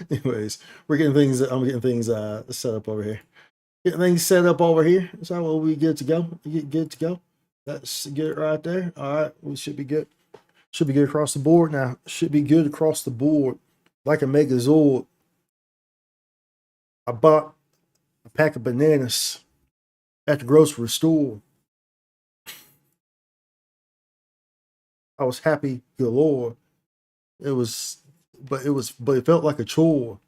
Anyways, we're getting things. I'm getting things set up over here. Getting things set up over here. So we'll be good to go. Get good to go. That's good right there. All right, we should be good. Should be good across the board now. Should be good across the board. Like a Megazord. I bought a pack of bananas at the grocery store. I was happy galore. It was, but it felt like a chore.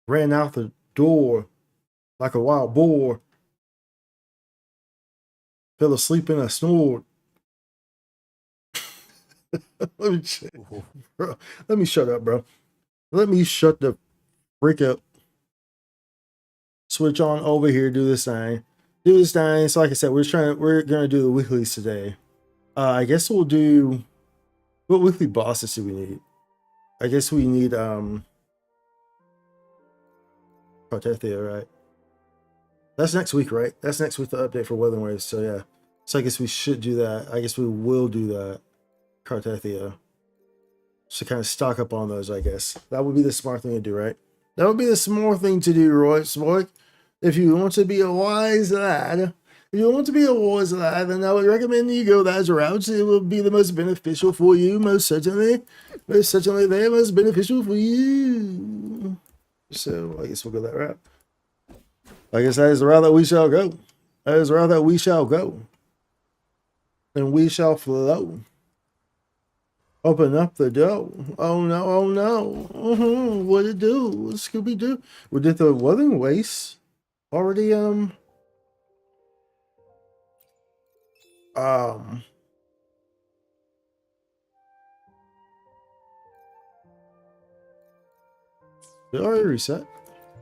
Ran out the door like a wild boar. Fell asleep and I snored. let me, bro, let me shut up, bro. Let me shut the freak up. Switch on over here. Do this thing. Do this thing. So, like I said, we're gonna do the weeklies today. I guess we'll do. What weekly bosses do we need? I guess we need Cartethia, right? That's next week, right? That's next week, the update for Wuthering Waves. So yeah. So I guess we should do that. I guess we will do that. Cartethia. So kind of stock up on those, I guess. That would be the smart thing to do, right? That would be the smart thing to do, Roy. Smart. If you want to be a wise lad, then I would recommend you go that route. It will be the most beneficial for you, most certainly. Most certainly, they're most beneficial for you. So I guess we'll go that route. I guess that is the route that we shall go. That is the route that we shall go. And we shall flow. Open up the door. Oh no, oh no. What it do? What Scooby do? We did the Wuthering Waste. Already, did it already reset?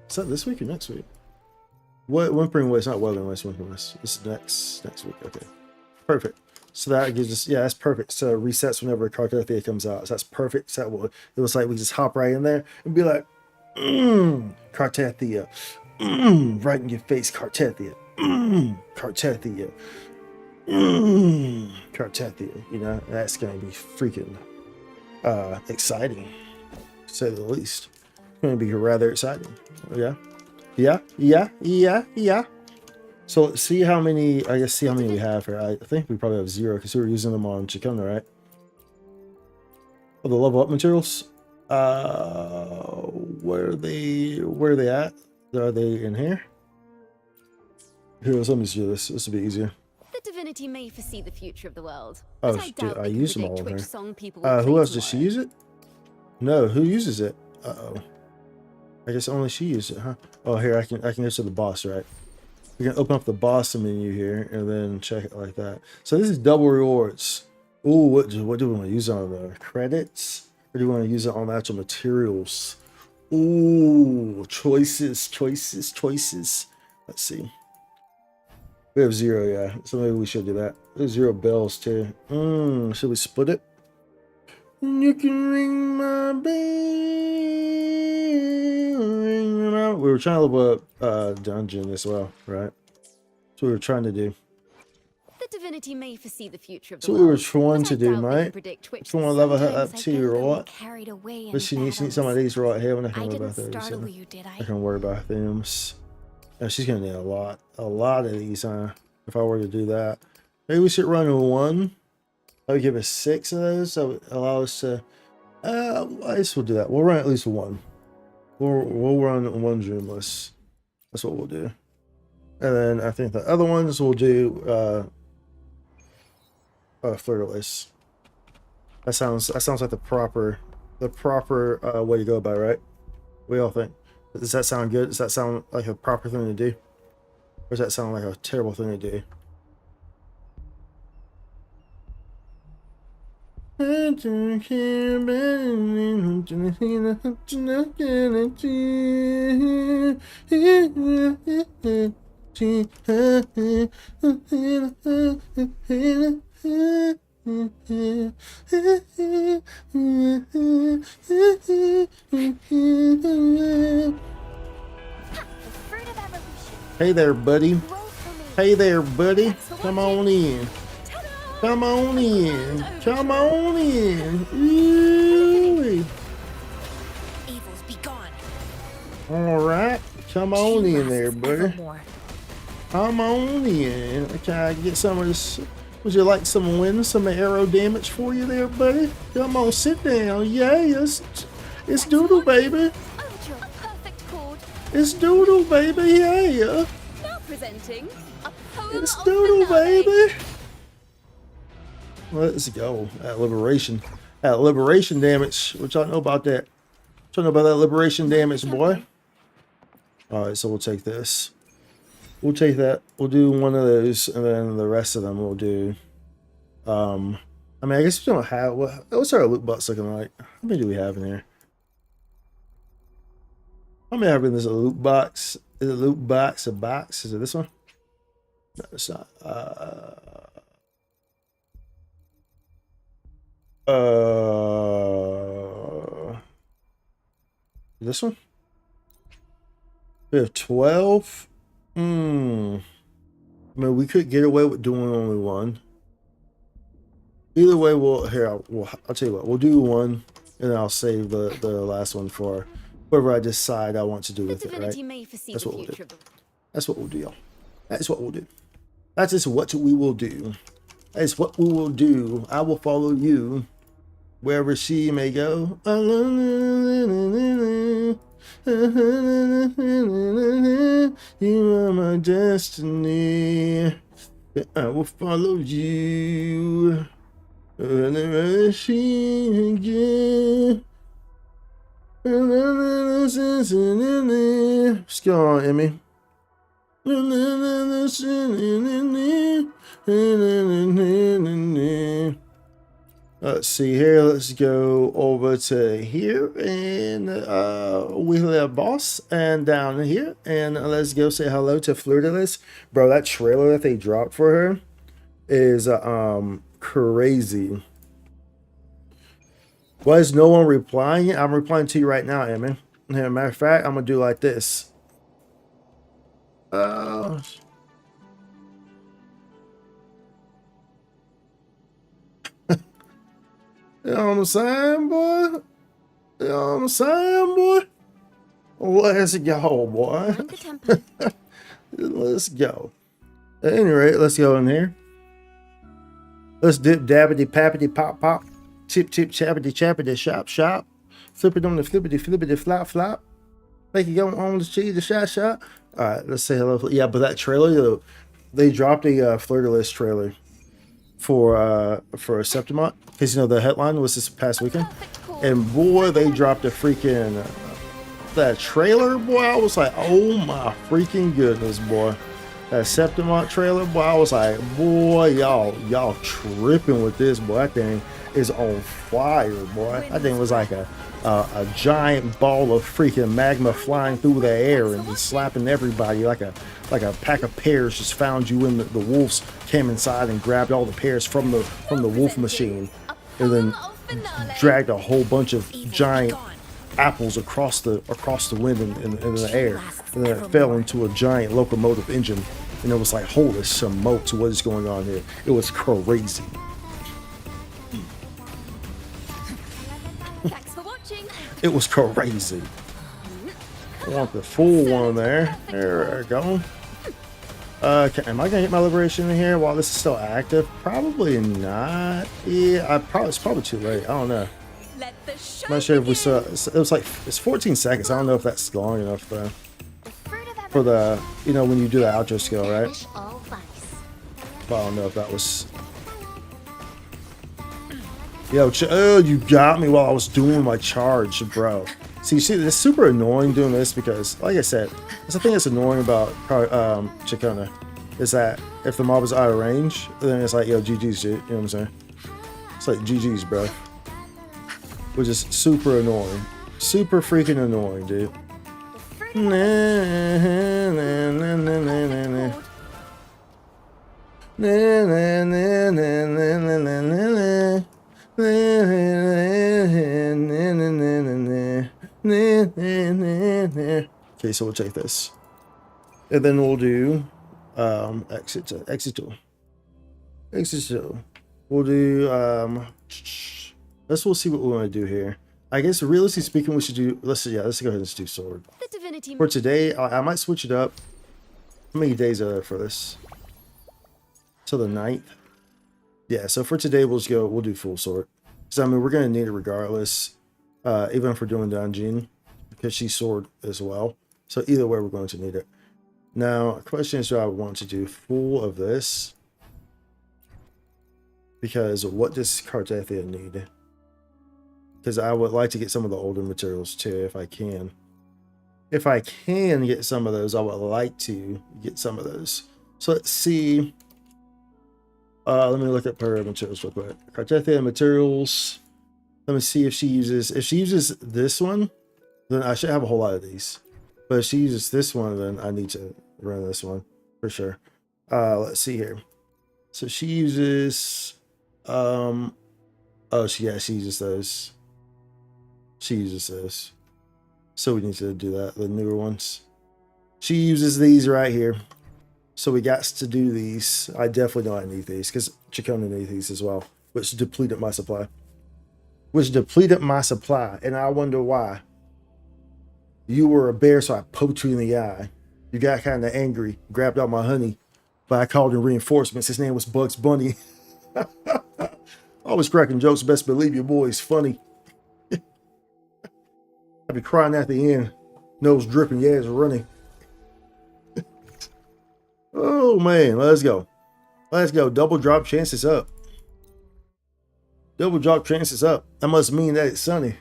Is that this week or next week? What Whimpering Waste, not Wuthering Waste, Whimpering Waste. This is next week. Okay. Perfect. So that gives us, yeah, that's perfect. So resets whenever Cartethia comes out. So that's perfect. So it was like we just hop right in there and be like, Cartethia. Right in your face, Cartethia. Cartethia. Cartethia. You know, that's going to be freaking exciting, to say the least. It's going to be rather exciting. Yeah. So let's see how many, see how many we have here. I think we probably have 0 because we were using them on Chikona, right? Oh, the level up materials. Where are they at? Are they in here? Here, let me do this. This will be easier. The divinity may foresee the future of the world. Oh, dude, I used them all in here. Who else does she use it? No, who uses it? Uh-oh. I guess only she used it, huh? Oh, here, I can go to the boss, right? We can open up the boss menu here and then check it like that. So this is double rewards. Ooh, what do we want to use on the credits? Or do we want to use it on the actual materials? Ooh, choices. Let's see. We have 0, yeah. So maybe we should do that. There's 0 bells too. Should we split it? You can ring my bell. We were trying to level up dungeon as well, right? That's what we were trying to do. The divinity may foresee the future of the world. That's what we were trying to do, right? If you want to level her up too, or what? But she needs some of these right here. We're not going to worry about those. I can worry about them. Oh, she's going to need a lot of these, huh? If I were to do that. Maybe we should run 1. I would give us 6 of those. So it allow us to. I guess we'll do that. We'll run at least 1. We'll run 1 Dreamless. That's what we'll do. And then I think the other ones we'll do Flirtless. That sounds like the proper way to go about it, right? What do y'all think? Does that sound good? Does that sound like a proper thing to do? Or does that sound like a terrible thing to do? Hey there, buddy. Hey there, buddy. Come on in. Come on in. Come on in. Ooh. All right, come on in there, buddy. Evermore. Come on in. Can I get some of this? Would you like some wind, some arrow damage for you there, buddy? Come on, sit down. Yeah, it's Doodle, baby. Ultra perfect chord. It's Doodle, baby. Yeah. Now presenting a poem It's of Doodle, finale. baby. Let's go. At liberation. At liberation damage. What y'all know about that? What y'all know about that liberation damage, boy? Alright, so we'll take this. We'll take that. We'll do one of those, and then the rest of them we'll do. I mean, I guess we don't have. What's our loot box looking like? How many do we have in here? How many have in this loot box? Is it loot box? A box? Is it this one? No, it's not. This one? We have 12. I mean, we could get away with doing only one. Either way, I'll tell you what, we'll do one, and then I'll save the last one for whatever I decide I want to do with it, right? That's what we'll do. That's what we'll do, y'all. That's what we'll do. That is what we will do. That is what we will do. I will follow you wherever she may go. You are my destiny. I will follow you. Wherever she again. What's going on, Emmy? Let's see here. Let's go over to here, and we have boss, and down here, and let's go say hello to Flirtless. Bro, that trailer that they dropped for her is crazy. Why is no one replying? I'm replying to you right now, Emmy. As a matter of fact, I'm gonna do like this. You know what I'm saying, boy? You know what I'm saying, boy? Let's go, boy. Let's go. At any rate, let's go in here. Let's dip, dabbity, pappity, pop, pop. Tip, tip, chappity, chappity, shop, shop. Flip it on the flippity, flippity, flop, flop. Make it go on the cheese, the shot, shot. All right, let's say hello. Yeah, but that trailer, they dropped a Flirtless trailer for Septimont, because you know the headline was this past weekend, and boy, they dropped a freaking that trailer, boy. I was like, oh my freaking goodness, boy. That Septimont trailer, boy. I was like, boy, y'all tripping with this, boy. That thing is on fire, boy. That thing was like a giant ball of freaking magma flying through the air and just slapping everybody like a pack of pears just found you in the wolves came inside and grabbed all the pears from the wolf machine, and then dragged a whole bunch of giant apples across the wind in the air, and then it fell into a giant locomotive engine, and it was like, holy smokes, what is going on here? It was crazy. Thanks for watching. It was crazy. I want the full one there. There we go. Okay, am I gonna get my liberation in here while this is still active? Probably not. Yeah, it's probably too late. I don't know. Let the show I'm not sure if we begin. saw. It was like it's 14 seconds. I don't know if that's long enough though. For the when you do the outro skill, right? But I don't know if that was. Yo, oh, you got me while I was doing my charge, bro. See, it's super annoying doing this because, like I said, that's the thing that's annoying about Chikona, is that if the mob is out of range, then it's like, yo, GG's, dude. You know what I'm saying? It's like GG's, bro. Which is super annoying. Super freaking annoying, dude. Okay, so we'll take this, and then we'll do exit tool. We'll do we'll see what we want to do here. I guess realistically speaking, we should do let's go ahead and do sword. The divinity. For today, I might switch it up. How many days are there for this? Till the 9th? Yeah, so for today, we'll do full sword. Because, I mean, we're going to need it regardless. Even if we're doing dungeon. Because she's sword as well. So either way, we're going to need it. Now, the question is, do I want to do full of this? Because what does Cartathia need? Because I would like to get some of the older materials too, if I can. If I can get some of those, I would like to get some of those. So let's see. Let me look at her materials real quick. Cartathia materials. Let me see if she uses this one, then I should have a whole lot of these. But if she uses this one, then I need to run this one for sure. Let's see here. So she uses she uses those. She uses those. So we need to do that, the newer ones. She uses these right here. So we got to do these. I definitely know I need these because Chacona needs these as well, which depleted my supply. And I wonder why. You were a bear, so I poked you in the eye. You got kind of angry, grabbed out my honey, but I called in reinforcements. His name was Bugs Bunny. Always cracking jokes, best believe your boy is funny. I'd be crying at the end, nose dripping, yeah, it's running. Oh man, let's go. Let's go. Double drop chances up. Double drop chances up. That must mean that it's sunny.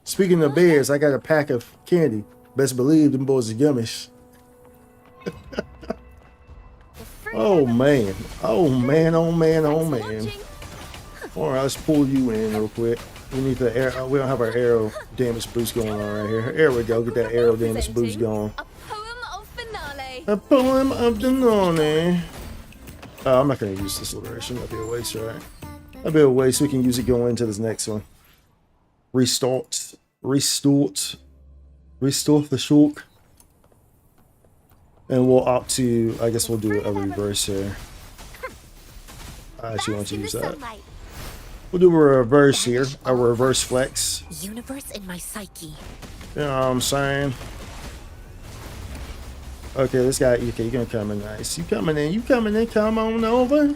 Speaking of bears, I got a pack of candy. Best believe them boys are gummies. Oh man. Oh man, oh man, oh man. Alright, let's pull you in real quick. We need the air. We don't have our arrow damage boost going on right here. There we go. Get that arrow damage boost going. A poem of finale. A poem of the morning. I'm not going to use this liberation. That'd be a waste, right? That'd be a waste. We can use it going into this next one. Restore the shulk. And we'll opt to, I guess we'll do a reverse here. I actually want to use that. We'll do a reverse here, a reverse flex. Universe in my psyche. You know what I'm saying? Okay, this guy, okay, you're gonna come in nice. You coming in, come on over,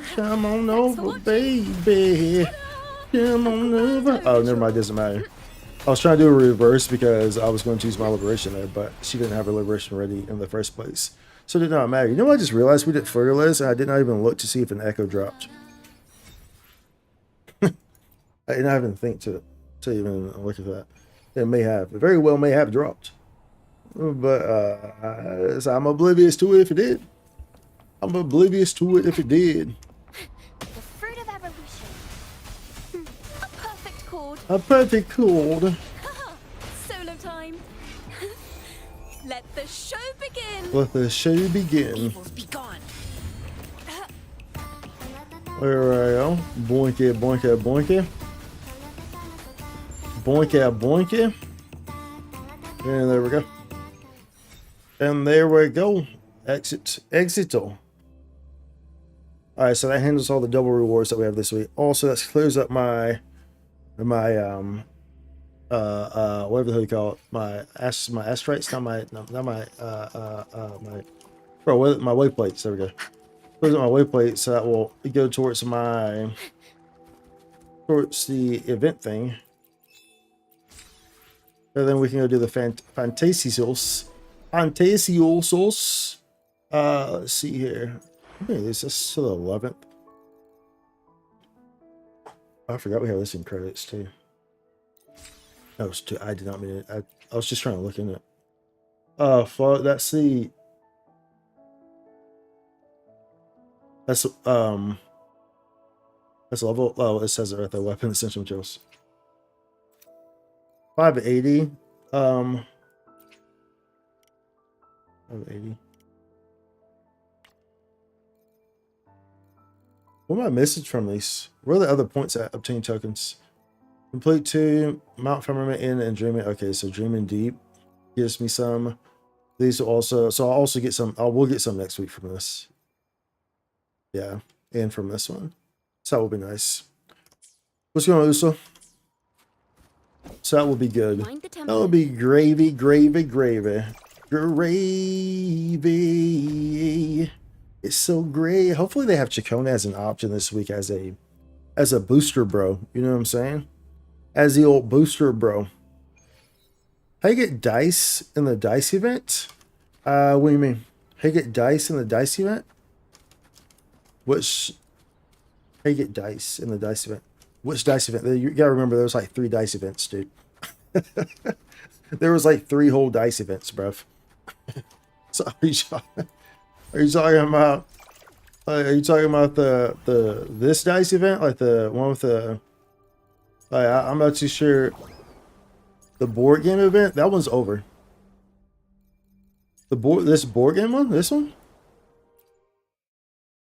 baby. Come on over. Oh, never mind, doesn't matter. I was trying to do a reverse because I was going to use my liberation there, but she didn't have her liberation ready in the first place. So it did not matter. You know what I just realized? We did fertilize and I did not even look to see if an echo dropped. I did not even think to even look at that. It may have. It very well may have dropped. But so I'm oblivious to it if it did. I'm oblivious to it if it did. The fruit of evolution. A perfect chord. A perfect chord. Solo time. Let the show begin. Let the show begin. Evils be gone. There we go. Boinky, boinky, boinky. Boinky, boinky. And there we go. And there we go. Exito. Alright, so that handles all the double rewards that we have this week. Also, that clears up my whatever the hell you call it. My astrites, my wayplates. There we go. Clears up my wayplates, so that will go towards the event thing. And then we can go do the Fantasies. Fantasies. Let's see here. Okay, this is to the 11th. I forgot we have this in credits too. No, it's too, I did not mean it. I was just trying to look in it. Fuck, that's the. That's level. Oh, it says it right there. Weapon essential materials. 580. 580. What am I missing from these? Where are the other points at? Obtain tokens. Complete 2. Mount Firmament in and Dreaming. Okay, so Dreaming Deep gives me some. These will also. So I'll also get some. We'll get some next week from this. Yeah, and from this one. So that will be nice. What's going on, Uso? So that will be good. Mind the That will temple. be gravy, gravy, gravy. Gravy. It's so great. Hopefully they have Chacona as an option this week as a booster bro. You know what I'm saying? As the old booster bro. How you get dice in the dice event? What do you mean? How you get dice in the dice event? Which how you get dice in the dice event? Which dice event? You gotta remember there was like 3 dice events, dude. There was like 3 whole dice events, bruv. So are you talking about this dice event? Like the one with the I'm not too sure. The board game event? That one's over. This board game one? This one?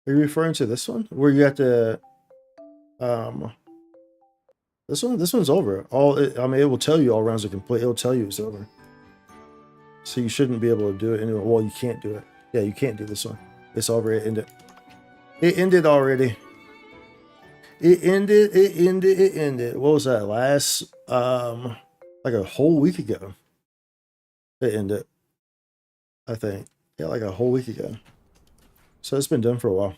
Are you referring to this one? Where you have to this one's over. I mean, it will tell you all rounds are complete. It'll tell you it's over. So you shouldn't be able to do it anyway. Well, you can't do it. Yeah, you can't do this one. It's over. It ended. It ended already. It ended. What was that? Last like a whole week ago. It ended. I think. Yeah, like a whole week ago. So it's been done for a while.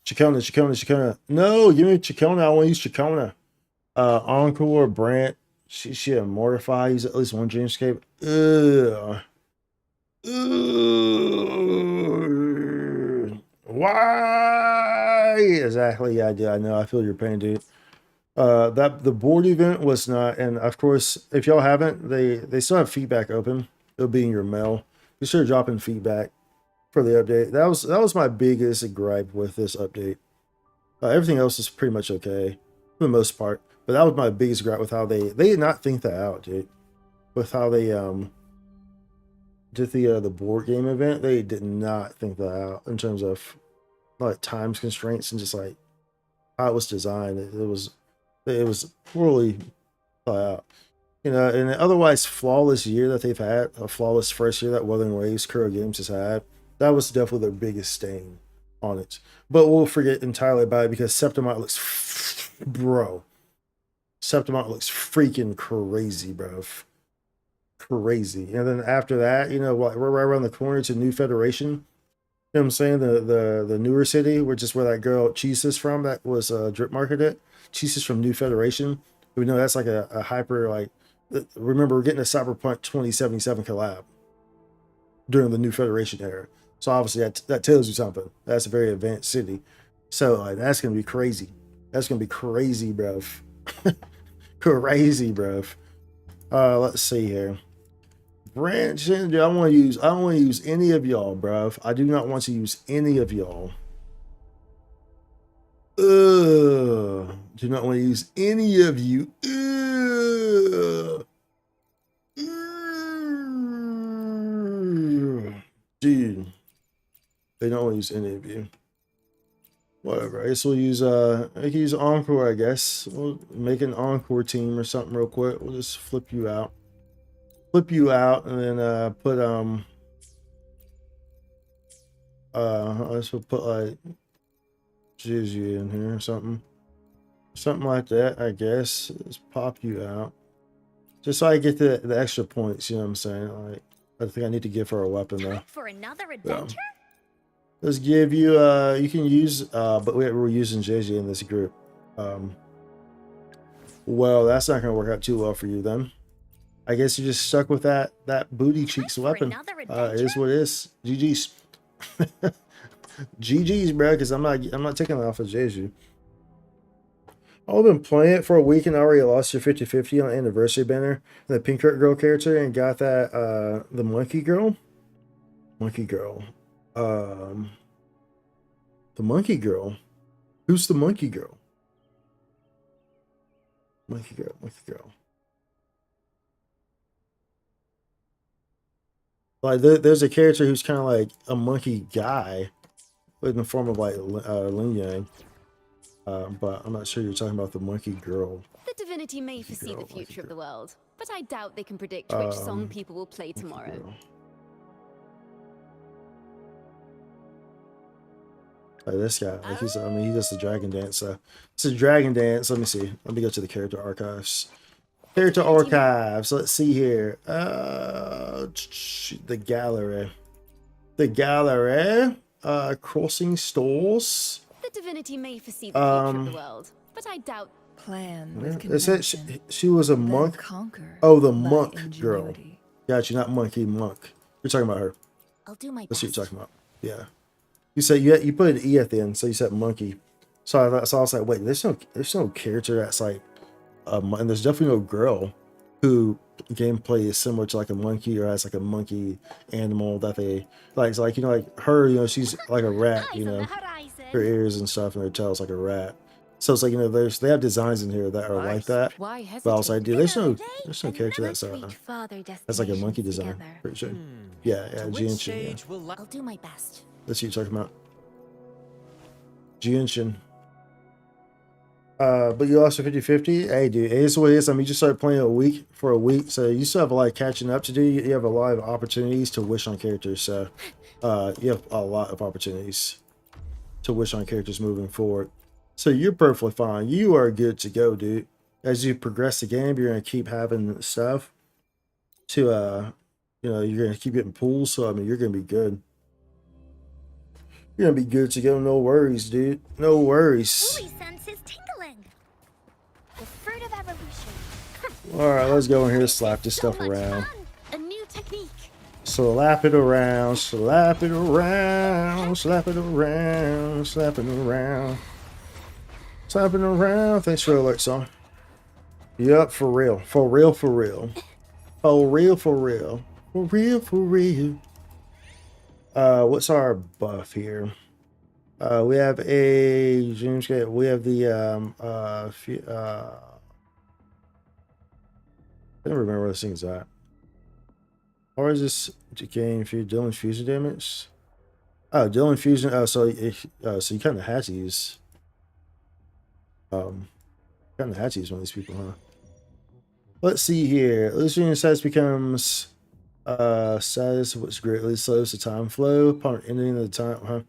Chacona. No, give me Chacona. I want to use Chacona. Encore, Brant. She had Mortify. Use at least one Dreamscape. Ugh. Why? Exactly. Yeah, I know. I feel your pain, dude. That the board event was not, and of course, if y'all haven't, they still have feedback open. It'll be in your mail. Be sure to drop in feedback for the update. That was my biggest gripe with this update. Everything else is pretty much okay for the most part, but that was my biggest gripe with how they did not think that out, dude. With how they did the board game event, they did not think that out in terms of like times constraints and just like how it was designed. It was poorly thought out. You know, in an otherwise flawless year that they've had, a flawless first year that Wuthering Waves Kuro Games has had, that was definitely their biggest stain on it. But we'll forget entirely about it because Septimite looks, bro. Septimite looks freaking crazy, bro. Crazy. And then after that, you know, we're right around the corner to New Federation. You know what I'm saying? The newer city, which is where that girl Cheese is from, that was drip marketed. Cheese is from New Federation. We know that's like a hyper, like, remember, we're getting a Cyberpunk 2077 collab during the New Federation era. So obviously that tells you something. That's a very advanced city. So like, that's going to be crazy. That's going to be crazy, bruv. Crazy, bruv. Let's see here. Branching, dude, I don't want to use any of y'all, bruv. I do not want to use any of y'all. Do not want to use any of you. Dude, they don't want to use any of you. Whatever. I guess we'll use I can use Encore, I guess. We'll make an Encore team or something real quick. We'll just flip you out. Flip you out and then put let's put like Gigi in here or something. Something like that, I guess. Just pop you out. Just so I get the extra points, you know what I'm saying? Like, I think I need to give her a weapon though. Time for another adventure? Let's give you you can use but we're using JJ in this group. Well, that's not gonna work out too well for you then. I guess you're just stuck with that booty cheeks weapon. It is what it is. GG's. GG's, bro, because I'm not taking that off of Jeju. I've been playing it for a week and I already lost your 50-50 on anniversary banner. The pink girl character and got that the monkey girl. The monkey girl. Who's the monkey girl? Monkey girl. Like there's a character who's kind of like a monkey guy, in the form of like Lin Yang. But I'm not sure you're talking about the monkey girl. The divinity may foresee the future of the world, but I doubt they can predict which song people will play tomorrow. Like this guy, like he does the dragon dance. It's a dragon dance. Let me see. Let me go to the character archives. Character archives. Let's see here. The gallery. The gallery. Crossing stores. The divinity may foresee the future of the world, but I doubt. Plan with It said convention, she was a then monk. conquer Oh, the by monk girl. ingenuity. Gotcha, not monkey, monk. You're talking about her. I'll do my That's what best. you're talking about. Yeah. You said you put an E at the end, so you said monkey. So I was like, wait, there's no character that's like and there's definitely no girl who gameplay is similar to like a monkey or has like a monkey animal that they like. It's like, you know, like her, you know, she's like a rat, you know, her ears and stuff and her tail's like a rat. So it's like, you know, they have designs in here that are like that. Why But I was like, dude, there's no character Another that's sweet father that's like a monkey destinations design. together. Pretty sure. Yeah, To yeah, which Genshin. Yeah. stage will I'll do my best. That's what you're talking about. Genshin. But you also 50-50. Hey, dude, it is what it is. I mean, you just started playing for a week, so you still have a lot of catching up to do. You have a lot of opportunities to wish on characters, so you have a lot of opportunities to wish on characters moving forward. So you're perfectly fine. You are good to go, dude. As you progress the game, you're gonna keep having stuff to you know, you're gonna keep getting pulls, so I mean you're gonna be good. You're gonna be good to go, no worries, dude. No worries. Holy sense is tingling. The fruit of evolution. Alright, let's go in here and slap this stuff So much around. fun. A new technique. Slap it around, slap it around, slap it around, slap it around. Slap it around. Thanks for the alert song. Yup, for real. For real, for real. For real, for real. For real, for real. What's our buff here? We have a Dreamscape. We have the I don't remember where this thing's at. Or is this decaying dealing fusion damage? Oh, dealing fusion. Oh, so so you kind of had to use. Kind of had to use one of these people, huh? Let's see here. Illusion status becomes status which greatly slows the time flow upon ending the time, huh?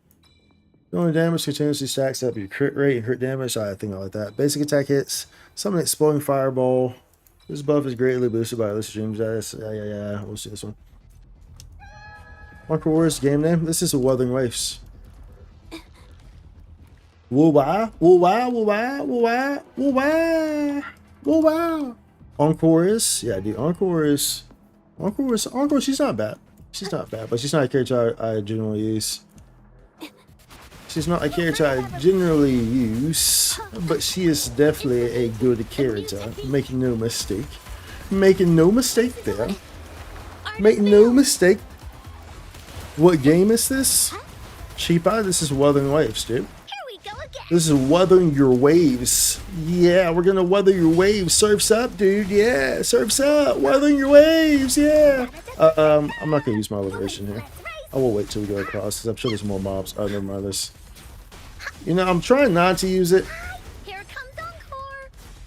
Dealing damage continuously stacks up your crit rate and crit damage. I think I like that. Basic attack hits. Summon exploding fireball. This buff is greatly boosted by illusion status. Yeah. We'll see this one. Marker Wars game name. This is a Wuthering Waves. WuWa, WuWa, WuWa, WuWa, WuWa, WuWa. Encore is, yeah, dude. Encore, she's not bad. She's not bad, but she's not a character I generally use. She's not a character I generally use, but she is definitely a good character. Make no mistake. Making no mistake there. Make no mistake. What game is this? Cheapo, this is Wuthering Waves, dude. This is weathering your waves. Yeah, we're gonna weather your waves. Surf's up, dude. Yeah, surf's up. Weathering your waves. Yeah. I'm not gonna use my liberation here. I will wait till we go across because I'm sure there's more mobs. Oh, never mind this. You know, I'm trying not to use it. Here comes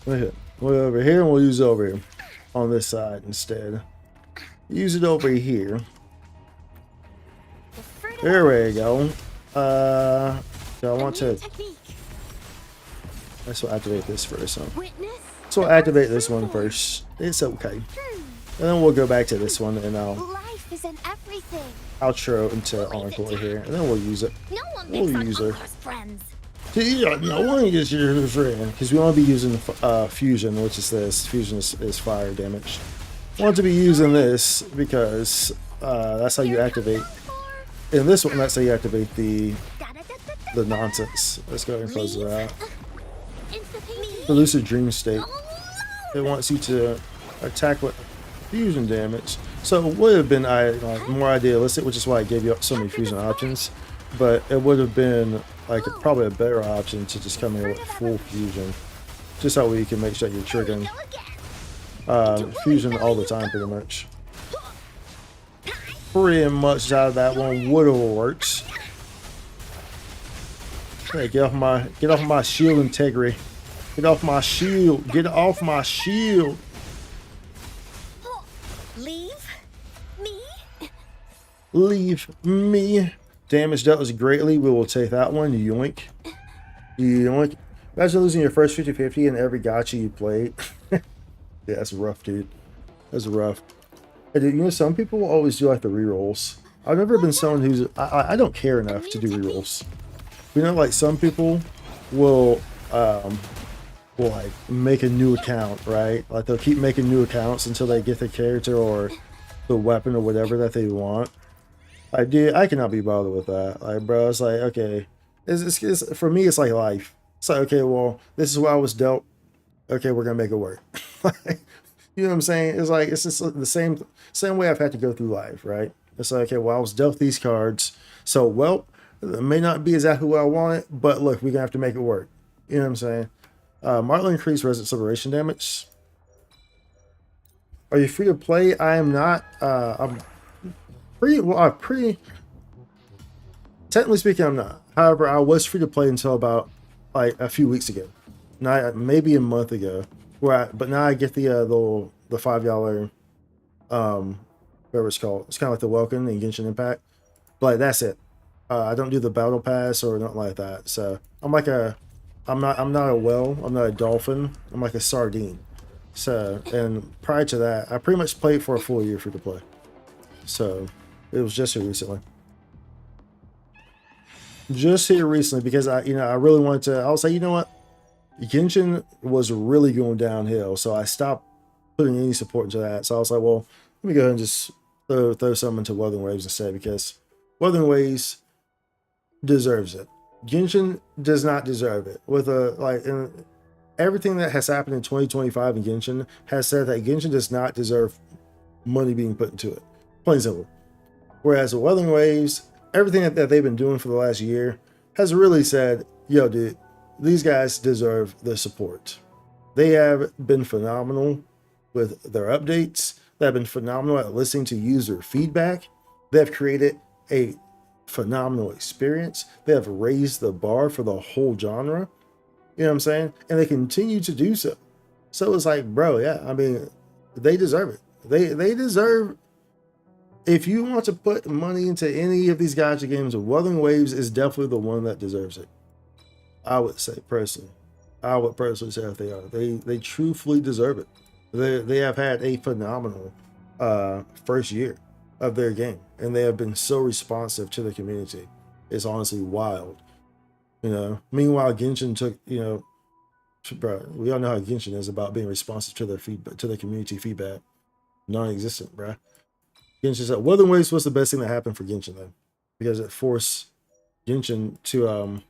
Encore. We'll over here and we'll use it over here on this side instead. Use it over here. There we go. So I want to. Let's activate this first. So we'll activate this one first. It's okay. And then we'll go back to this one and I'll Life is in everything. outro into Encore here. And then we'll use it. No one We'll makes on use her. Encore's friends. Yeah, no one is your friend. Because we want to be using Fusion, which is this. Fusion is fire damage. I want to be using this because that's how you activate. In this one, that's how you activate the nonsense. Let's go ahead and close it out. The lucid dream state. It wants you to attack with fusion damage. So it would have been more idealistic, which is why I gave you so many fusion options. But it would have been like probably a better option to just come in with full fusion. Just that way you can make sure you're triggering fusion all the time, pretty much. Pretty much out of that one would have worked. Hey, get off my shield integrity. Get off my shield. Get off my shield. Leave me. Leave me. Damage dealt was greatly. We will take that one. Yoink. Yoink. Imagine losing your first 50-50 in every gacha you played. Yeah, that's rough, dude. That's rough. Hey, dude, you know, some people always do like the rerolls. I've never been someone who's I don't care enough to do rerolls. You know, like some people will like make a new account, right? Like they'll keep making new accounts until they get the character or the weapon or whatever that they want. I cannot be bothered with that. Like, bro, it's like, okay, it's for me, it's like life. It's like, okay, well, this is what I was dealt. Okay, we're gonna make it work. You know what I'm saying? It's like it's just the same way I've had to go through life, right? It's like, okay, well, I was dealt these cards, so well, it may not be exactly what I wanted, but look, we're gonna have to make it work. You know what I'm saying? Marlin increased resident separation damage. Are you free to play? I am not. I'm pretty. Technically speaking, I'm not. However, I was free to play until about like a few weeks ago, not maybe a month ago. But now I get the $5 whatever it's called. It's kind of like the welcome in Genshin Impact, but like, that's it. I don't do the battle pass or nothing like that. So I'm not a whale. I'm not a dolphin. I'm like a sardine. So, and prior to that, I pretty much played for a full year free to play. So it was just here recently. Just here recently because I really wanted to. I was like, you know what? Genshin was really going downhill, so I stopped putting any support into that. So I was like, well, let me go ahead and just throw something into Wuthering Waves instead, because Wuthering Waves deserves it. Genshin does not deserve it. Everything that has happened in 2025 in Genshin has said that Genshin does not deserve money being put into it. Plain and simple. Whereas with Wuthering Waves, everything that they've been doing for the last year has really said, yo, dude, these guys deserve the support. They have been phenomenal with their updates. They have been phenomenal at listening to user feedback. They have created a phenomenal experience. They have raised the bar for the whole genre. You know what I'm saying? And they continue to do so. So it's like, bro, yeah, I mean, they deserve it. They deserve. If you want to put money into any of these gacha games, Wuthering Waves is definitely the one that deserves it. I would say personally. I would personally say if they are. They truthfully deserve it. They have had a phenomenal first year of their game, and they have been so responsive to the community. It's honestly wild. You know. Meanwhile, Genshin took, bro, we all know how Genshin is about being responsive to their feedback, to the community feedback. Non-existent, bro. Genshin said Wuthering Waves was the best thing that happened for Genshin then, because it forced Genshin to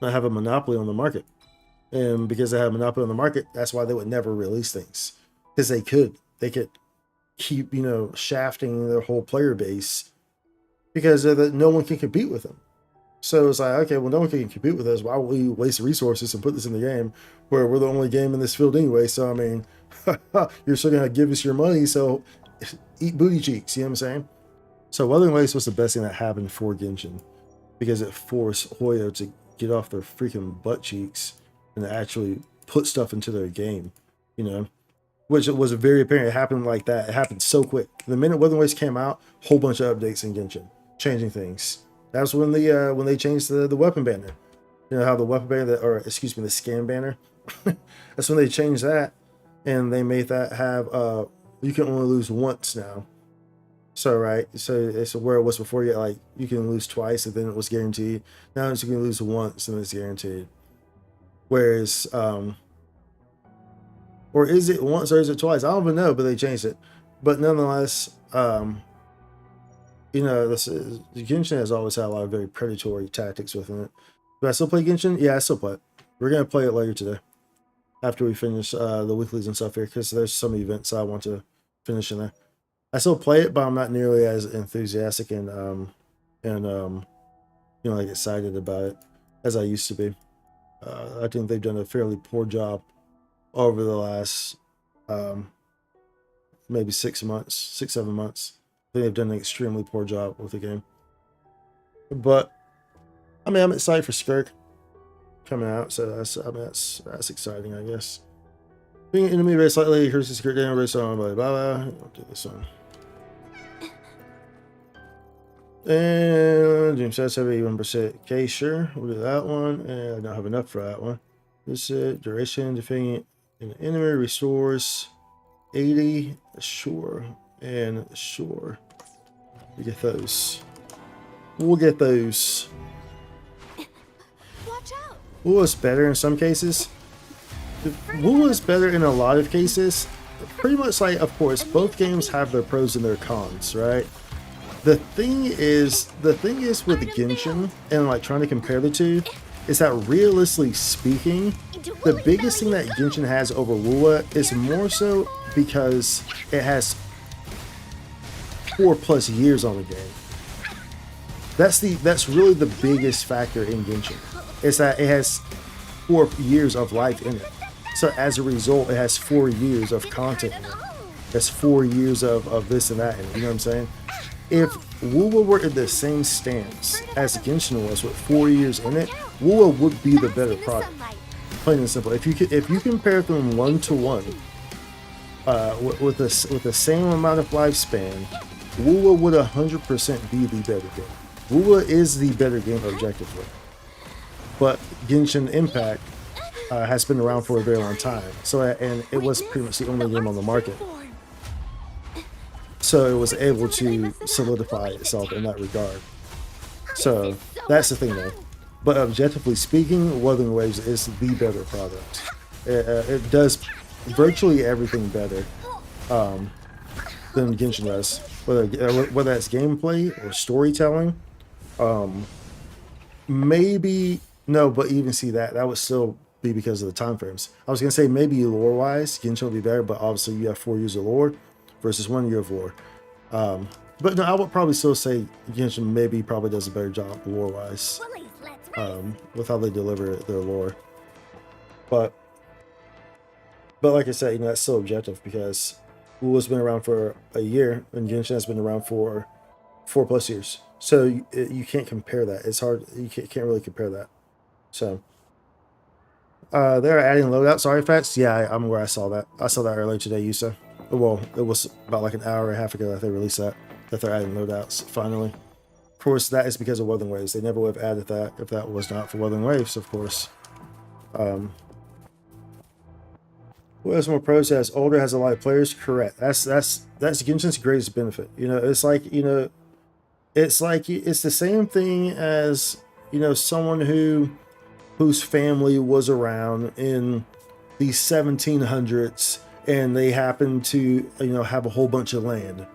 not have a monopoly on the market. And because they have a monopoly on the market, that's why they would never release things. Because they could keep, shafting their whole player base, because no one can compete with them. So it's like, okay, well, no one can compete with us. Why would we waste resources and put this in the game where we're the only game in this field anyway? So, I mean, you're still going to give us your money, so eat booty cheeks, you know what I'm saying? So Wuthering Waves was the best thing that happened for Genshin, because it forced Hoyo to get off their freaking butt cheeks and actually put stuff into their game, which was very apparent. It happened like that. It happened so quick. The minute Wuthering Waves came out, whole bunch of updates in Genshin, changing things. That's when they changed the weapon banner. You know how the weapon banner, the scan banner. That's when they changed that, and they made that have you can only lose once now. So right, so it's where it was before. You can lose twice, and then it was guaranteed. Now you can lose once, and it's guaranteed. Whereas, or is it once or is it twice? I don't even know, but they changed it. But nonetheless, Genshin has always had a lot of very predatory tactics within it. Do I still play Genshin? Yeah, I still play it. We're gonna play it later today, after we finish the weeklies and stuff here, because there's some events I want to finish in there. I still play it, but I'm not nearly as enthusiastic and excited about it as I used to be. I think they've done a fairly poor job over the last maybe 6 months, 7 months. I think they've done an extremely poor job with the game. But I mean, I'm excited for Skirk coming out, so that's exciting, I guess. Being an enemy very slightly, here's the Skirk down, race on, blah blah blah. I'll do this one. And Dream says 71%. Okay, sure, we'll do that one, and I don't have enough for that one. This duration defeating An enemy restores 80. Sure. And sure. We get those. We'll get those. Watch out. WuWa is better in some cases. WuWa is better in a lot of cases. Pretty much like, of course, both games have their pros and their cons, right? The thing is with Genshin and like trying to compare the two is that realistically speaking, the biggest thing that Genshin has over WuWa is more so because it has 4+ years on the game. That's really the biggest factor in Genshin. Is that it has 4 years of life in it. So as a result, it has 4 years of content in it. That's 4 years of this and that in it, you know what I'm saying? If WuWa were in the same stance as Genshin was with 4 years in it, WuWa would be the better product. Plain and simple. If you compare them 1-to-1, with the same amount of lifespan, WuWa would 100% be the better game. WuWa is the better game objectively, but Genshin Impact has been around for a very long time. So and it was pretty much the only game on the market. So it was able to solidify itself in that regard. So that's the thing though. But objectively speaking, Wuthering Waves is the better product. It does virtually everything better than Genshin does. Whether it's gameplay or storytelling. Maybe, no, but even see that would still be because of the time frames. I was going to say maybe lore-wise, Genshin would be better, but obviously you have 4 years of lore versus 1 year of lore. But no, I would probably still say Genshin probably does a better job lore-wise with how they deliver their lore. But like I said, that's still objective because WuWa's been around for a year and Genshin has been around for 4+ years. So you can't compare that. It's hard. You can't really compare that. So they're adding loadouts artifacts. Yeah, I'm aware. I saw that. I saw that earlier today, Yusa. Well, it was about like an hour and a half ago that they released that they're adding loadouts finally. Of course, that is because of Wuthering Waves. They never would have added that if that was not for Wuthering Waves, of course. Who has more pros? Has older, has a lot of players. Correct. That's Genshin's greatest benefit. It's like it's the same thing as someone whose family was around in the 1700s and they happen to have a whole bunch of land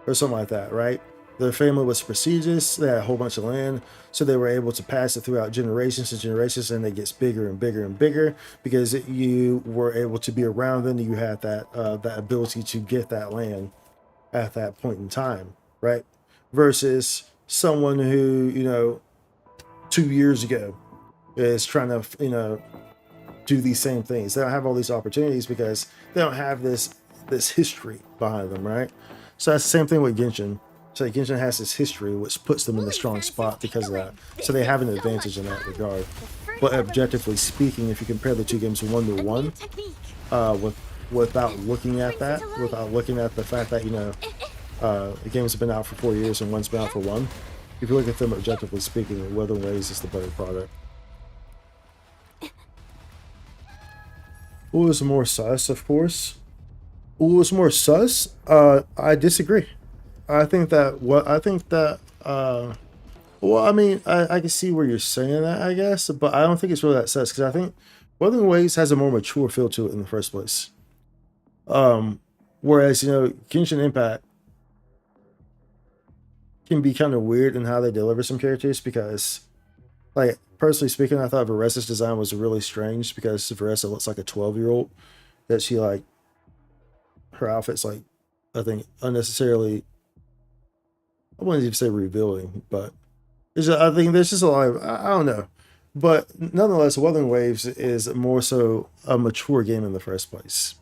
or something like that, right? Their family was prestigious, they had a whole bunch of land, so they were able to pass it throughout generations and generations, and it gets bigger and bigger and bigger because you were able to be around them. You had that ability to get that land at that point in time, right? Versus someone who 2 years ago is trying to do these same things. They don't have all these opportunities because they don't have this history behind them, right? So that's the same thing with Genshin. So Genshin has this history, which puts them in a strong spot because of that. So they have an advantage in that regard. But objectively speaking, if you compare the two games 1-to-1, without looking at that, without looking at the fact that the games have been out for 4 years and one's been out for 1, if you look at them objectively speaking, Wuthering Waves is the better product. Who is more sus, of course? Who is more sus? I disagree. I think that well, I mean, I can see where you're saying that, I guess, but I don't think it's really that sus because I think Wuthering Waves has a more mature feel to it in the first place. Whereas Genshin Impact can be kind of weird in how they deliver some characters because, like, personally speaking, I thought Varessa's design was really strange because Varessa looks like a 12-year-old. That she her outfit's I think unnecessarily. I wouldn't even say revealing, but I think there's just a lot of, I don't know. But nonetheless, Wuthering Waves is more so a mature game in the first place.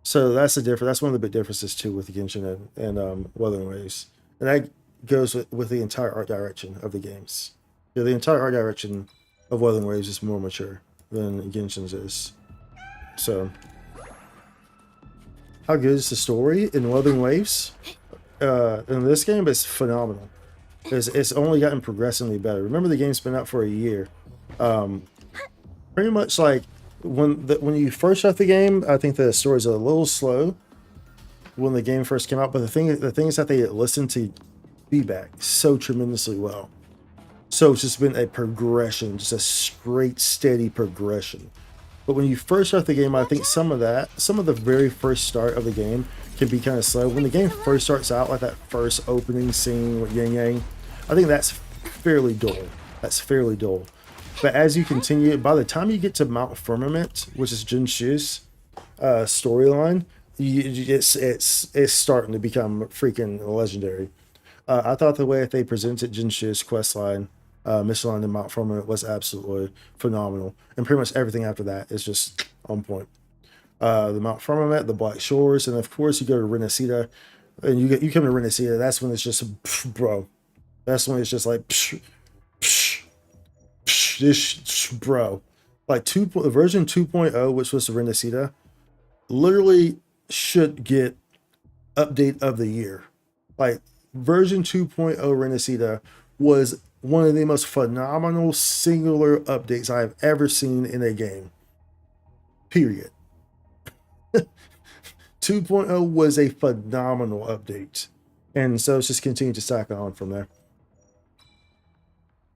So that's the difference. That's one of the big differences too with Genshin and Wuthering Waves. And that goes with the entire art direction of the games. The entire art direction of Wuthering Waves is more mature than Genshin's is. So, how good is the story in Wuthering Waves? In this game, it's phenomenal. It's only gotten progressively better. Remember, the game's been out for a year. Pretty much like when you first start the game, I think the story's a little slow when the game first came out. But the thing is that they listen to feedback so tremendously well. So it's just been a progression, just a straight, steady progression. But when you first start the game, I think some of the very first start of the game can be kind of slow. When the game first starts out, like that first opening scene with Yang Yang, I think that's fairly dull. That's fairly dull. But as you continue, by the time you get to Mount Firmament, which is Jinshu's storyline, it's starting to become freaking legendary. I thought the way that they presented Jinshu's questline, mission line in Mount Firmament was absolutely phenomenal, and pretty much everything after that is just on point. The Mount Firmament, the Black Shores, and of course you go to Renacida, and you come to Renacida. That's when it's just, bro. That's when it's just like, this, bro. Like version 2.0, which was the Renacida, literally should get update of the year. Like version 2.0 Renacida was one of the most phenomenal singular updates I have ever seen in a game. Period. 2.0 was a phenomenal update. And so it's just continued to stack on from there.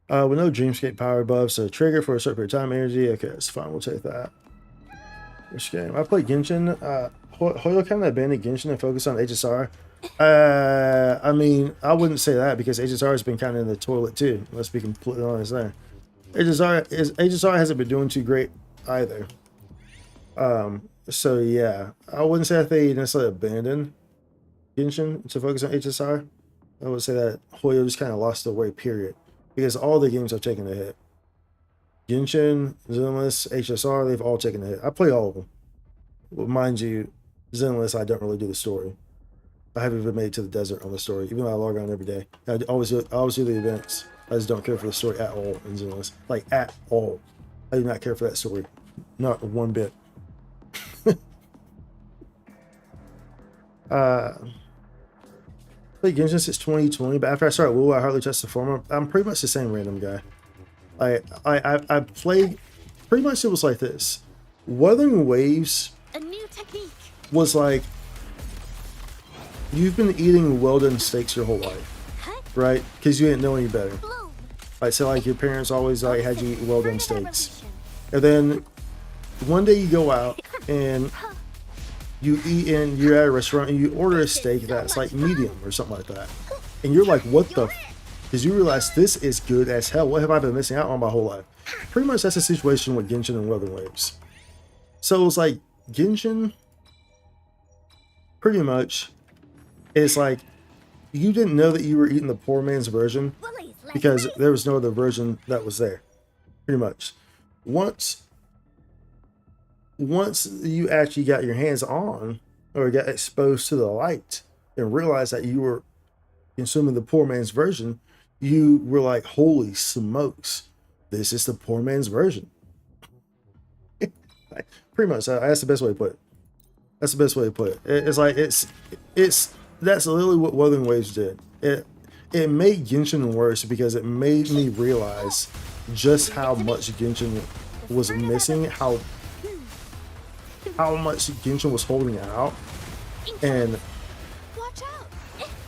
With no Dreamscape power buffs, so trigger for a certain period of time energy. Okay, that's fine. We'll take that. Which game? I played Genshin. Hoyo kind of abandoned Genshin and focused on HSR. I mean, I wouldn't say that because HSR has been kind of in the toilet too. Let's be completely honest there. HSR hasn't been doing too great either. So yeah, I wouldn't say that they necessarily abandoned Genshin to focus on HSR. I would say that Hoyo just kind of lost their way, period. Because all the games have taken a hit. Genshin, Zenless, HSR, they've all taken a hit. I play all of them. Well, mind you, Zenless, I don't really do the story. I haven't even made it to the desert on the story, even though I log on every day. I always do the events. I just don't care for the story at all in Zenless. Like, at all. I do not care for that story. Not one bit. Played Genshin since 2020, but after I started WuWa, I hardly touched the former. I'm pretty much the same random guy. I played, pretty much it was like this. Wuthering Waves A new technique. was like, you've been eating well-done steaks your whole life, right? Because you didn't know any better. Like, so like your parents always like had you eat well-done steaks. And then one day you go out and you're at a restaurant and you order a steak that's like medium or something like that. And you're like, what the? Because you realize this is good as hell. What have I been missing out on my whole life? Pretty much that's the situation with Genshin and Wuthering Waves. So it was like Genshin, pretty much, it's like you didn't know that you were eating the poor man's version because there was no other version that was there. Pretty much. Once you actually got your hands on or got exposed to the light and realized that you were consuming the poor man's version, you were like, holy smokes, this is the poor man's version. Pretty much, that's the best way to put it. That's the best way to put it. It's like, that's literally what Wuthering Waves did. It made Genshin worse because it made me realize just how much Genshin was missing, how much Genshin was holding out, and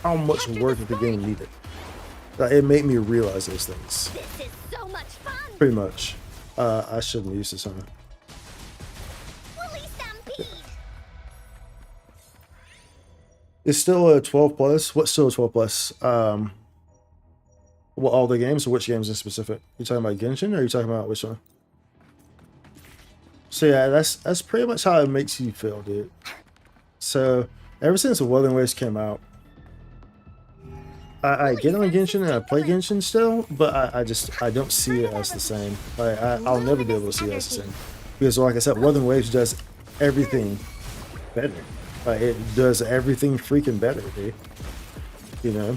how much work the game needed. It made me realize those things. This is so much fun. Pretty much. I shouldn't use this on. Woolly Stampede. It's still a 12 plus. What's still a 12 plus? Well, all the games, or which games in specific? You talking about Genshin, or are you talking about which one? So yeah, that's pretty much how it makes you feel, dude. So ever since the Wuthering Waves came out, I get on Genshin and I play Genshin still, but I don't see it as the same. Like I'll never be able to see it as the same because, like I said, Wuthering Waves does everything better. Like it does everything freaking better, dude. You know,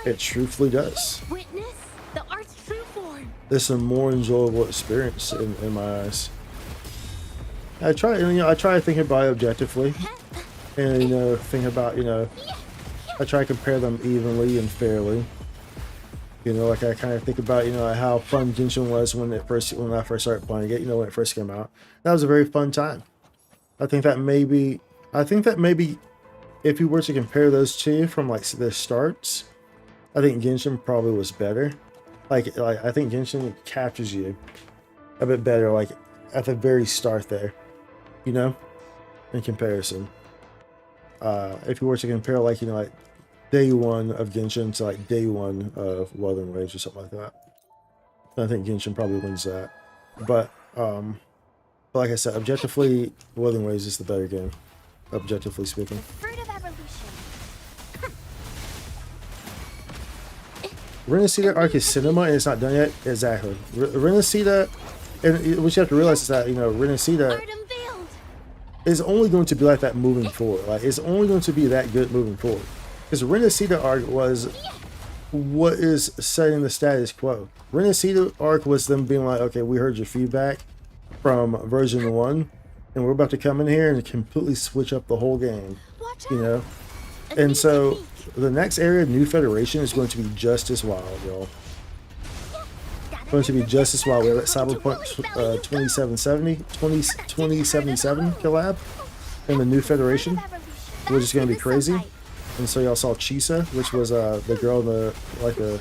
it truthfully does. Witness the art's true form. It's a more enjoyable experience in my eyes. I try to think about it objectively, and think about I try to compare them evenly and fairly, You know, like I kind of think about, you know, how fun Genshin was when I first started playing it, you know, when it first came out. That was a very fun time. I think that maybe if you were to compare those two from like their starts, I think Genshin probably was better. Like I think Genshin captures you a bit better, like at the very start there, you know, in comparison. If you were to compare, like, you know, like day one of Genshin to like day one of Wuthering Waves or something like that, I think Genshin probably wins that. But like I said, objectively, Wuthering Waves is the better game, objectively speaking. Fruit of evolution. Renacida arc is cinema and it's not done yet. Exactly. Renacida, and what you have to realize is that, you know, Renacida Art unveiled. is only going to be like that moving forward. Like, it's only going to be that good moving forward. Because Renacida arc was what is setting the status quo. Renacida arc was them being like, okay, we heard your feedback from version 1, and we're about to come in here and completely switch up the whole game, Watch you out. know? A And new so technique. the next area, New Federation, is going to be just as wild, y'all. Going to be just as wild. We have that Cyberpunk 2077 collab in the New Federation, which is going to be crazy. And so y'all saw Chisa, which was the girl in the like the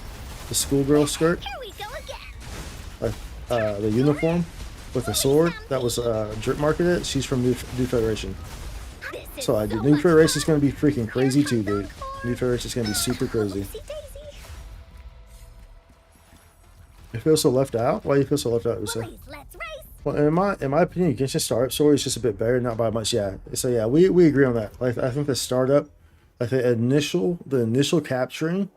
schoolgirl skirt, Here we go again. the uniform with the sword. That was Jerk marketed. She's from New Federation. This is So the New Federation is going to be freaking crazy too, dude. New Federation is going to be super crazy. You feel so left out? Why do you feel so left out, Usa? Please, let's race. Well, in my opinion, Genshin Startup story is just a bit better, not by much. Yeah. So yeah, we agree on that. Like I think the startup, like the initial capturing,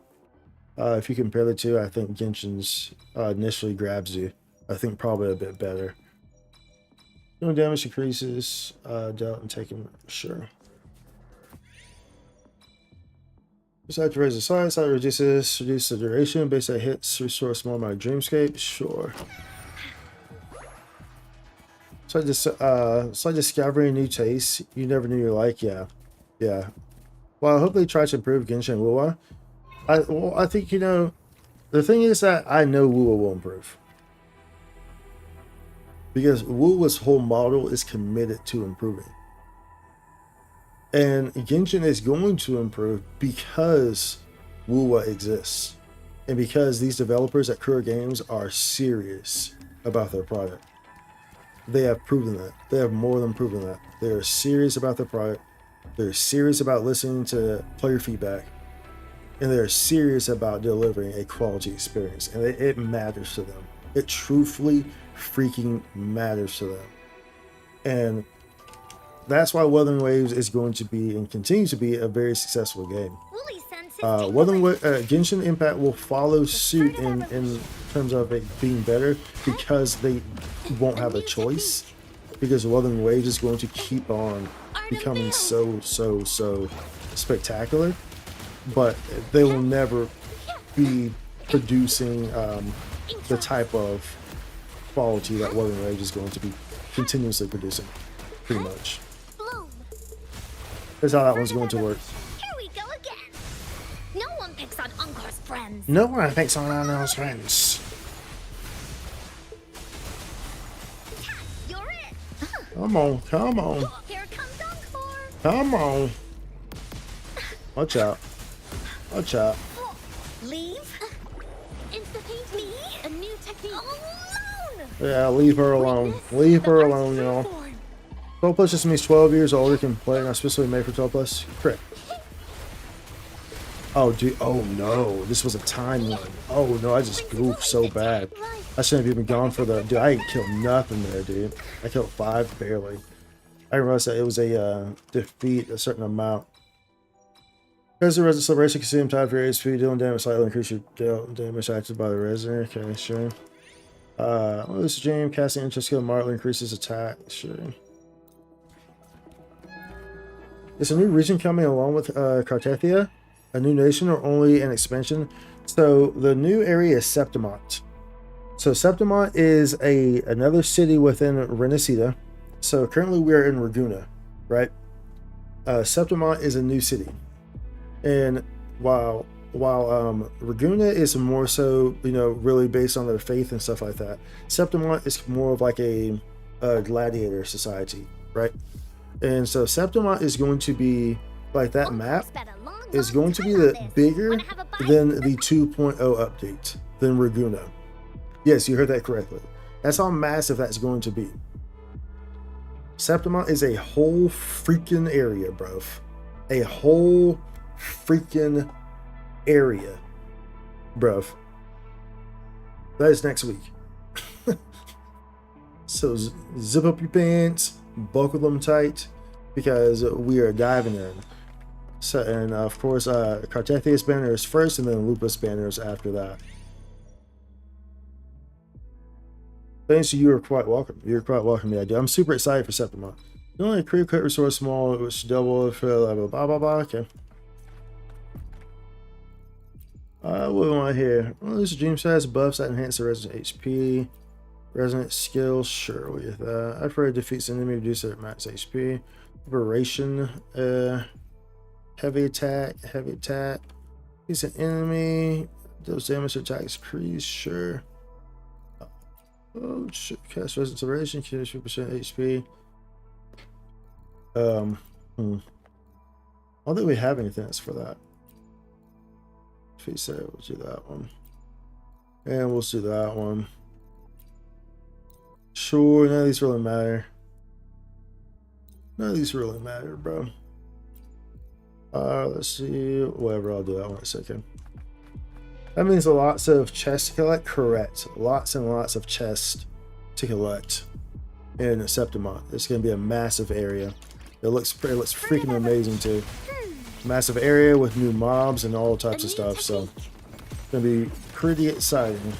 if you compare the two, I think Genshin's initially grabs you. I think probably a bit better. No damage increases, dealt and taken, sure. Decide to raise the size, that reduce the duration, base that hits, restore a small amount of dreamscape, sure. So discovering new tastes you never knew you like, yeah. Well, I hope they try to improve Genshin WuWa. I think, you know, the thing is that I know WuWa will improve. Because WuWa's whole model is committed to improving. And Genshin is going to improve because WuWa exists. And because these developers at Kura Games are serious about their product. They have proven that. They have more than proven that. They are serious about their product. They're serious about listening to player feedback. And they're serious about delivering a quality experience. And it matters to them. It truthfully freaking matters to them. And that's why Wuthering Waves is going to be and continues to be a very successful game. Woolly senses Genshin Impact will follow suit in terms of it being better because they won't have a choice. Because Wuthering Waves is going to keep on becoming so spectacular, but they will never be producing the type of quality that Wuthering Waves is going to be continuously producing, pretty much. bloom. That's how that one's going to work. Here we go again. No one picks on Unkar's friends. No one thinks on those friends. You're it. Come on, come on, Here comes Encore. come on. Watch out. Watch out. Leave. Insta-paint Me. a new technique. Alone. Yeah, leave her alone. Leave her alone, y'all. 12 plus just means 12 years older can play, not specifically made for 12 plus. Correct. Oh, dude. Oh, no. This was a time one. Oh, no. I just goofed so bad. I shouldn't have even gone for the... Dude, I ain't killed nothing there, dude. I killed 5 barely. I realized that it was a defeat a certain amount. Because the resin celebration consume time for HP, dealing damage slightly increase your damage acted by the resin. Okay, sure. This dream, casting interest skill markedly increases attack. Sure. Is a new region coming along with Cartethia? A new nation or only an expansion? So the new area is Septimont. So Septimont is another city within Renacida. So currently we are in Raguna, right? Septimont is a new city. And while while Reguna is more so, you know, really based on their faith and stuff like that. Septimont is more of like a gladiator society, right? And so Septimont is going to be like that map is going to be the bigger than the 2.0 update than Reguna. Yes, you heard that correctly. That's how massive that's going to be. Septimont is a whole freaking area, bro. A whole freaking area, bro. That is next week. So zip up your pants, buckle them tight, because we are diving in. So, and of course, Carthethius banner is first, and then Lupus banner is after that. Thanks to you, are quite welcome. You're quite welcome, yeah, dude. I'm super excited for Septimont. The only career cut resource small, which double for level, blah blah blah. Okay. What do we want here? Well, this dream size buffs that enhance the resident HP. Resonant skills, sure with that. I prefer defeats enemy, reduce their max HP. Liberation, heavy attack. He's an enemy. Those damage attacks increase, sure. Oh shit, cast resonant liberation, 2% HP. I don't think we have anything that's for that. Defeat set, we'll do that one. And we'll do that one. Sure, none of these really matter. None of these really matter, bro. Let's see. Whatever, I'll do that one in a second. That means lots of chests to collect. Correct. Lots and lots of chests to collect in Septimont. It's going to be a massive area. It looks freaking amazing too. Massive area with new mobs and all types of stuff. So it's going to be pretty exciting.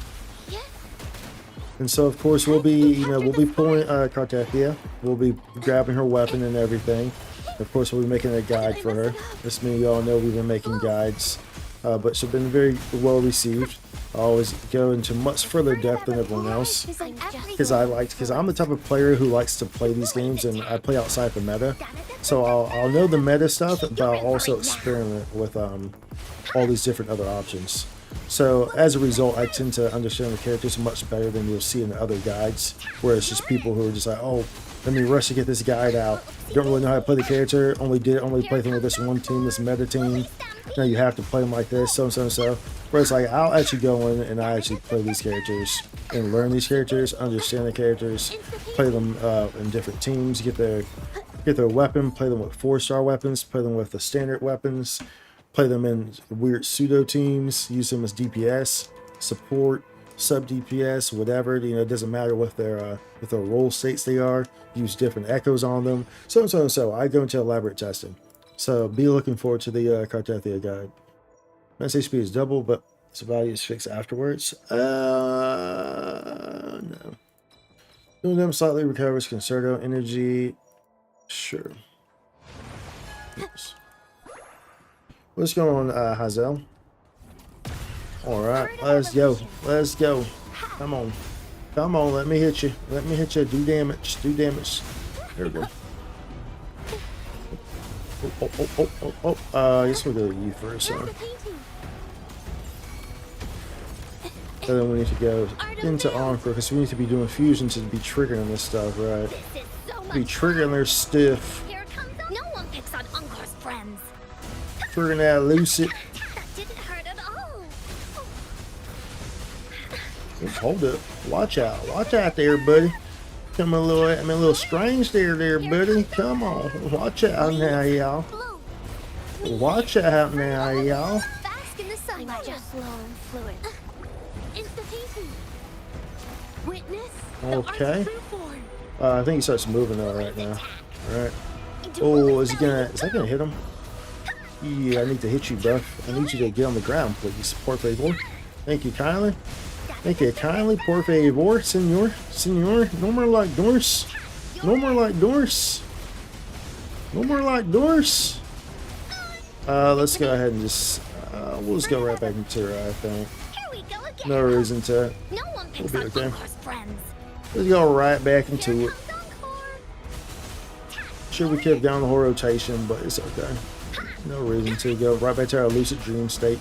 And so, of course, we'll be pulling Cartethia. We'll be grabbing her weapon and everything. Of course, we'll be making a guide for her. As many of y'all know, we've been making guides, but she's been very well received. I always go into much further depth than everyone else because I'm the type of player who likes to play these games, and I play outside the meta. So I'll know the meta stuff, but I'll also experiment with all these different other options. So as a result, I tend to understand the characters much better than you'll see in the other guides, where it's just people who are just like, oh, let me rush to get this guide out. Don't really know how to play the character. Only play them with this one team, this meta team. Now you have to play them like this, so. Whereas like I'll actually go in and I actually play these characters and learn these characters, understand the characters, play them in different teams, get their weapon, play them with 4-star weapons, play them with the standard weapons. Play them in weird pseudo teams, use them as DPS, support, sub DPS, whatever. You know, it doesn't matter what their role states they are. Use different echoes on them. So. I go into elaborate testing. So be looking forward to the Cartethia guide. Max HP is double, but its value is fixed afterwards. No. Doing them slightly recovers concerto energy. Sure. Yes. What's going on, Hazel? Alright, let's go. Come on, let me hit you. Do damage. There we go. I guess we'll go to you first, huh? And then we need to go into Encore, because we need to be doing fusions to be triggering this stuff, right? Be triggering their stiff. No one picks on Encore's friends. Triggering that lucid. That didn't hurt at all. Hold up. Watch out there, buddy. Come a little strange there, buddy. Come on. Watch out now, y'all. Watch out now, y'all. Bask in the sunlight. Just slow and fluid. Insta-painting. Witness. Okay. I think he starts moving though right now. Alright. Oh, is that gonna hit him? Yeah, I need to hit you, bro. I need you to get on the ground, please. Por favor. Thank you kindly. Por favor, senor. No more like doors. Let's go ahead and just we'll just go right back into her, I think. No reason to. We'll be okay. Let's go right back into it. Sure, we kept down the whole rotation, but it's okay. No reason to go right back to our lucid dream state.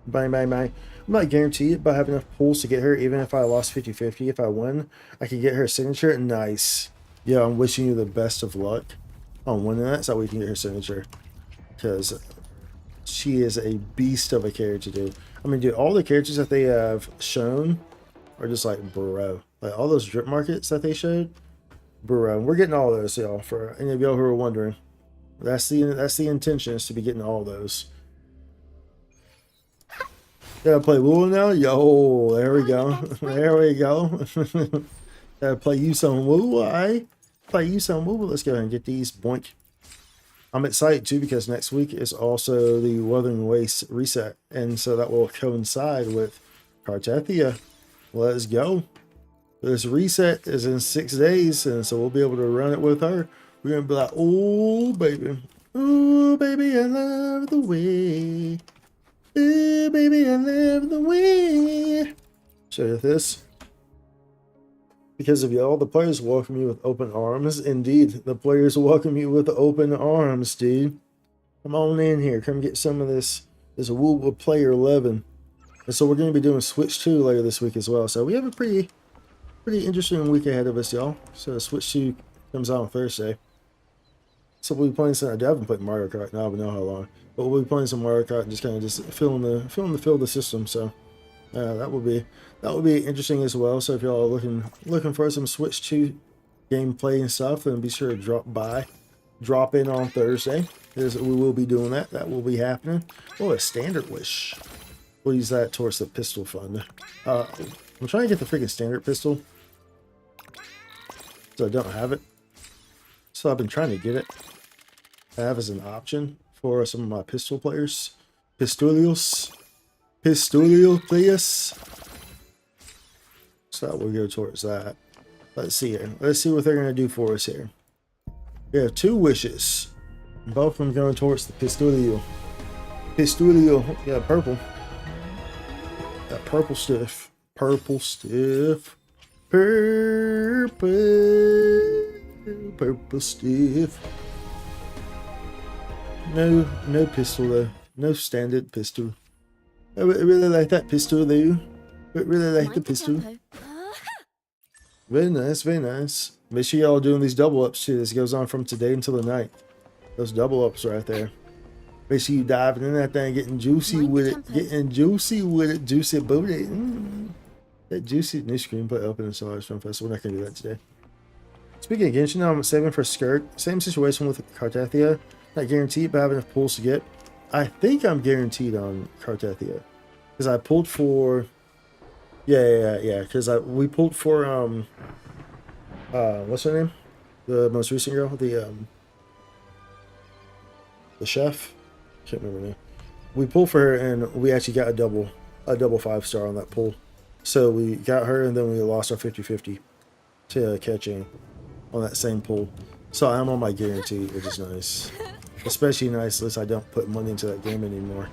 Bang, bang, bang. I'm not guaranteed, but I have enough pulls to get her. Even if I lost 50-50, if I win, I can get her signature. Nice. Yeah, I'm wishing you the best of luck on winning that so we can get her signature. Because she is a beast of a character, dude. I mean, dude, all the characters that they have shown are just like, bro. Like, all those drip markets that they showed, bro. We're getting all those, y'all, for any of y'all who are wondering. That's the intention, is to be getting all those. Gotta play WuWa now? Yo, there we go. There we go. Gotta play you some WuWa, eh? Play you some WuWa. Let's go ahead and get these. Boink. I'm excited too because next week is also the Wuthering Waste reset. And so that will coincide with Cartethia. Let's go. This reset is in 6 days, and so we'll be able to run it with her. We're gonna be like, oh baby. Oh baby, I love the way. Ooh, baby, I love the way. Show you this. Because of y'all, the players welcome you with open arms. Indeed, the players welcome you with open arms, dude. Come on in here. Come get some of this WuWa Player 11. And so we're going to be doing Switch 2 later this week as well. So we have a pretty interesting week ahead of us, y'all. So Switch 2 comes out on Thursday. So we'll be playing some. I haven't played Mario Kart now, but know how long. But we'll be playing some Mario Kart and just kind of fill the system. So that will be interesting as well. So if y'all are looking for some Switch 2 gameplay and stuff, then be sure to drop in on Thursday, because we will be doing that. That will be happening. Oh, a standard wish. We'll use that towards the pistol fund. I'm trying to get the freaking standard pistol, so I don't have it. So I've been trying to get it. I have as an option for some of my pistol players. Pistolio players. So we'll go towards that. Let's see here. Let's see what they're going to do for us here. We have 2 wishes. Both of them going towards the Pistolio. Yeah, purple. That purple stuff. Purple stuff. Purple stuff. No pistol though. No standard pistol. I really like that pistol though. I really like the pistol. Very nice, very nice. Make sure y'all doing these double ups too. This goes on from today until the night. Those double ups right there. Make sure you diving in that thing, getting juicy with it. Getting juicy with it. Juicy booty. That juicy new screenplay open in Solar Film Festival. We're not gonna do that today. Speaking of Genshin, now I'm saving for Skirt. Same situation with Cartethia. Not guaranteed, but I have enough pulls to get. I think I'm guaranteed on Cartethia. Because I pulled for... Yeah. Because we pulled for, what's her name? The most recent girl? The chef? Can't remember her name. We pulled for her, and we actually got a double 5-star on that pull. So we got her, and then we lost our 50-50 to catching on that same pull. So I'm on my guarantee, which is nice. Especially nice, unless I don't put money into that game anymore.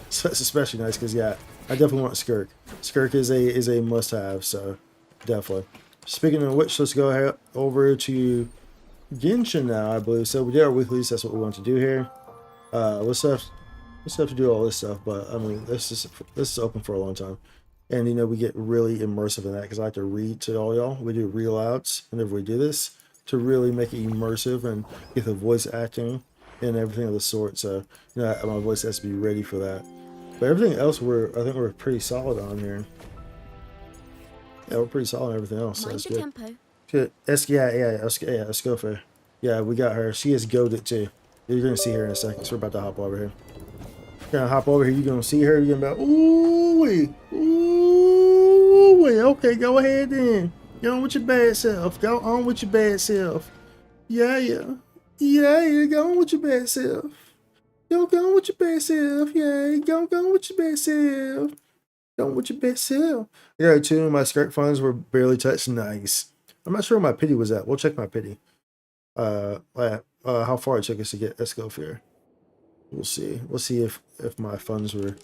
So it's especially nice because, yeah, I definitely want Skirk. Skirk is a must-have, so definitely. Speaking of which, let's go ahead over to Genshin now, I believe. So we did our weeklies. That's what we want to do here. We'll still have to do all this stuff, but I mean, this is open for a long time. And, you know, we get really immersive in that because I like to read to all y'all. We do read alouds whenever we do this to really make it immersive and get the voice acting and everything of the sort. So, you know, my voice has to be ready for that. But everything else, I think we're pretty solid on here. Yeah, we're pretty solid on everything else. So that's good. Tempo. Good. Escofa. Yeah, we got her. She is goated too. You're going to see her in a second. So we're about to hop over here. Gonna hop over here. You're gonna see her. You're gonna be like, ooh, okay, go ahead then. Go on with your bad self. Go on with your bad self. Yeah. Go on with your bad self. Go on with your bad self. Yeah, go on with your bad self. Go on with your bad self. Yeah, too. My skirt funds were barely touched. Nice. I'm not sure where my pity was at. We'll check my pity. How far it took us to get Escoffier. We'll see. We'll see if my funds were...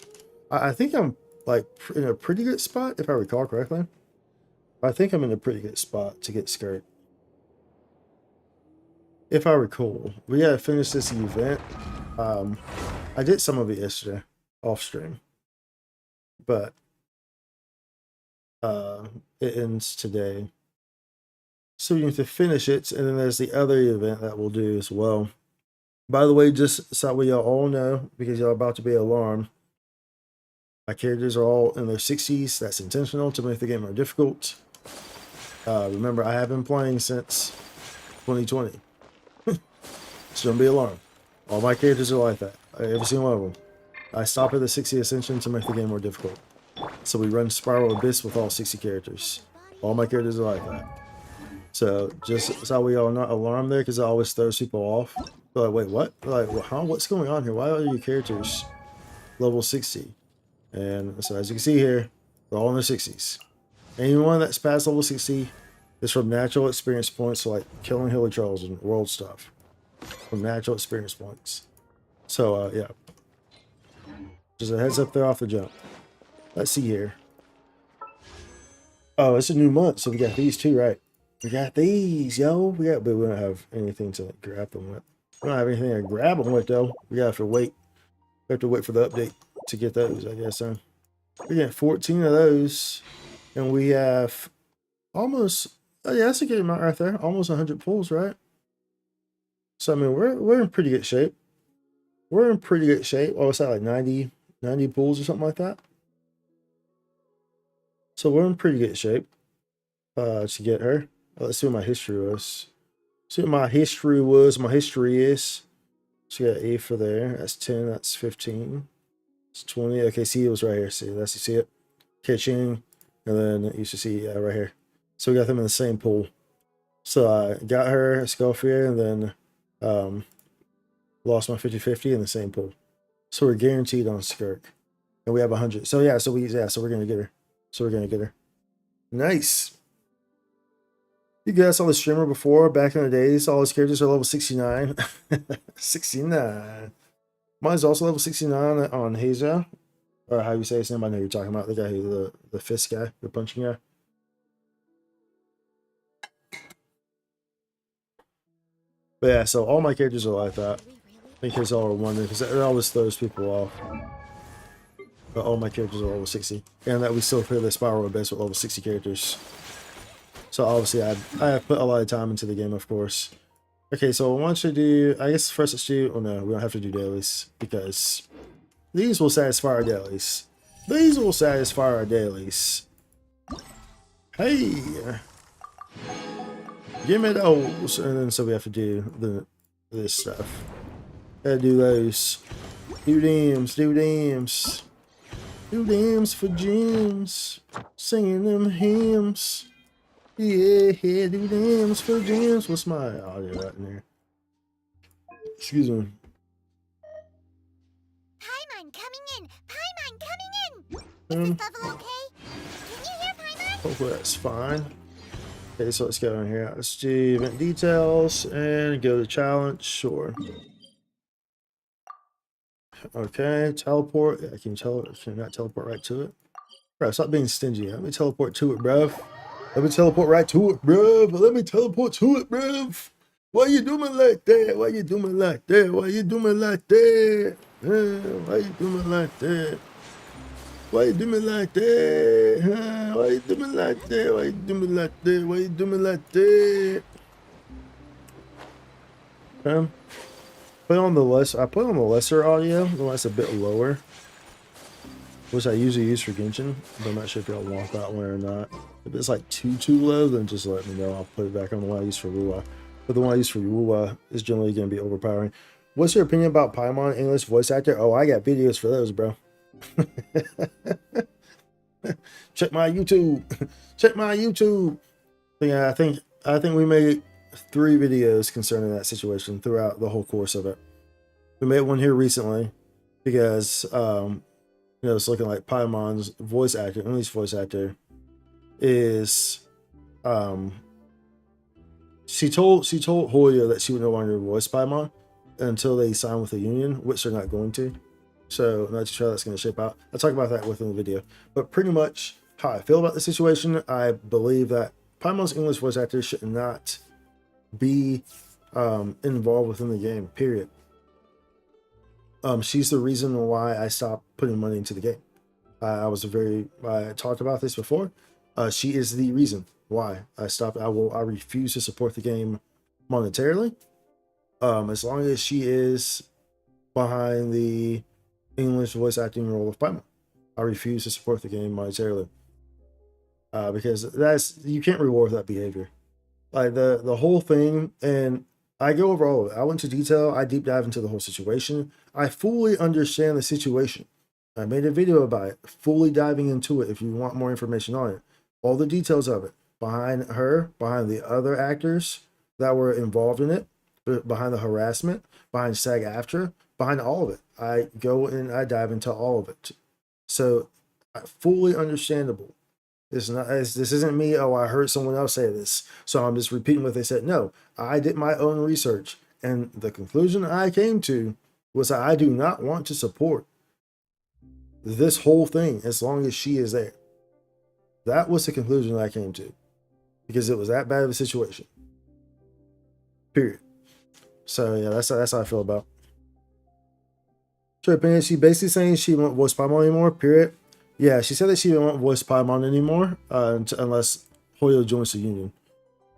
I think I'm, like, in a pretty good spot, if I recall correctly. I think I'm in a pretty good spot to get Skirt. If I recall. We gotta finish this event. I did some of it yesterday, off stream. but it ends today. So we need to finish it, and then there's the other event that we'll do as well. By the way, just so we y'all all know, because y'all about to be alarmed, my characters are all in their 60s. That's intentional to make the game more difficult. Remember, I have been playing since 2020. So don't be alarmed. All my characters are like that. Every single one of them. I stop at the 60 ascension to make the game more difficult. So we run Spiral Abyss with all 60 characters. All my characters are like that. So just so we all not alarmed there, because it always throws people off. They're like, wait, what? They're like, well, huh? What's going on here? Why are your characters level 60? And so as you can see here, they're all in their 60s. Anyone that's past level 60 is from natural experience points, so like killing Hilly Trolls and world stuff. From natural experience points. So yeah. Just a heads up there off the jump. Let's see here. Oh, it's a new month, so we got these too, right? We got these, yo. But we don't have anything to like, grab them with. We don't have anything to grab them with, though. We have to wait. We have to wait for the update to get those, I guess. We get 14 of those, and we have almost. Oh yeah, that's a good amount right there. Almost 100 pulls, right? So I mean, we're in pretty good shape. We're in pretty good shape. Oh, what's that, like 90 pulls or something like that? So we're in pretty good shape to get her. Let's see what my history was. See what my history was. My history is. So you got A for there. That's 10. That's 15. It's 20. Okay, see, it was right here. See, that's you see it. Catching. And then you should see right here. So we got them in the same pool. So I got her, Scofier, and then lost my 50-50 in the same pool. So we're guaranteed on Skirk. And we have 100. So yeah, so we're gonna get her. So we're gonna get her. Nice. You guys saw the streamer before, back in the days. All his characters are level 69. 69. Mine's also level 69 on Hazel. Or how you say his name, I know you're talking about. The guy who, the fist guy, the punching guy. But yeah, so all my characters are like that. In case y'all are wondering, because it always throws people off. But all my characters are level 60. And that we still play the Spiral Abyss with level 60 characters. So obviously I have put a lot of time into the game, of course. Okay, so I want you to do, I guess first let's do, oh no, we don't have to do dailies, because these will satisfy our dailies. These will satisfy our dailies. Hey! Give me those! And then so we have to do this stuff. Gotta do those. Do dams, do dams. Do dams for gems. Singing them hymns. Yeah, do dams for gems. What's my audio right in there? Excuse me. Paimon coming in! Paimon coming in! Is this level okay? Can you hear Paimon? Hopefully that's fine. Okay, so let's go in here. Let's do event details and go to challenge. Sure. Okay, teleport. Yeah, I can not teleport right to it. Bro, stop being stingy. Let me teleport to it, bruv. Let me teleport right to it, bruv. Let me teleport to it, bruv. Why you doing like that? Why you doing like that? Why you doing like that? Why you doing like that? Why you doing like that? Why you doing like that? Why you doing like that? Why you doing like that? Put on the I put on the lesser audio, the one that's a bit lower, which I usually use for Genshin, but I'm not sure if y'all want that one or not. If it's like too low, then just let me know. I'll put it back on the one I use for WuWa. But the one I use for WuWa is generally going to be overpowering. What's your opinion about Paimon English voice actor? Oh, I got videos for those, bro. Check my YouTube. Check my YouTube. Yeah, I think we made 3 videos concerning that situation throughout the whole course of it. We made one here recently because it's looking like Paimon's voice actor, English voice actor, is she told Hoya that she would no longer voice Paimon until they sign with a union, which they're not going to. So I'm not too sure how that's going to shape out. I'll talk about that within the video. But pretty much how I feel about the situation, I believe that Paimon's English voice actor should not be involved within the game, period. She's the reason why I stopped putting money into the game. I talked about this before. She is the reason why I stopped. I refuse to support the game monetarily. As long as she is behind the English voice acting role of Paimon, I refuse to support the game monetarily. Because you can't reward that behavior. Like the whole thing, and I go over all of it. I went into detail. I deep dive into the whole situation. I fully understand the situation. I made a video about it, fully diving into it. If you want more information on it, all the details of it, behind her, behind the other actors that were involved in it, behind the harassment, behind SAG-AFTRA, behind all of it. I go and I dive into all of it. So, fully understandable. This isn't me. Oh, I heard someone else say this, so I'm just repeating what they said. No, I did my own research, and the conclusion I came to was that I do not want to support this whole thing as long as she is there. That was the conclusion I came to, because it was that bad of a situation. Period. So yeah, that's how I feel about. Her opinion. She basically saying she won't voice Paimon anymore. Period. Yeah, she said that she won't voice Paimon anymore unless Hoyo joins the union,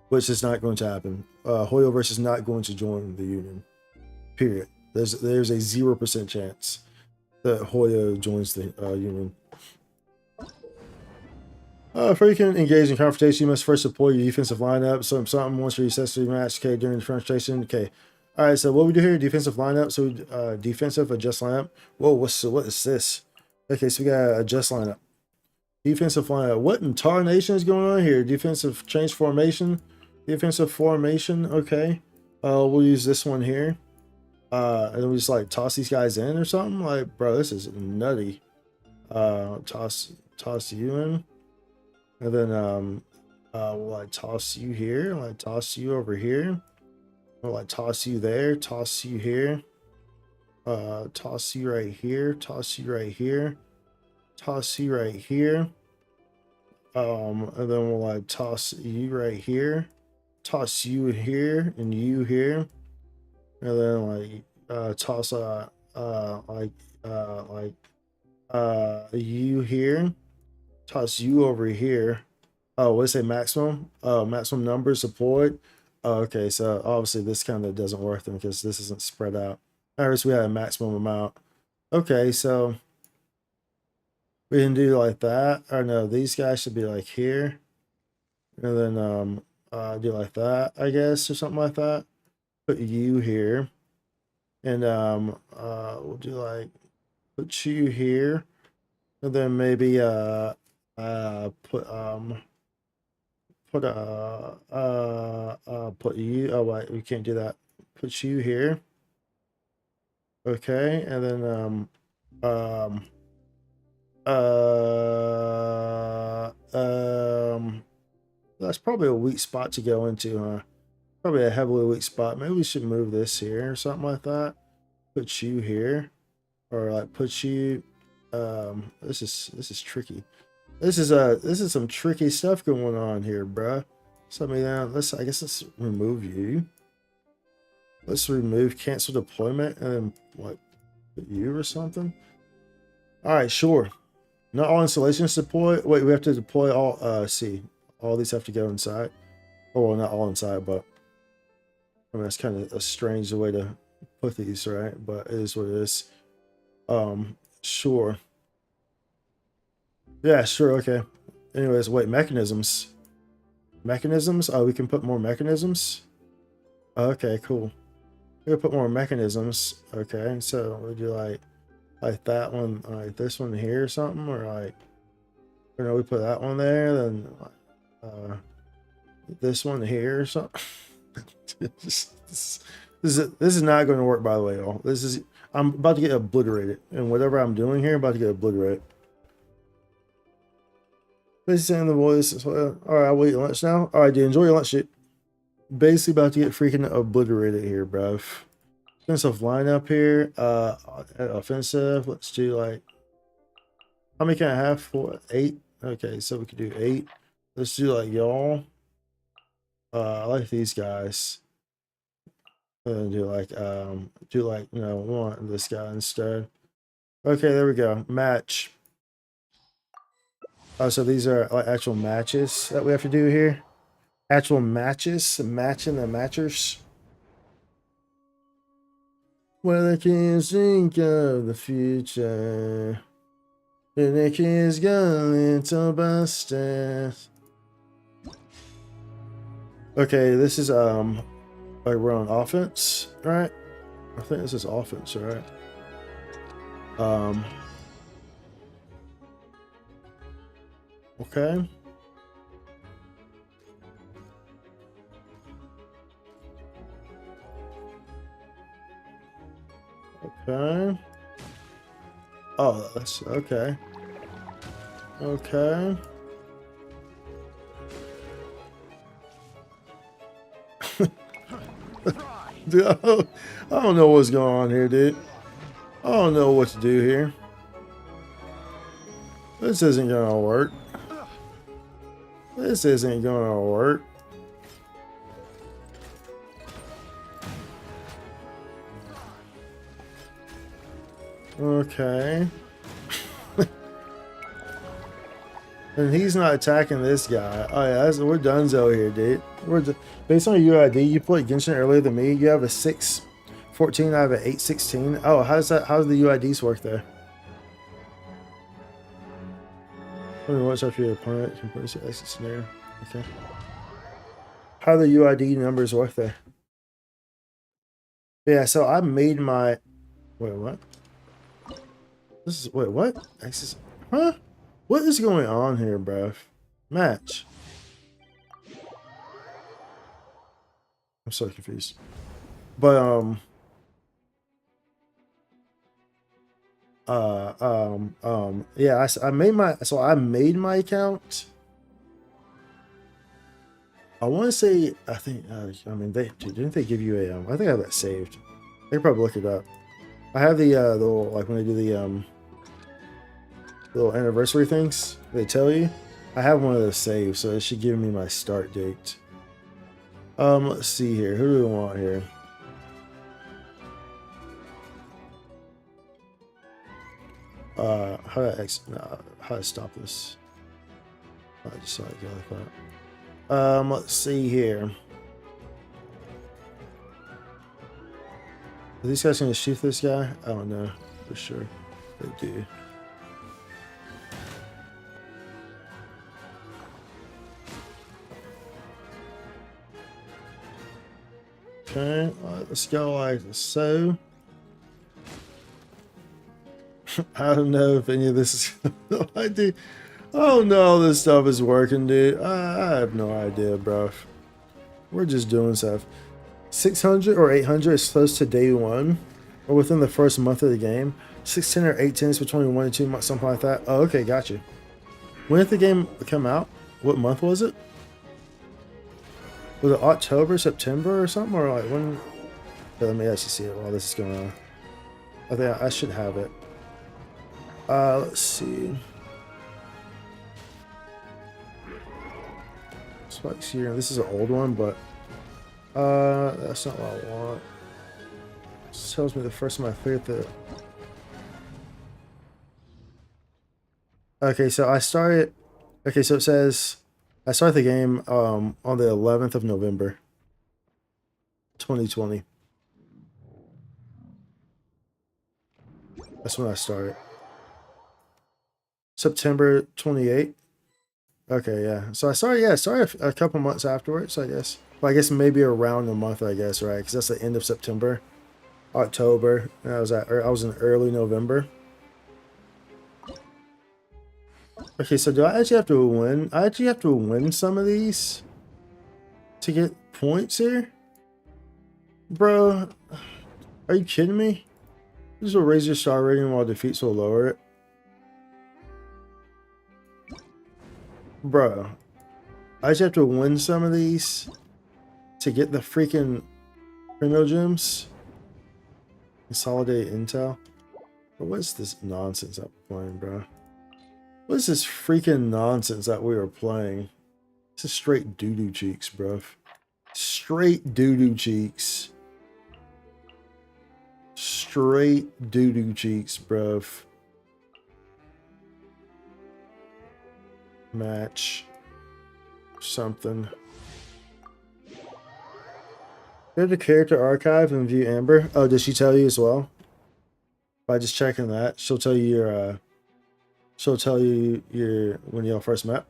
which is not going to happen. Hoyoverse is not going to join the union. Period. There's a 0% chance that Hoyo joins the union. Before you can engage in confrontation, you must first deploy your defensive lineup. Something once you successfully match. Okay, during the confrontation. Okay. All right. So what we do here? Defensive lineup. So defensive adjust lineup. Whoa. What is this? Okay. So we got adjust lineup. Defensive lineup. What in tarnation is going on here? Defensive change formation. Defensive formation. Okay. We'll use this one here. And then we just like toss these guys in or something. Like, bro, this is nutty. Toss you in. And then we'll like toss you here, like toss you over here. We'll like toss you there, toss you here. Toss you right here, toss you right here, toss you right here. And then we'll like toss you right here, toss you here and you here. And then like toss you here. Toss you over here. Oh, what's it maximum? Maximum numbers deployed. Oh, okay, so obviously this kind of doesn't work then because this isn't spread out. All right, so we have a maximum amount. Okay, so we can do like that. Or no, these guys should be like here. And then do like that, I guess, or something like that. Put you here. And we'll do like put you here. And then maybe put you. Oh wait, we can't do that. Put you here. Okay, and then that's probably a weak spot to go into, huh? Probably a heavily weak spot. Maybe we should move this here or something like that. Put you here, or like put you. This is tricky. This is some tricky stuff going on here, bruh. So I guess let's remove you. Let's remove cancel deployment and then what, put you or something. All right, sure. Not all installations deploy. Wait, we have to deploy all. See, all these have to go inside. Oh, well, not all inside, but I mean that's kind of a strange way to put these, right? But it is what it is. Sure. Yeah, sure, okay. Anyways, wait, mechanisms. Mechanisms? Oh, we can put more mechanisms? Okay, cool. We're gonna put more mechanisms. Okay, so we do like that one, like this one here or something, or like, you know, we put that one there, then this one here or something. this is not going to work, by the way, y'all. I'm about to get obliterated, and whatever I'm doing here, I'm about to get obliterated. Basically, in the voice. All right, I'll wait your lunch now. All right, dude, enjoy your lunch, shit. Basically, about to get freaking obliterated here, bruv. Offensive lineup here. Offensive. Let's do like. How many can I have for 8? Okay, so we could do 8. Let's do like y'all. I like these guys. And do like we want this guy instead. Okay, there we go. Match. Oh, so these are like actual matches that we have to do here. Actual matches, matching the matchers. Well, I can't think of the future. And the kids got a little busted. Okay, this is like we're on offense, right? I think this is offense, right? Okay. Okay. Oh, that's okay. Okay. Dude, I don't know what's going on here, dude. I don't know what to do here. This isn't gonna work. This isn't gonna work. Okay. And he's not attacking this guy. Oh yeah, we're donezo here, dude. Based on your UID, you played Genshin earlier than me. You have a 6-14. I have an 8-16. Oh, how's the UIDs work there? What's after your opponent completes the exit scenario? Okay. How do the UID numbers work there? Yeah, so I made my. Wait, what? Wait, what? Exit. Huh? What is going on here, bruv? Match. I'm so confused. But yeah, I made my account. I want to say, I think, I mean, didn't they give you a, I think I have that saved. They could probably look it up. I have the little, like when they do the little anniversary things, they tell you. I have one of those saved, so it should give me my start date. Let's see here. Who do we want here? How do I stop this? I just saw it go like that. Let's see here. Are these guys gonna shoot this guy? I don't know for sure. They do. Okay, let's go like so. I don't know if any of this is I don't know if this stuff is working, dude. I have no idea, bro. We're just doing stuff. 600 or 800 is close to day one, or within the first month of the game. 610 or 810 is between 1 and 2 months, something like that. Oh, okay, gotcha. When did the game come out? What month was it? Was it October, September, or something? Or like when? Okay, let me actually see it while this is going on. I think I should have it. Let's see. Spikes here. This is an old one, but that's not what I want. This tells me the first time I cleared the. Okay, so I started. Okay, so it says I started the game on the 11th of November, 2020. That's when I started. September 28th. Okay, yeah. So I started a couple months afterwards, I guess. Well, I guess maybe around a month, I guess, right? Because that's the end of September, October. And I was in early November. Okay, so do I actually have to win? I actually have to win some of these to get points here, bro. Are you kidding me? This will raise your star rating while defeats will lower it. Bro, I just have to win some of these to get the freaking Primo Gems. Consolidate Intel. But what's this nonsense I'm playing, bro? What is this freaking nonsense that we are playing? This is straight doo-doo cheeks, bro. Straight doo-doo cheeks. Straight doo-doo cheeks, bro. match something. Go to character archive and view Amber. Oh, did she tell you as well? By just checking that, she'll tell you your when y'all first met.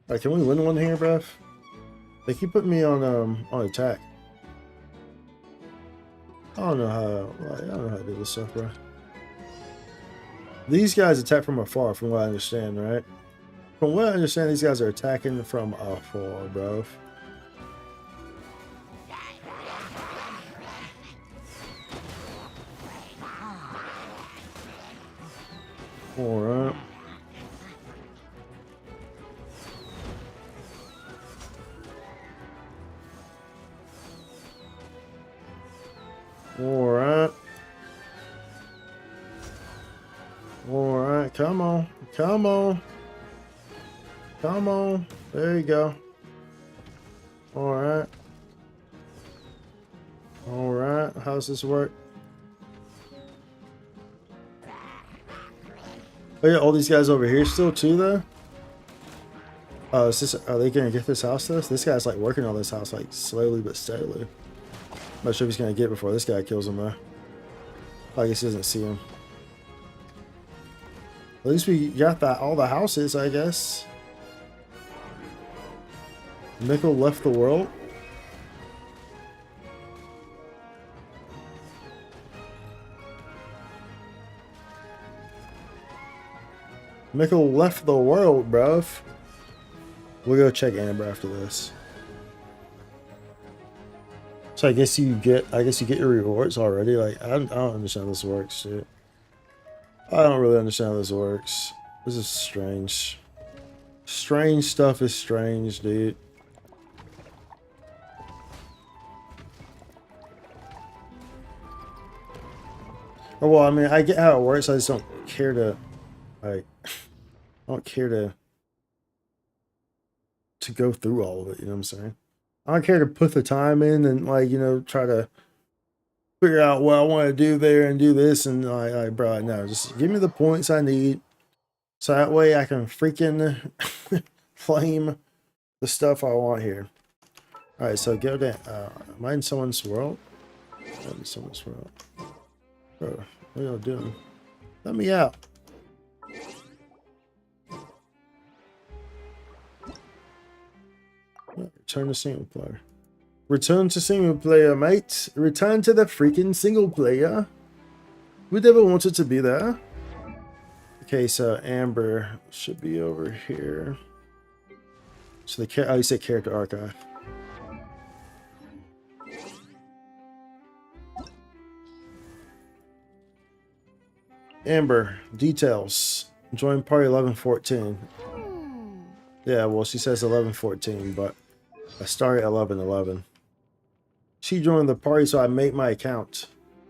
Alright, can we win one here, bruv? They keep putting me on attack. I don't know how to do this stuff, bro. These guys attack from afar, from what I understand, right? From what I understand, these guys are attacking from afar, bro. Alright. Alright. Alright, come on. Come on. Come on. There you go. Alright. Alright, how's this work? Oh yeah, all these guys over here still too though? Oh, is this, are they gonna get this house to us? This guy's like working on this house like slowly but steadily. I'm not sure if he's gonna get before this guy kills him though. I guess he doesn't see him. At least we got that all the houses, I guess. Mikkel left the world. Mikkel left the world, bruv. We'll go check Amber after this. So I guess you get your rewards already. Like I don't understand how this works, dude. I don't really understand how this works. This is strange. Strange stuff is strange, dude. Or, well, I mean, I get how it works. I just don't care to, like, I don't care to go through all of it. You know what I'm saying? I don't care to put the time in and, like, you know, try to figure out what I want to do there and do this. And like, bro, no, just give me the points I need. So that way I can freaking claim the stuff I want here. All right, so go down. Am I in someone's world? I'm in someone's world. Bro, what are y'all doing? Let me out. Return to single player. Return to single player, mate. Return to the freaking single player. We never wanted to be there. Okay, so Amber should be over here. So the you said character archive. Amber details. Join party 11:14. Yeah, well, she says 11:14, but I started at 11:11. She joined the party, so I made my account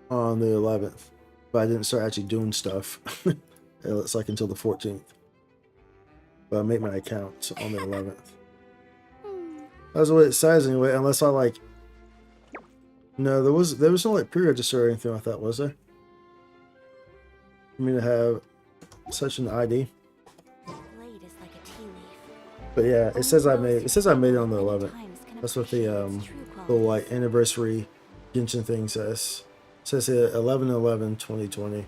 on the 11th, but I didn't start actually doing stuff. It's like until the 14th, but I made my account on the 11th. That's what it says anyway. Unless I like, no, there was no like pre-register or anything like that, was there? For me to have such an ID. But yeah, it says I made it on the 11th. That's what the like anniversary Genshin thing says. It says here 11/11/2020.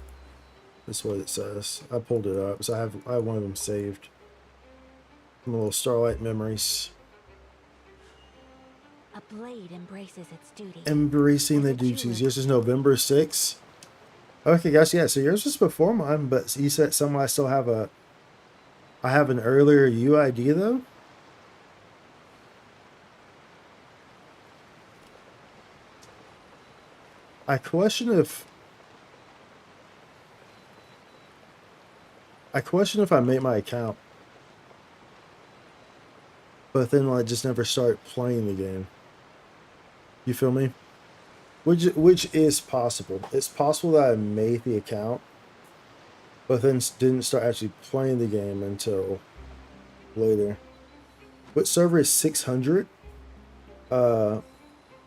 That's what it says. I pulled it up, so I have one of them saved. Some little Starlight memories. A blade embraces its duty. Embracing the duties. Yours is November 6th. Okay, guys, yeah. So yours was before mine, but you said somehow I still have I have an earlier UID though. I question if I made my account, but then I just never start playing the game. You feel me? Which is possible. It's possible that I made the account, but then didn't start actually playing the game until later. What server is 600?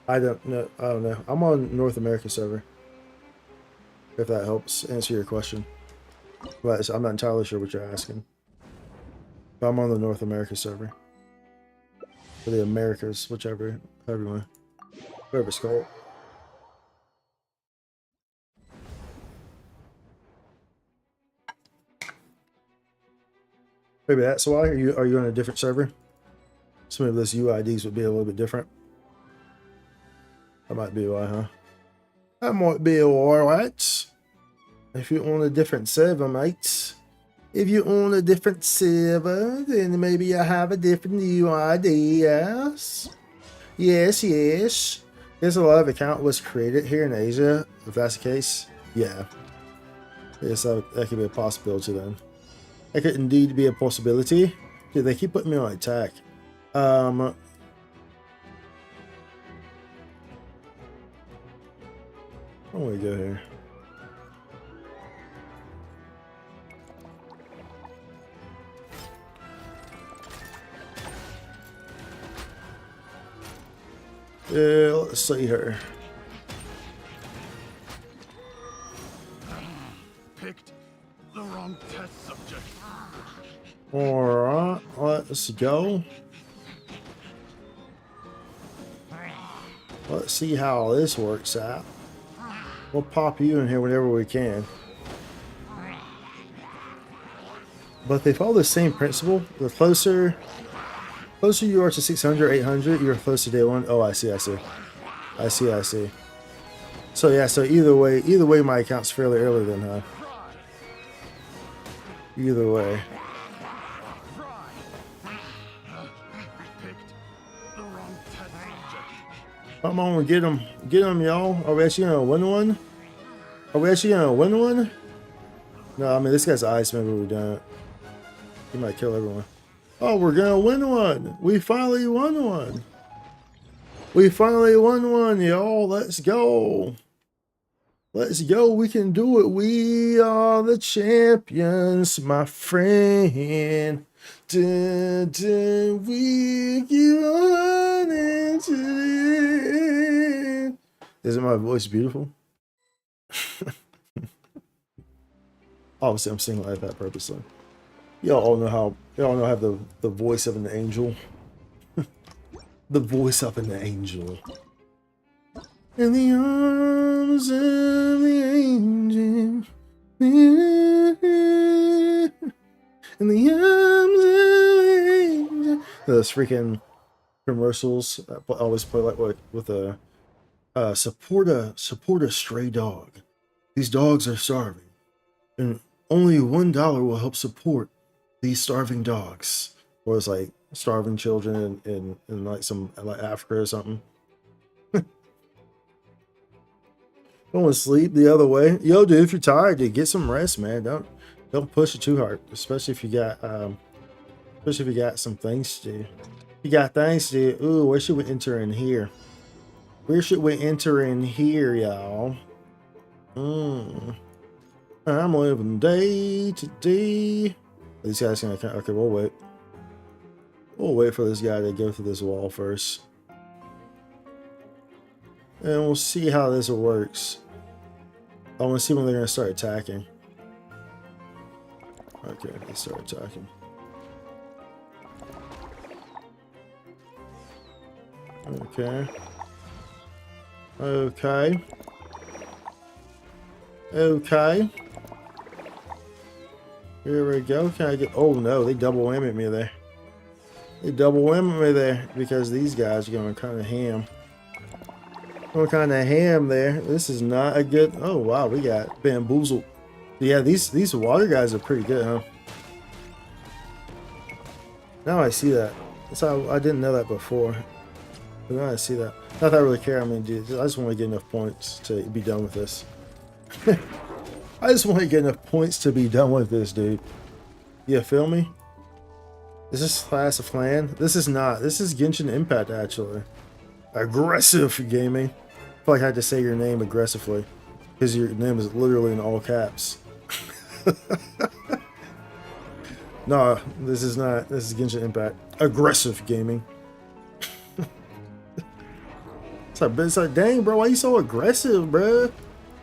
I don't know. I'm on North America server. If that helps answer your question. But I'm not entirely sure what you're asking. But I'm on the North America server. Or the Americas, whichever, however you want. Whatever it's called. Maybe that's why. Are you on a different server? Some of those UIDs would be a little bit different. That might be why, huh? That might be alright. If you're on a different server, mates. If you're on a different server, then maybe you have a different UID, yes? Yes, yes. There's a lot of account was created here in Asia, if that's the case. Yeah. Yes, that could be a possibility then. That could indeed be a possibility. Dude, they keep putting me on attack. Where do we go here? Yeah, let's see her. Picked the wrong test subject. Alright, let's go. Let's see how this works out. We'll pop you in here whenever we can. But they follow the same principle. The closer you are to 600, 800, you're close to day one. Oh, I see. So yeah, so either way my account's fairly early then, huh? Either way. Come on, get them, y'all. Are we actually gonna win one? No, I mean this guy's ice. Maybe we don't. He might kill everyone. Oh, we're gonna win one. We finally won one. Y'all. Let's go. We can do it. We are the champions, my friend. We get on into it. Isn't my voice beautiful? Obviously, I'm singing like that purposely. Y'all all know I have the voice of an angel. The voice of an angel. In the arms of the angel. In the arms of the angel. Those freaking commercials I always play like with a support a stray dog. These dogs are starving, and only $1 will help support these starving dogs. Or it's like starving children in like some like Africa or something. Going to sleep the other way. Yo, dude, if you're tired, dude, get some rest, man. Don't push it too hard, especially if you got some things to do. You got things to do. Ooh, where should we enter in here? Y'all? I'm living day to day. These guys gonna okay, we'll wait. We'll wait for this guy to go through this wall first. And we'll see how this works. I want to see when they're going to start attacking. Okay, they start attacking. Okay. Here we go. Can I get... Oh no, they double whammed me there. Because these guys are going kind of ham. There. This is not a good... Oh wow, we got bamboozled. Yeah, these water guys are pretty good, huh? Now I see that. That's how I didn't know that before. But now I see that. Not that I really care. I mean, dude, I just want to get enough points to be done with this. I just want to get enough points to be done with this, dude. You feel me? Is this Clash of Clan? This is not. This is Genshin Impact, actually. Aggressive gaming. I feel like I had to say your name aggressively. Because your name is literally in all caps. No, this is not. This is Genshin Impact. Aggressive gaming. It's like, dang, bro, why you so aggressive, bro?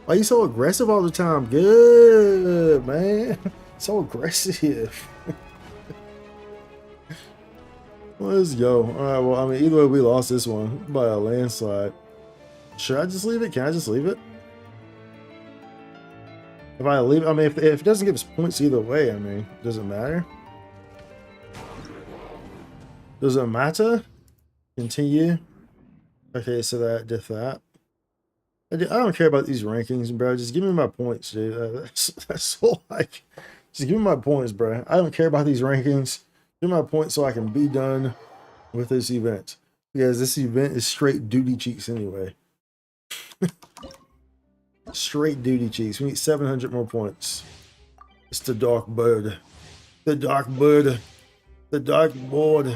Why you so aggressive all the time? Good, man. So aggressive. Let's go. Alright, well, I mean, either way, we lost this one by a landslide. Should I just leave it? Can I just leave it? If I leave, I mean, if it doesn't give us points either way, I mean, does it matter? Does it matter? Continue. Okay, so that did that. I don't care about these rankings, bro. Just give me my points, dude. That's all like. Just give me my points, bro. I don't care about these rankings. Give me my points so I can be done with this event. Because this event is straight duty cheeks anyway. Straight duty cheeks. We need 700 more points. It's the dark bird. The dark bird. The dark board.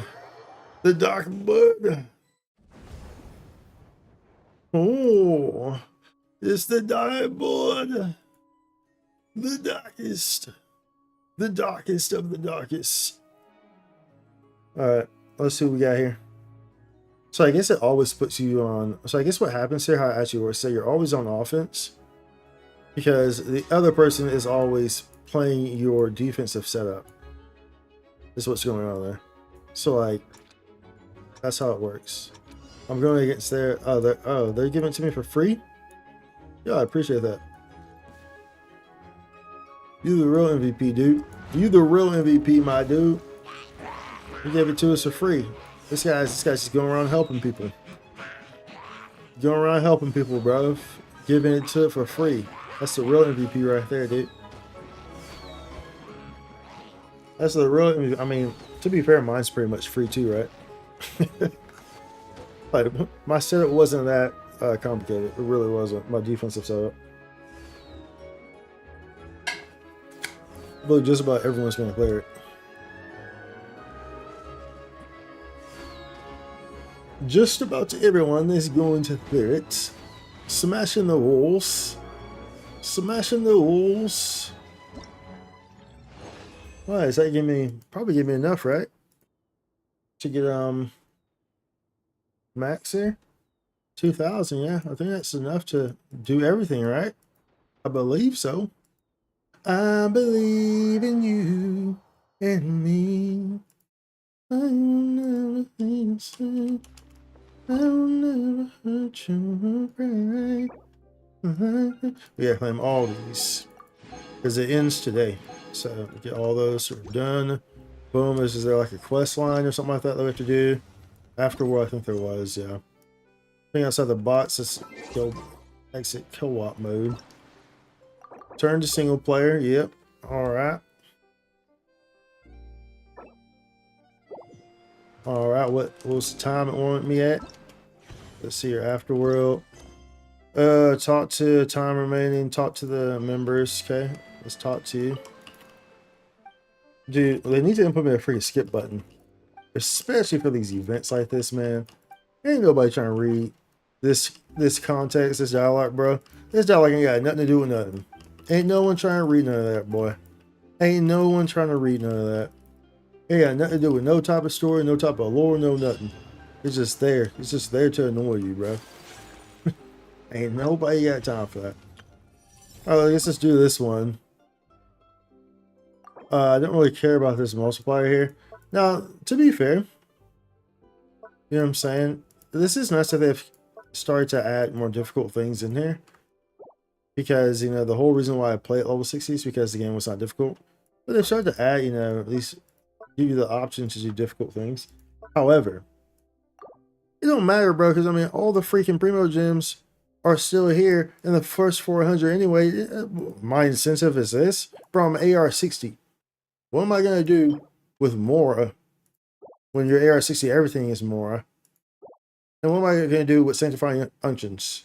The dark bird. Oh, it's the dark board. The darkest. The darkest of the darkest. Alright, let's see what we got here. So I guess it always puts you on. So I guess what happens here, how it actually works, say you're always on offense. Because the other person is always playing your defensive setup. Is what's going on there. So like, that's how it works. I'm going against their they're giving it to me for free? Yeah, I appreciate that. You the real MVP, dude. You the real MVP, my dude. You gave it to us for free. This guy's just going around helping people. Going around helping people, bro. Giving it to it for free. That's the real MVP right there, dude. That's the real MVP. I mean, to be fair, mine's pretty much free too, right? Like, my setup wasn't that complicated. It really wasn't. My defensive setup. But just about everyone's going to clear it. Just about everyone is going to clear it. Smashing the walls. Smashing the walls. Why does that give me? Probably give me enough, right? To get max here. 2,000. Yeah, I think that's enough to do everything, right? I believe so. I believe in you and me. I will never think so. I will never hurt you right. We gotta claim all these because it ends today. So we get all those sort of done. Boom. Is there like a quest line or something like that that we have to do? Afterward, I think there was, yeah. I think outside the box is exit co-op mode. Turn to single player, yep. Alright. Alright, what was the time it wanted me at? Let's see here, afterworld. Talk to time remaining, talk to the members, okay. Let's talk to you. Dude, they need to implement a freaking skip button. Especially for these events like this, man. Ain't nobody trying to read this context, this dialogue, bro. This dialogue ain't got nothing to do with nothing. Ain't no one trying to read none of that, boy. Ain't no one trying to read none of that. Ain't got nothing to do with no type of story, no type of lore, no nothing. It's just there. It's just there to annoy you, bro. Ain't nobody got time for that. Alright, I guess let's do this one. I don't really care about this multiplier here. Now, to be fair, you know what I'm saying? This is nice that they've started to add more difficult things in here. Because, you know, the whole reason why I play at level 60 is because the game was not difficult. But they've started to add, you know, at least give you the option to do difficult things. However, it don't matter, bro, because, I mean, all the freaking Primo gems are still here in the first 400 anyway. My incentive is this. Bro, I'm AR60. What am I going to do with Mora when your AR60 everything is Mora? And what am I going to do with Sanctifying Unctions?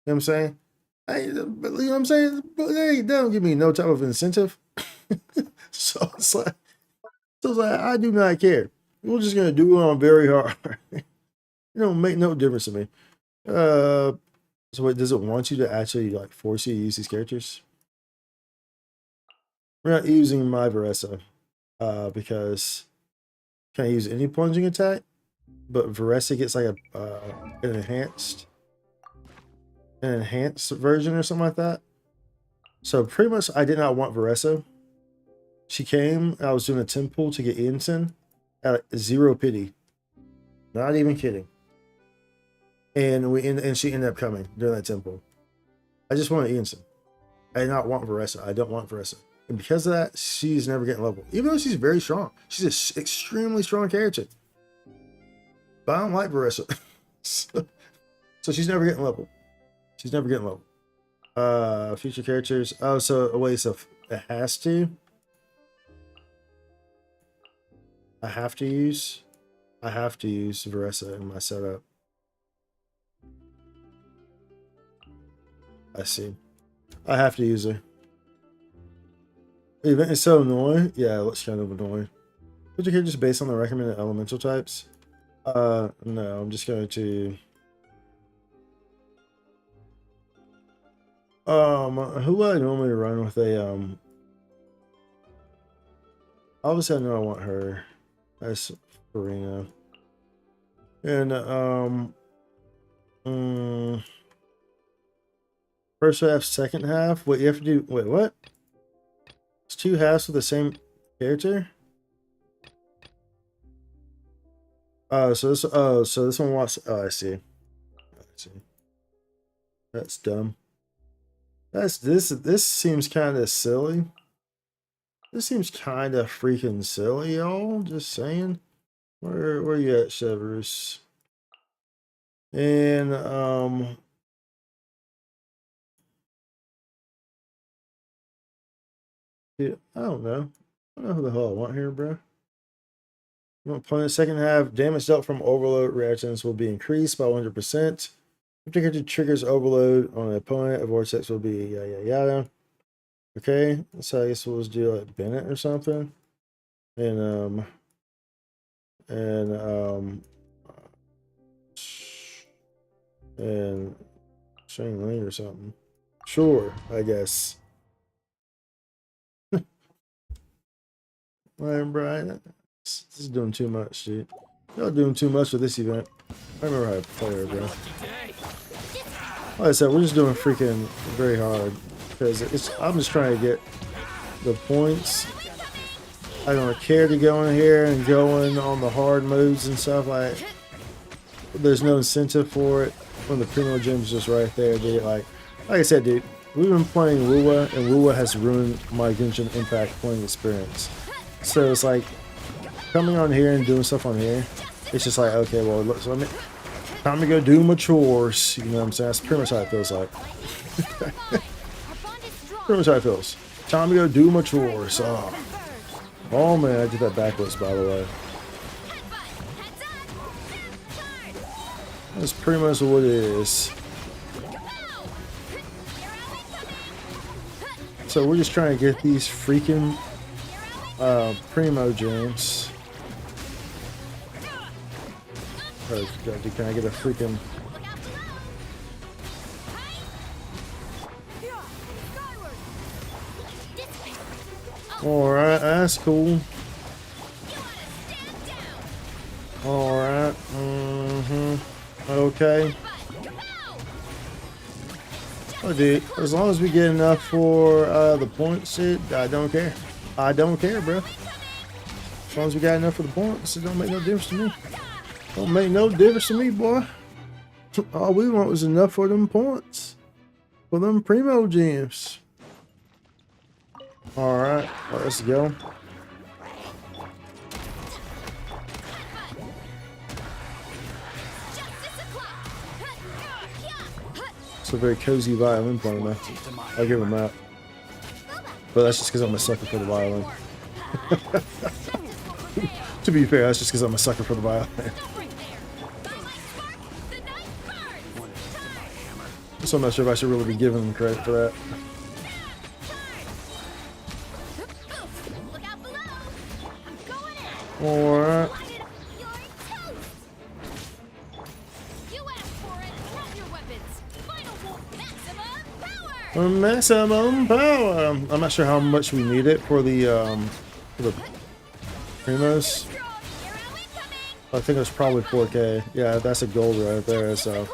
You know what I'm saying? You know what I'm saying? They don't give me no type of incentive. so it's like I do not care. We're just gonna do it on very hard. It don't make no difference to me. So wait, does it want you to actually like force you to use these characters? We're not using my Varessa because can I use any plunging attack? But Varessa gets like an enhanced. an enhanced version or something like that. So pretty much I did not want Veressa. She came, I was doing a temple to get Ensign at 0 pity. Not even kidding. And she ended up coming during that temple. I just wanted Ensign. I did not want Veressa. I don't want Veressa. And because of that, she's never getting leveled. Even though she's very strong. She's an extremely strong character. But I don't like Veressa. So she's never getting leveled. She's never getting leveled. Future characters. Oh, so wait, so it has to. I have to use Veressa in my setup. I see. I have to use her. Event is so annoying. Yeah, it looks kind of annoying. Future characters based on the recommended elemental types. No, I'm just going to. Who would I normally run with a obviously I know I want her as Farina. And first half, second half. Wait, you have to do wait, what? It's 2 halves with the same character? So this one wants I see. That's dumb. This seems kind of silly. This seems kind of freaking silly, y'all. Just saying. Where you at, Shivers? And dude, I don't know. I don't know who the hell I want here, bro. Opponent second half, damage dealt from overload reactions will be increased by 100%. If the character triggers overload on an opponent, a vortex will be yada yada. Okay, so I guess we'll just do like Bennett or something. And Shane Lane or something. Sure, I guess. Alright, Brian. This is doing too much, dude. Y'all doing too much with this event. I remember how to play her, bro. Like I said, we're just doing freaking very hard because I'm just trying to get the points. I don't care to go in here and going on the hard moves and stuff. Like, there's no incentive for it when the primo gem's just right there, dude. Like I said, dude, we've been playing WuWa, and WuWa has ruined my Genshin Impact playing experience. So it's like coming on here and doing stuff on here. It's just like, okay, well, look, so time to go do my chores. You know what I'm saying? That's pretty much how it feels like. Pretty much how it feels. Time to go do my chores. Oh man, I did that backwards, by the way. That's pretty much what it is. So we're just trying to get these freaking primo gems. Oh, God, can I get a freaking... Alright, that's cool. Alright, okay. Oh, dude, as long as we get enough for the points, I don't care. I don't care, bro. As long as we got enough for the points, it don't make no difference to me. Don't make no difference to me, boy. All we want was enough for them points. For them primo gems. Alright, let's go. It's a very cozy violin playing, man. I'll give him that. But that's just because I'm a sucker for the violin. To be fair, that's just because I'm a sucker for the violin. So I'm not sure if I should really be giving them credit for that. Alright. Maximum power! I'm not sure how much we need it for the primos. I think it's probably 4K. Yeah, that's a gold right there, so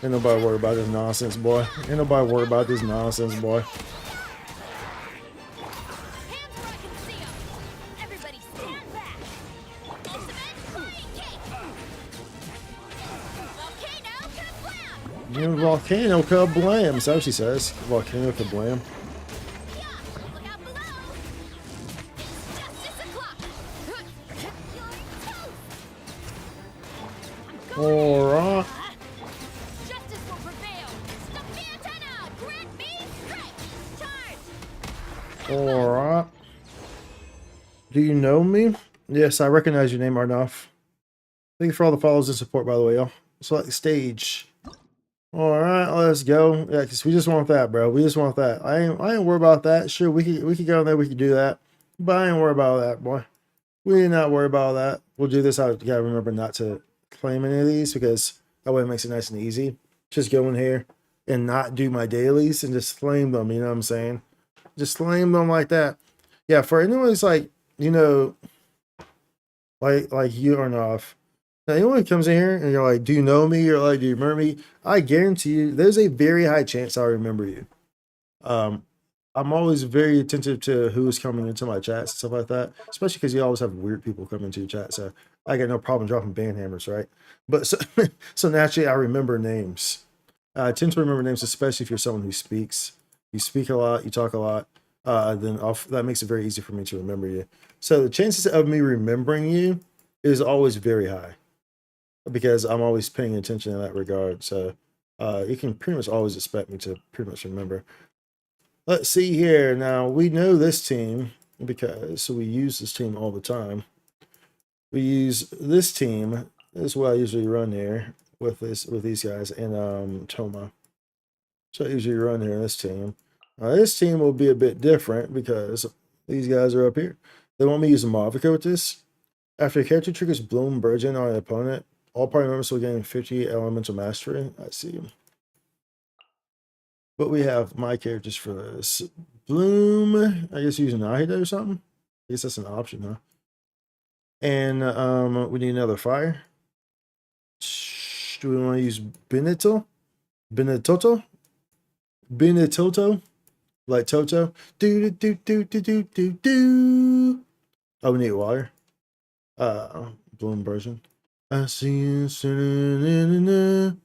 Ain't nobody worried about this nonsense, boy. Ain't nobody worried about this nonsense, boy. Hands where I can see 'em. Everybody stand back. Ultimate flying kick. Volcano kablam. You know, volcano kablam. That's what she says. Volcano kablam. Yeah, look out below. It's justice o'clock. Alright. Justice will prevail. Stop the antenna. Grant me strength. Charge. Alright. Do you know me? Yes, I recognize your name, Arnoff. Thank you for all the follows and support, by the way, y'all. Select the stage. Alright, let's go. Yeah, because we just want that, bro. We just want that. I ain't worried about that. Sure, we could go in there, we could do that. But I ain't worried about that, boy. We ain't not worried about that. We'll do this. I gotta remember not to claim any of these because that way it makes it nice and easy. Just go in here and not do my dailies and just claim them, you know what I'm saying? Just claim them like that. Yeah, for anyone who's like, you know, like you or not. Now, anyone who comes in here and you're like, do you know me? Or like, do you remember me? I guarantee you, there's a very high chance I remember you. I'm always very attentive to who is coming into my chats and stuff like that, especially because you always have weird people come into your chat. So I got no problem dropping ban hammers, right? But so naturally, I remember names. I tend to remember names, especially if you're someone who speaks. You speak a lot, you talk a lot. That makes it very easy for me to remember you. So the chances of me remembering you is always very high because I'm always paying attention in that regard. So you can pretty much always expect me to pretty much remember. Let's see here. Now we know this team because we use this team all the time. We use this team. This is what I usually run here with these guys and Toma. So I usually run here in this team. Now this team will be a bit different because these guys are up here. They want me to use Mavica with this. After a character triggers Bloom Burgeon on an opponent, all party members will gain 50 elemental mastery. I see. But we have my characters for this. Bloom, I guess using Nahida or something. I guess that's an option, huh? And we need another fire. Do we want to use Benito? Benetoto? Benetoto? Like Toto? Do do do do do do do. Oh, we need water. Bloom version. I see you sitting in the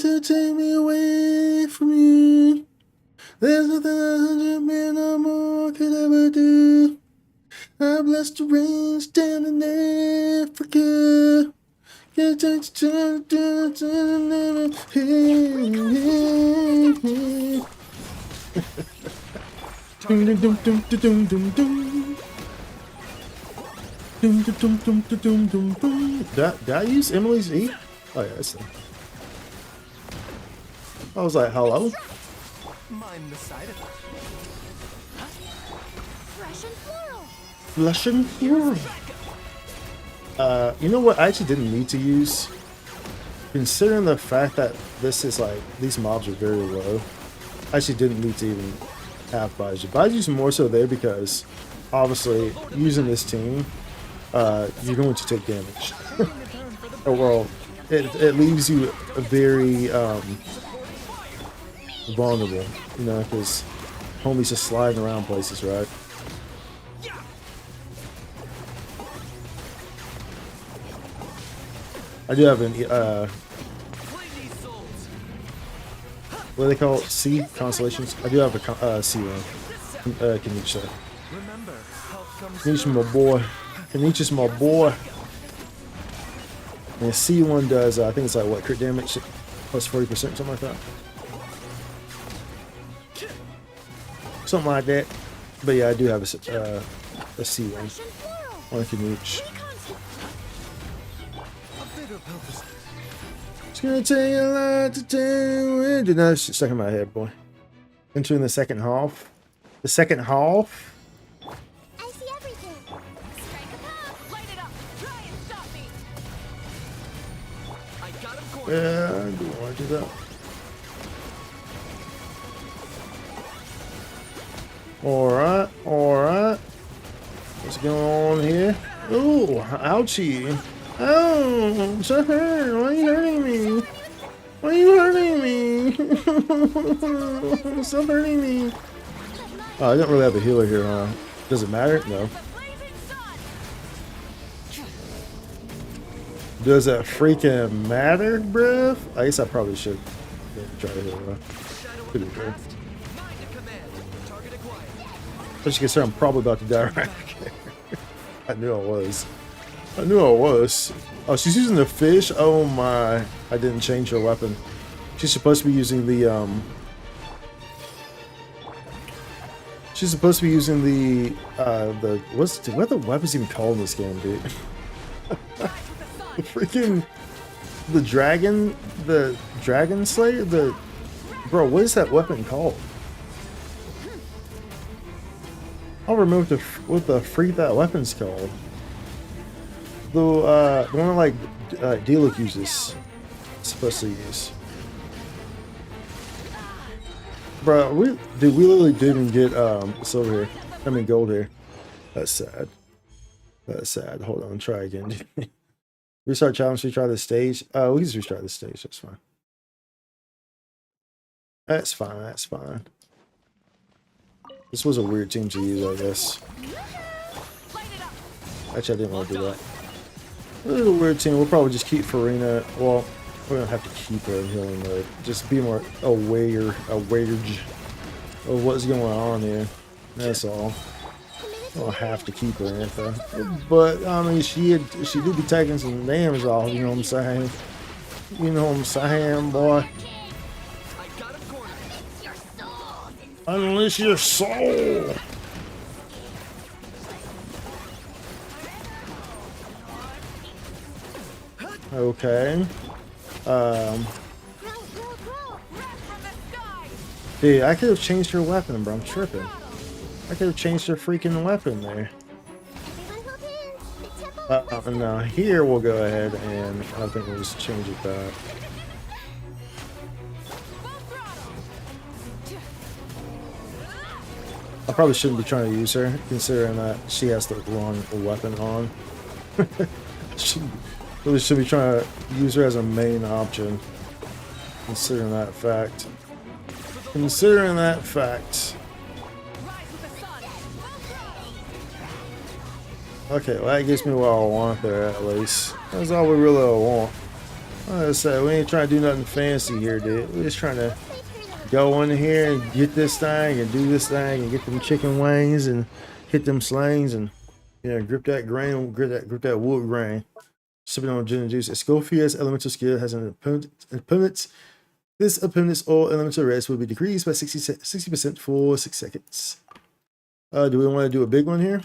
to take me away from you. There's nothing 100 men or more could ever do. I blessed the rain down in Africa. Can't touch the Did I use Emily's E? Oh yeah, that's it. I was like, hello? Mind the side effect. Fresh and floral. Flush and floral. You know what? I actually didn't need to use. Considering the fact that this is like, these mobs are very low, I actually didn't need to even have Baiju. Baiju's more so there because, obviously, using this team, you're going to take damage. Well, it leaves you very vulnerable, you know, because homies just sliding around places, right? I do have an what do they call it? Sea constellations. I do have a sea one. Kenichi. Remember, help comes Kenichi, my boy. Kenichi's my boy. And the sea one does, I think it's like what, crit damage plus 40%, something like that. Something like that. But yeah, I do have a sea one on Kenichi. It's gonna take a lot to do. Dude, no, it's stuck in my head, boy. Entering the second half. The second half. I see everything. Strike a pop. Light it up. Try and stop me. I got him cornered. Yeah, I do want to do that. Alright, alright. What's going on here? Ooh, ouchie. Oh, so hurt. Why are you hurting me? Why are you hurting me? Stop hurting me. Oh, I don't really have a healer here, huh? Does it matter? No. Does it freaking matter, bruh? I guess I probably should try to heal her. Could be good. Especially considering I'm probably about to die right here. I knew I was. I knew I was. Oh, she's using the fish? Oh my. I didn't change her weapon. She's supposed to be using the, she's supposed to be using the what are the weapons even called in this game, dude? The freaking, the dragon slayer? Bro, what is that weapon called? I'll remember what the freak that weapon's called. The one like Dealer uses. It's supposed to use. Bro, we literally didn't get silver here. I mean gold here. That's sad. That's sad. Hold on, try again. Restart challenge, retry the stage. Oh, we can just restart the stage, that's fine. That's fine, that's fine. This was a weird team to use, I guess. Actually, I didn't want to do that. This is a weird team. We'll probably just keep Farina. Well, we're going to have to keep her in healing mode. Just be more aware of what's going on here. That's all. I don't have to keep her or anything. But, I mean, she did be taking some damage off, you know what I'm saying? You know what I'm saying, boy? Unleash your soul! Okay. Dude, I could have changed her weapon, bro. I'm tripping. I could have changed her freaking weapon there. No, here we'll go ahead and I think we'll just change it back. I probably shouldn't be trying to use her, considering that she has the wrong weapon on. Really should be trying to use her as a main option, considering that fact. Considering that fact. Okay, well that gives me what I want there at least. That's all we really want. Like I said, we ain't trying to do nothing fancy here, dude. We're just trying to go in here and get this thing and do this thing and get them chicken wings and hit them slings and, you know, grip that grain, grip that wood grain. Sipping on gin and juice. A Scofia's elemental skill has an opponent. This opponent's all elemental rest will be decreased by 60% for 6 seconds. Do we want to do a big one here?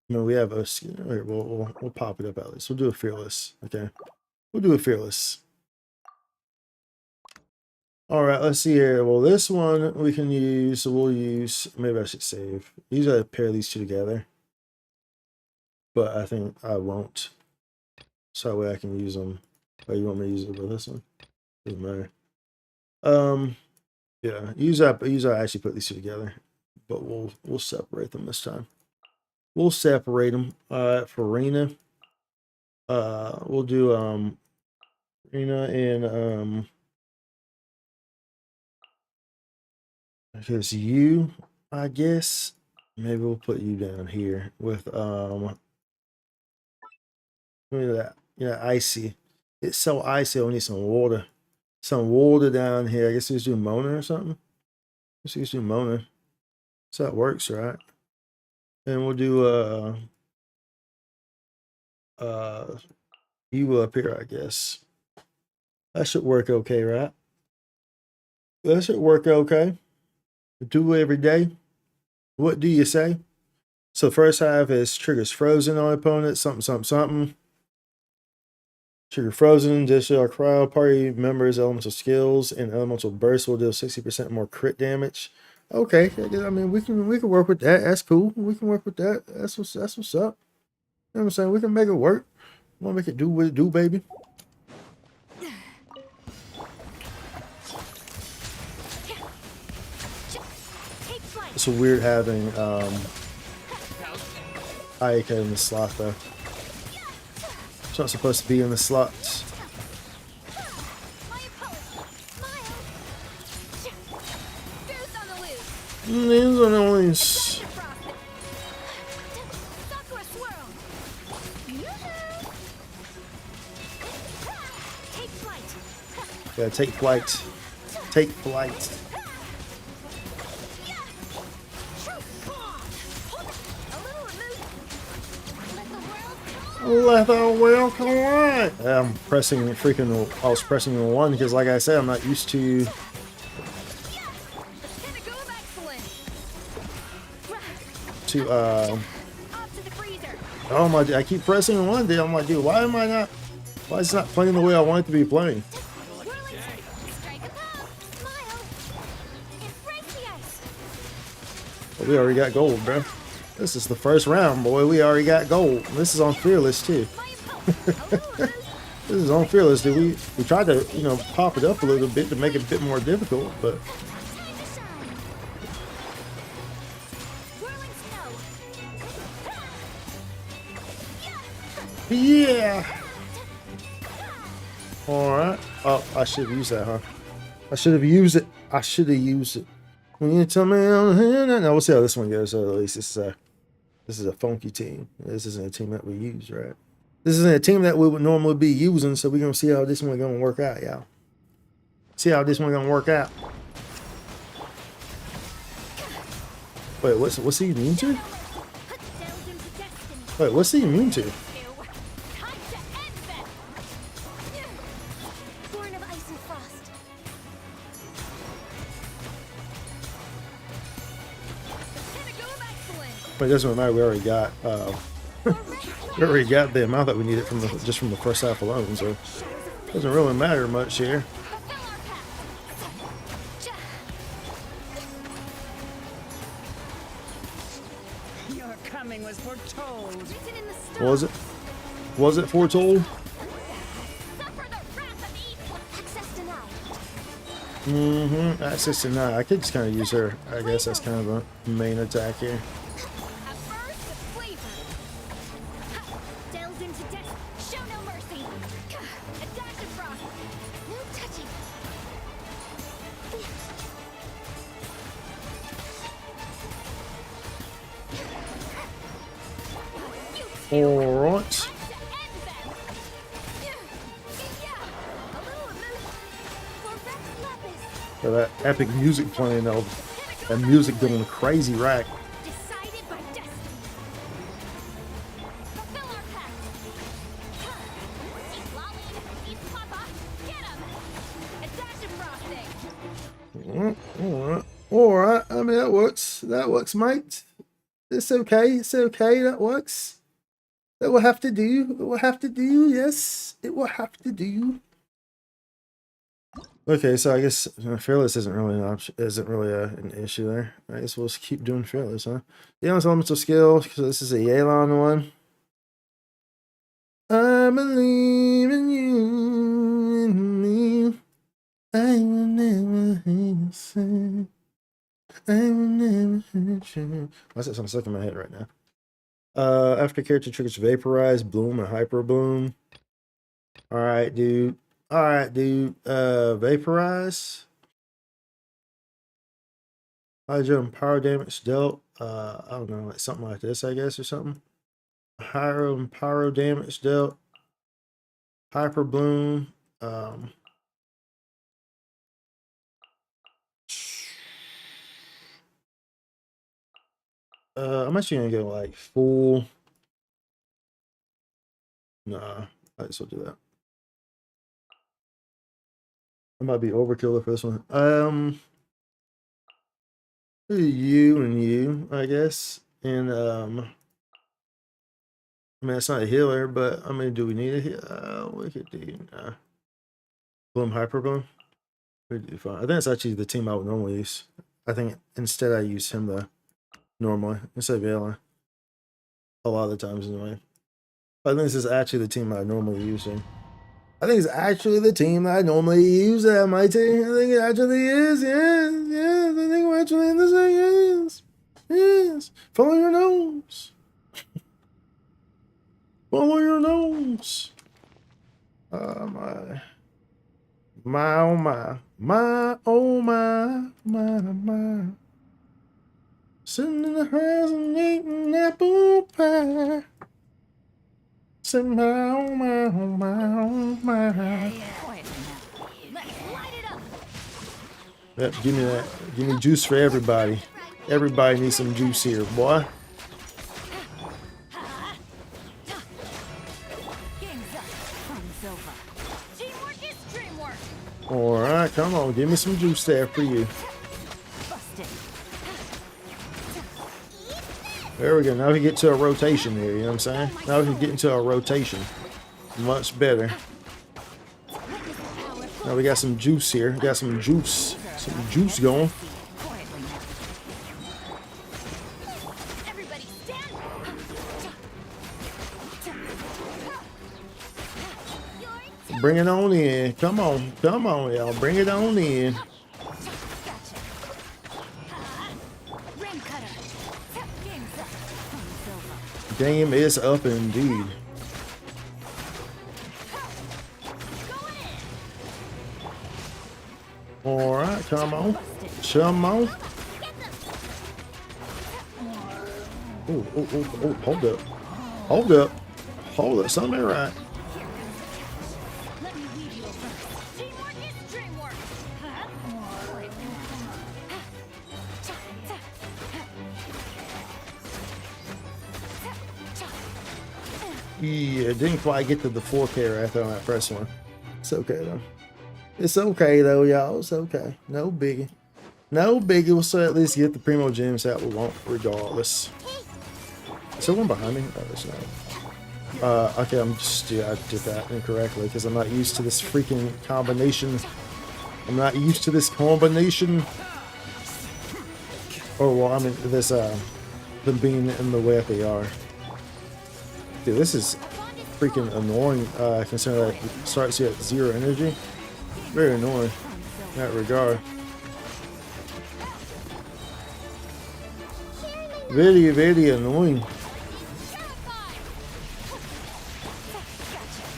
No, we have a skill. Here, we'll pop it up at least. We'll do a fearless. Okay, we'll do a fearless. All right, let's see here. Well, this one we can use. So we'll use. Maybe I should save. Usually I pair these two together, but I think I won't. So that way I can use them. Oh, you want me to use it with this one? Doesn't matter. Yeah. Usually I actually put these two together, but we'll separate them this time. We'll separate them. For Rena, we'll do Rena and because you, I guess maybe we'll put you down here with look at that. Yeah, icy. It's so icy. I need some water. Some water down here. I guess he's doing Mona or something. I guess he's doing Mona. So that works, right? And we'll do you up here, I guess. That should work okay, right? That should work okay. Do every day. What do you say? So first half is triggers frozen on opponent, something. Trigger frozen, dish our crowd, party members, elemental skills, and elemental burst will deal 60% more crit damage. Okay, I mean we can work with that. That's cool. We can work with that. That's what's up. You know what I'm saying? We can make it work. Wanna make it do what it do, baby. It's weird having Ayaka in the slot though. It's not supposed to be in the slots. These are the ones. Yeah, take flight. Take flight. Let the world collide. I'm pressing freaking. I was pressing the one because, like I said, I'm not used to. Oh my! I keep pressing one. Dude, I'm like, dude, why am I not? Why is it not playing the way I want it to be playing? But we already got gold, bro. This is the first round, boy. We already got gold. This is on Fearless too. This is on Fearless, dude. We tried to, you know, pop it up a little bit to make it a bit more difficult, but yeah. All right. Oh, I should have used that, huh? I should have used it. I should have used it. When you tell me, no, we'll see how this one goes. So at least this is a funky team. This isn't a team that we use, right? This isn't a team that we would normally be using. So we're gonna see how this one gonna work out, y'all. See how this one gonna work out. Wait, what's he immune to? Wait, what's he immune to? But it doesn't matter. We already got the amount that we needed from just from the first half alone, so it doesn't really matter much here. Your coming was foretold. Was it? Was it foretold? Mm-hmm. Access denied. I could just kind of use her. I guess that's kind of a main attack here. Alright. So that epic music playing, that music doing a crazy rack. Alright. I mean, that works. That works, mate. It's okay. It's okay. That works. That will have to do. It will have to do. Yes, it will have to do. Okay, so I guess Fearless isn't really an option. Isn't really an issue there. I guess we'll just keep doing Fearless, huh? Yeah, it's elemental skill. So this is a Yelan one. I believe in you, in me. I will never hear you say. I will never hurt you. Why's that sound stuck in my head right now? After character triggers Vaporize, Bloom, and Hyper Bloom. Alright, dude. Vaporize. Hydro and power damage dealt. I don't know, like something like this, I guess, or something. Hydro and power damage dealt. Hyper Bloom. I'm actually gonna go like full. Nah, I just will do that. I might be overkill for this one. You and you, I guess. And I mean, it's not a healer, but I mean, do we need a healer? We could do Bloom, Hyper Bloom. We do fine. I think it's actually the team I would normally use. I think instead I use him though. Normally, instead of Yellow. A lot of the times anyway. I think this is actually the team I normally use. I think it's actually the team that I normally use at my team. I think it actually is, yes, I think we're actually in the same, yes. Yes. Follow your nose. Follow your nose. My. My, oh my. My, oh my. Sitting in the house and eating apple pie. Sitting my, oh my, oh my, oh my. Yep, give me that. Give me juice for everybody. Everybody needs some juice here, boy. Alright, come on. Give me some juice there for you. There we go. Now we get to a rotation here, you know what I'm saying? Now we can get into a rotation. Much better. Now we got some juice here. Got some juice. Some juice going. Bring it on in. Come on. Come on, y'all. Bring it on in. Game is up indeed. Alright, come on. Come on. Oh, hold up. Hold up. Hold up. Something ain't right. Yeah, didn't quite get to the 4K right there on that first one. It's okay though. It's okay though, y'all. It's okay. No biggie. No biggie. We'll still at least get the Primo Gems that we want regardless. Is there one behind me? Oh, there's not. Okay, I did that incorrectly because I'm not used to this freaking combination. I'm not used to this combination. Or well, I mean this them being in the way that they are. Dude, this is freaking annoying, considering that it starts you at 0 energy. Very annoying in that regard. Very, very annoying.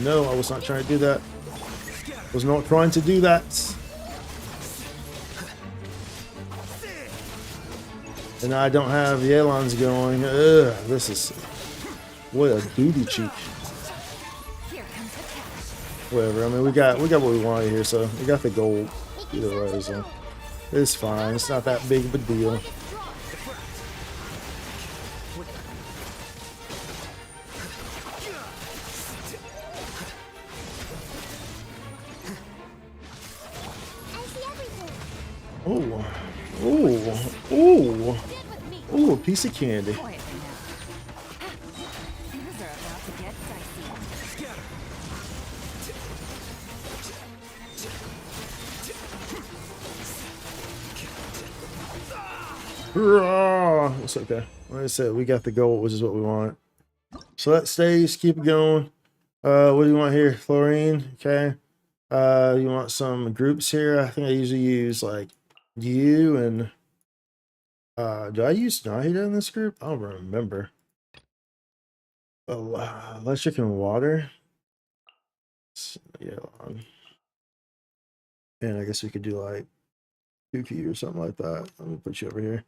No, I was not trying to do that. Was not trying to do that. And now I don't have the Elons going. Ugh, this is... What a duty cheek. Whatever. I mean, we got what we wanted here, so we got the gold either way. So it's fine. It's not that big of a deal. Oh, a piece of candy. It's okay. Like I said, we got the gold, which is what we want. So that stays. Keep it going. What do you want here? Chlorine. Okay. You want some groups here? I think I usually use like you and do I use Nahida in this group? I don't remember. Electric and water. Yeah. And I guess we could do like Yuki or something like that. Let me put you over here.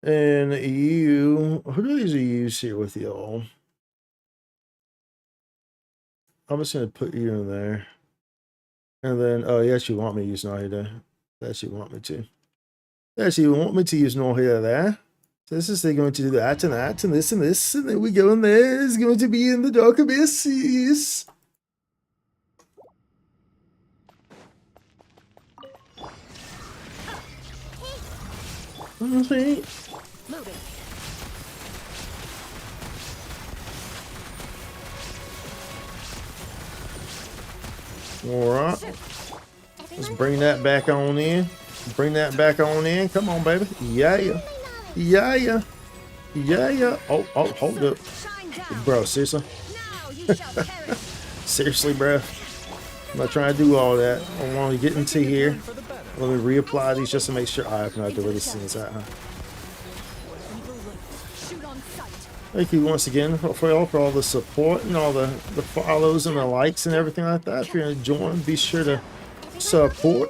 And you, who do I usually use here with y'all? I'm just gonna put you in there. And then, oh, you actually want me to use Nahida. You actually want me to. You actually want me to use Nahida there. So this is going to do that and that and this and this. And then we go in there. It's going to be in the dark abysses. Okay. Alright. Let's bring that back on in. Bring that back on in. Come on, baby. Yeah. Yeah. Oh, hold up. Bro, seriously? Seriously, bro. I'm not trying to do all that. I want to get into here. Let me reapply these just to make sure. I have no idea where this thing is at, huh? Thank you once again for all the support and all the follows and the likes and everything like that. If you're enjoying, be sure to support.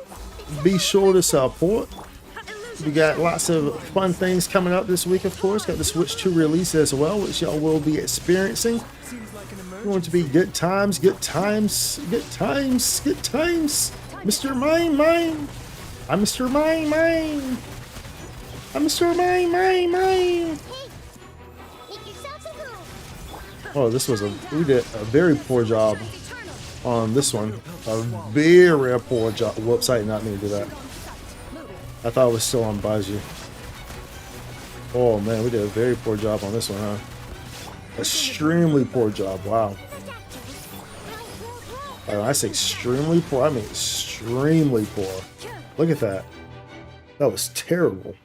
Be sure to support. We got lots of fun things coming up this week, of course. Got the Switch 2 release as well, which y'all will be experiencing. Going to be good times, good times, good times, good times. Mr. Mine. I'm Mr. Mine. I'm Mr. Mine. Hey, make yourselves at home. Oh, this was we did a very poor job on this one. A very poor job. Whoops, I did not mean to do that. I thought it was still on Baji. Oh man, we did a very poor job on this one, huh? Extremely poor job. Wow. When I say extremely poor, I mean extremely poor. Look at that. That was terrible.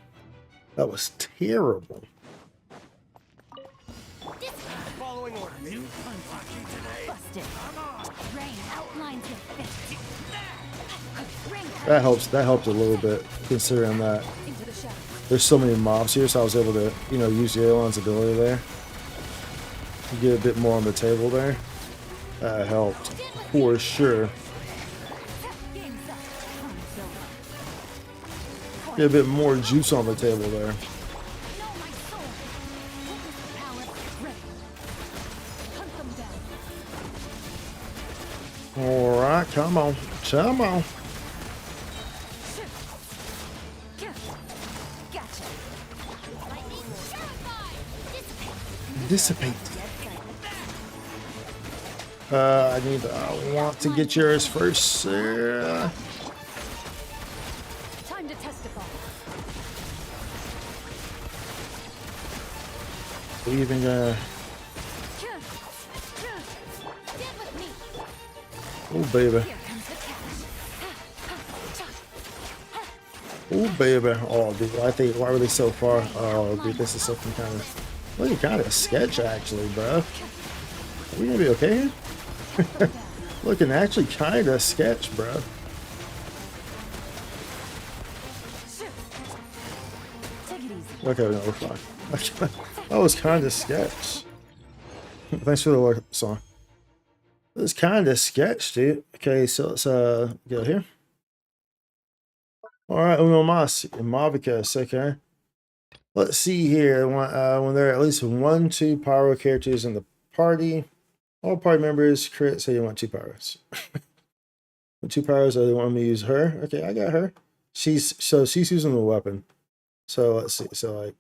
That was terrible. Following orders. Busted. Rain outlines your fist. That helps a little bit, considering that Into the shadow. there's so many mobs here, so I was able to, you know, use the airline's ability there. Get a bit more on the table there. That helped for sure. Get a bit more juice on the table there. All right, come on, come on. Dissipate. I want to get yours first. Time to testify. We even gonna. Oh baby. Oh baby. Oh dude, why were they so far? Oh dude, this is something kind of. Looking kind of sketch actually, bro. Are we gonna be okay here? Looking actually kind of sketch, bro. Okay, no, we're fine. That was kind of sketch. Thanks for the like song. It was kind of sketch, dude. Okay, so let's go here. All right, uno más, Mavicus. Okay. Let's see here. When there are at least 2 pyro characters in the party, all party members crit say you want 2 pyros. With 2 pyros, they want me to use her. Okay, I got her. She's using the weapon. So let's see. So like,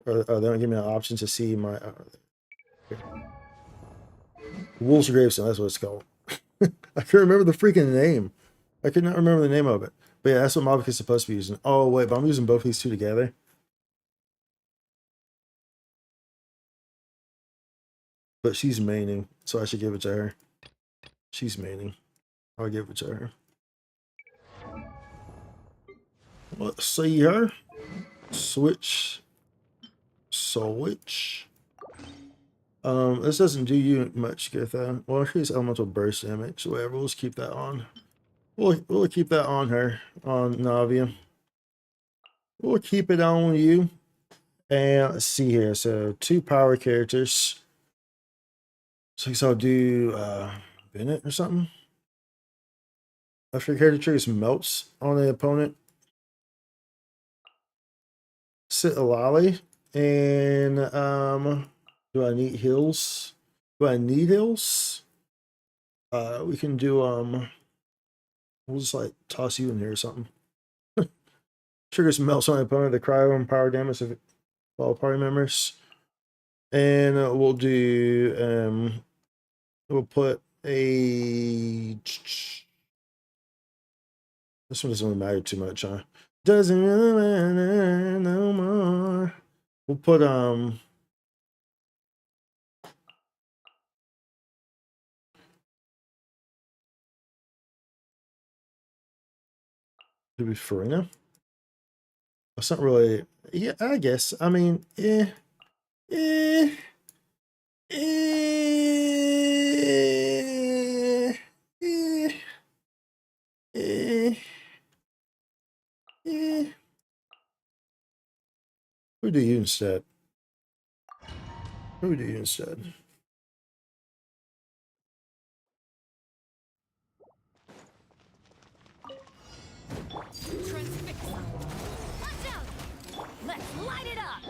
they don't give me an option to see my Wolf's Gravestone. That's what it's called. I can't remember the freaking name. I could not remember the name of it. But yeah, that's what Mavic is supposed to be using. Oh wait, but I'm using both these 2 together. But she's maining, so I should give it to her. She's maining. I'll give it to her. Let's see her. Switch. This doesn't do you much, Githa. Well, here's elemental burst damage. Whatever, we'll just keep that on. We'll keep that on her, on Navia. We'll keep it on you. And let's see here. So 2 power characters. So I guess I'll do Bennett or something. After character triggers melts on the opponent. Sit Alali. And do I need heals? Do I need heals? We can do we'll just like toss you in here or something. Triggers melts on the opponent, the cryo and power damage of all party members. And we'll do we'll put a this one doesn't really matter too much, huh? Doesn't really matter no more. We'll put maybe Farina. It's not really, yeah, I guess. I mean, eh. Who do you instead? What do we do instead?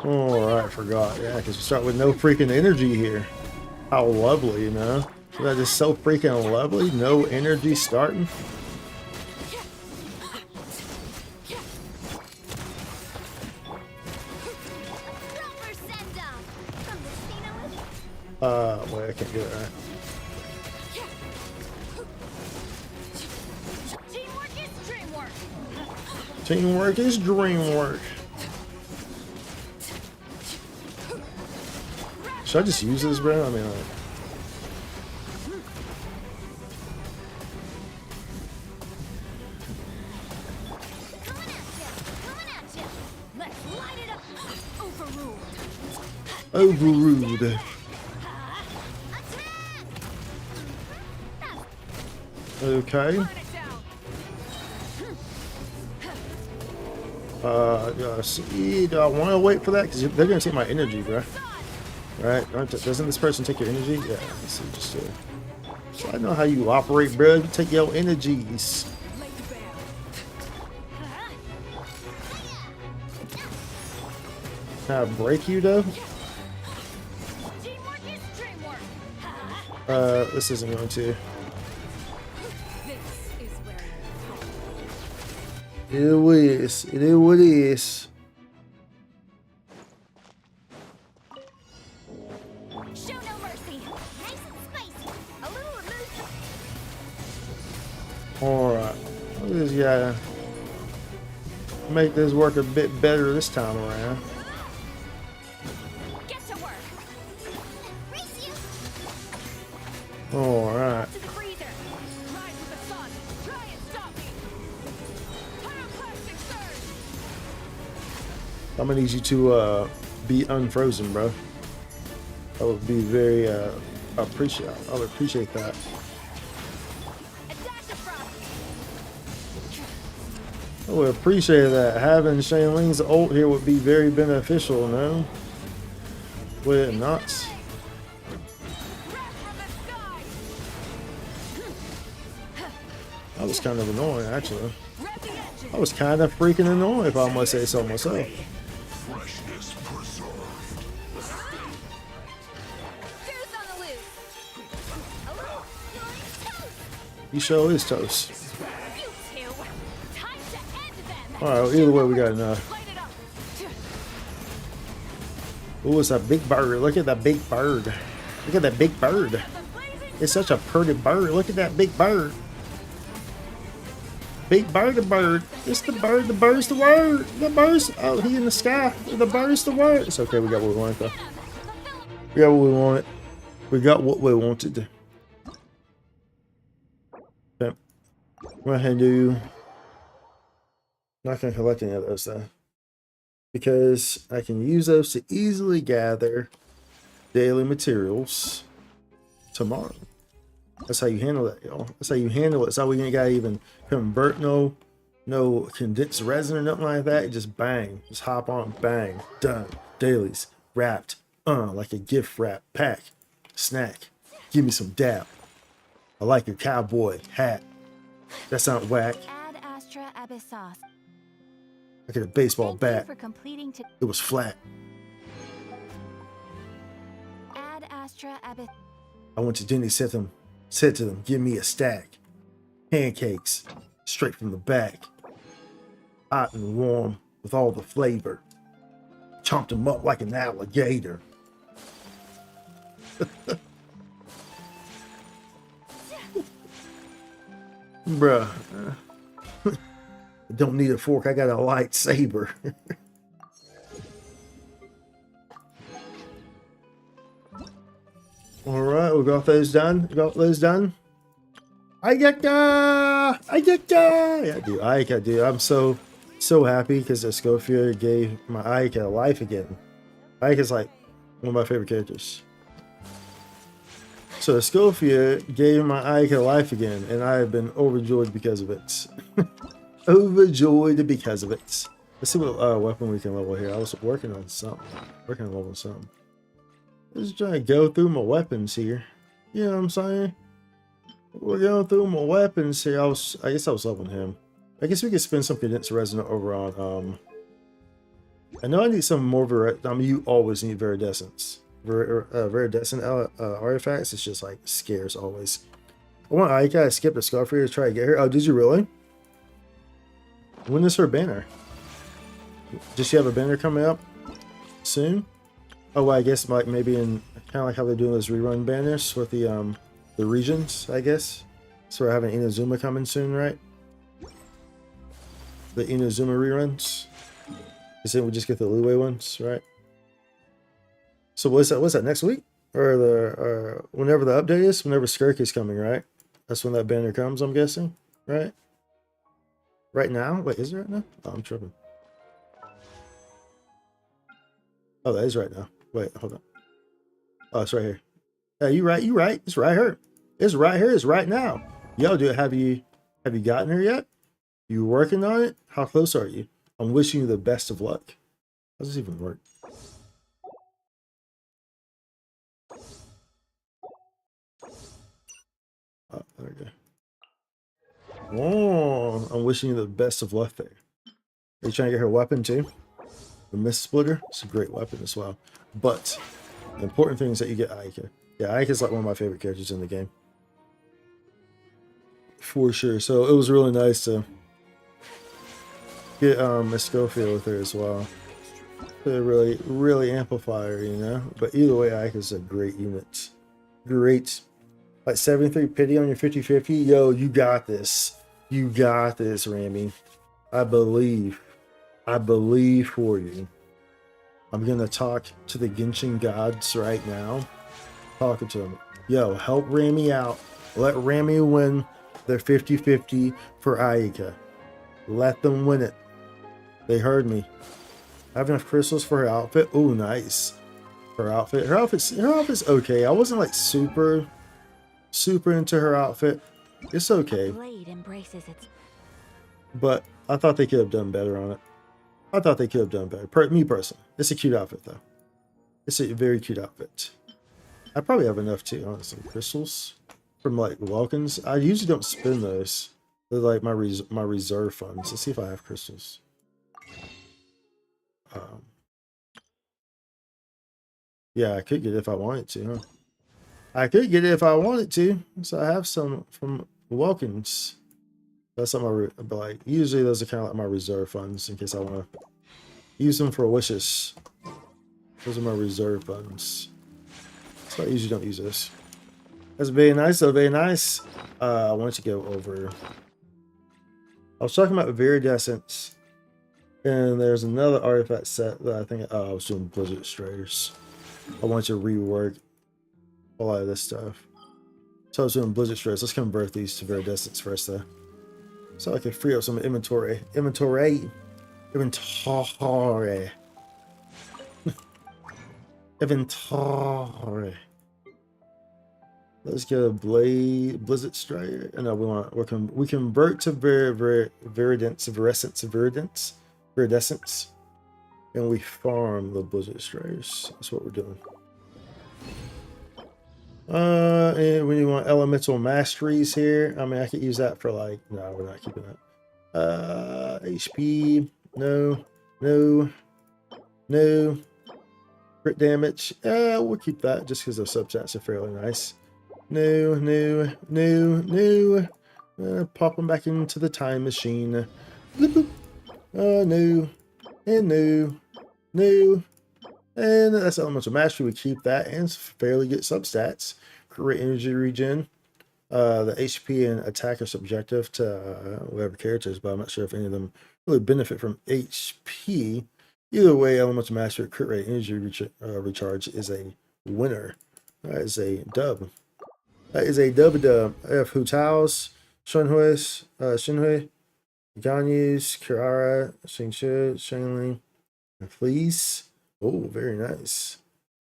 Oh, right, I forgot. Yeah, because we start with no freaking energy here. How lovely, you know? Isn't that just so freaking lovely? No energy starting. Wait, I can't do it right. Teamwork is dream work. Should I just use this, bro? I mean, like... Overruled. Okay. See, do I want to wait for that? Because they're going to take my energy, bro. Right? Doesn't this person take your energy? Yeah, let's see, just so I know how you operate, bro. You take your energies. Can I break you, though? This isn't going to. It is. It is what it is. Show no mercy. Nice and spicy. A little elusive. Alright. We just gotta make this work a bit better this time around. Get to work. Race you. Alright. To the freezer. Rise with the sun. Try and stop me. Pyroclastic surge. I'm gonna need you to be unfrozen, bro. I would be very I would appreciate that. A dash of frost. I would appreciate that. Having Shailing's ult here would be very beneficial, no? Would it not? Wrath from the sky. That was kind of annoying, actually. Rev the engine. I was kind of freaking annoying, if I must say so myself. Freshness preserved. Who's on the loose? A little toast. You sure is toast. You two. Time to end them. Alright, either way, we got enough. Light it up. Ooh, it's a big bird. Look at that big bird. Look at that big bird. It's such a pretty bird. Look at that big bird. Big bird, the bird. It's the bird. The bird's the word. The bird's. Oh, he in the sky. The bird's the word. It's okay. We got what we wanted, though. We got what we wanted. We got what we wanted. Okay. Go ahead and do. Not gonna collect any of those though, because I can use those to easily gather daily materials tomorrow. That's how you handle that, y'all. That's how you handle it. It's how we ain't gotta even convert no condensed resin or nothing like that. Just bang, just hop on, bang, done. Dailies wrapped, like a gift wrap pack, snack. Give me some dap. I like your cowboy hat. That's not whack. Add Astra Abyssos. I get a baseball Thank bat. you for completing to It was flat. add Astra Abyss. I went to Denny, said to them, give me a stack. Pancakes, straight from the back. Hot and warm with all the flavor. Chomped them up like an alligator. Bruh. I don't need a fork, I got a lightsaber. Alright, we got those done. We got those done. Ayaka! Ayaka! Yeah, dude, Ayaka, dude. I'm so happy because the Scofield gave my Ayaka life again. Ayaka's like one of my favorite characters. So Scofield gave my Ayaka life again, and I have been overjoyed because of it. Overjoyed because of it. Let's see what weapon we can level here. I was working on something. Working on level something. Just trying to go through my weapons here. You know what I'm saying? We're going through my weapons here. I guess I was leveling him. I guess we could spend some condensed resonant over on I know I need some more you always need viridescence. Viridescent artifacts. It's just like scarce always. I want Aika. I skipped a scarf here to try to get her. Oh, did you really? When is her banner? Does she have a banner coming up soon? Oh, well, I guess like maybe in kind of like how they're doing those rerun banners with the regions, I guess. So we're having Inazuma coming soon, right? The Inazuma reruns. Because then we just get the Lue ones, right? So what's that next week? Or whenever the update is? Whenever Skirk is coming, right? That's when that banner comes, I'm guessing, right? Right now? Wait, is it right now? Oh, I'm tripping. Oh, that is right now. Wait, hold on. Oh, it's right here. Yeah, you right. It's right here. It's right here. It's right now. Yo, dude, have you gotten her yet? You working on it? How close are you? I'm wishing you the best of luck. How does this even work? Oh, there we go. Oh, I'm wishing you the best of luck there. Are you trying to get her weapon too? The Mist Splitter? It's a great weapon as well. But the important thing is that you get Aika. Yeah, Aika's like one of my favorite characters in the game. For sure. So it was really nice to get a Schofield with her as well. To really amplify her, you know? But either way, Aika's a great unit. Great. Like 73 pity on your 50-50. Yo, you got this. You got this, Rami. I believe for you. I'm gonna talk to the Genshin gods right now. Talking to them. Yo, help Rami out. Let Rami win their 50-50 for Aika. Let them win it. They heard me. I have enough crystals for her outfit. Oh, nice. Her outfit's okay. I wasn't like super into her outfit. It's okay. Blade embraces its But I thought they could have done better on it. I thought they could have done better. Me personally. It's a cute outfit though. It's a very cute outfit. I probably have enough too, honestly. Crystals from like Welkins. I usually don't spend those. They're like my reserve funds. Let's see if I have crystals. Yeah, I could get it if I wanted to, huh? I could get it if I wanted to. So I have some from Welkins. That's not my, but like usually those are kind of like my reserve funds in case I want to use them for wishes. Those are my reserve funds. So I usually don't use this. That's very nice, though. Very nice. I wanted to go over. I was talking about Viridescence, and there's another artifact set that I think I was doing Blizzard Strayers. I wanted to rework a lot of this stuff. So I was doing Blizzard Strayers. Let's convert these to Viridescence first, though. So I can free up some inventory. Inventory. Inventory. Let's get a Blizzard Strider. And no, we convert to Viridescence. And we farm the Blizzard Striders. That's what we're doing. And when you want elemental masteries here, I mean, I could use that for like, no, we're not keeping that. HP, no. Crit damage, we'll keep that just because the substats are fairly nice. No. Pop them back into the time machine. Bloop, bloop. No. And that's elemental mastery. We keep that and fairly good substats. Crit energy regen. The HP and attack are subjective to whatever characters, but I'm not sure if any of them really benefit from HP. Either way, elemental mastery crit rate energy recharge is a winner. That is a dub. If Hu Tao's, Shinhui, Ganyu's, Kirara, Xingshu, Shangling, and Fleece. Oh, very nice.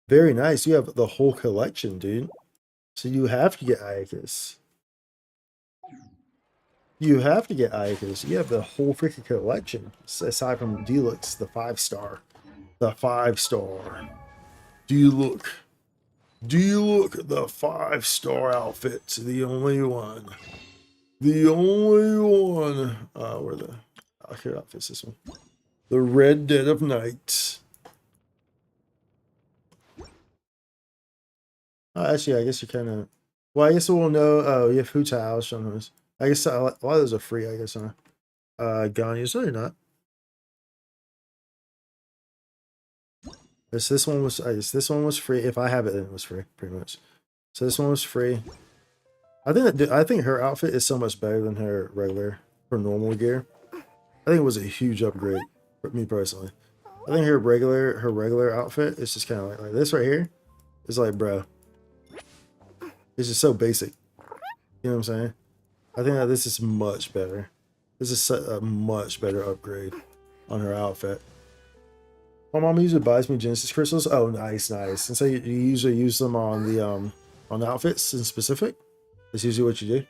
Very nice. You have the whole collection, dude. So you have to get Iakus. You have to get Iakus. You have the whole freaking collection. Aside from Deluxe, the 5-star. The 5-star. Deluxe. Do you look at the 5-star outfits? The only one. The only one. Where the here outfits this one. The Red Dead of Night. Actually, I guess you kind of. Well, I guess we'll know. Oh, you have Hu Tao, Shunhus. I guess a lot of those are free. I guess, huh? Ganyu, no, you're not. This one was. I guess this one was free. If I have it, then it was free, pretty much. So this one was free. I think her outfit is so much better than her normal gear. I think it was a huge upgrade for me personally. I think her regular outfit is just kind of like this right here. It's like, bro, it's just so basic. You know what I'm saying? I think that this is much better. This is a much better upgrade on her outfit. My mom usually buys me Genesis crystals. Oh, nice, nice. And so you usually use them on the outfits in specific. That's usually what you do.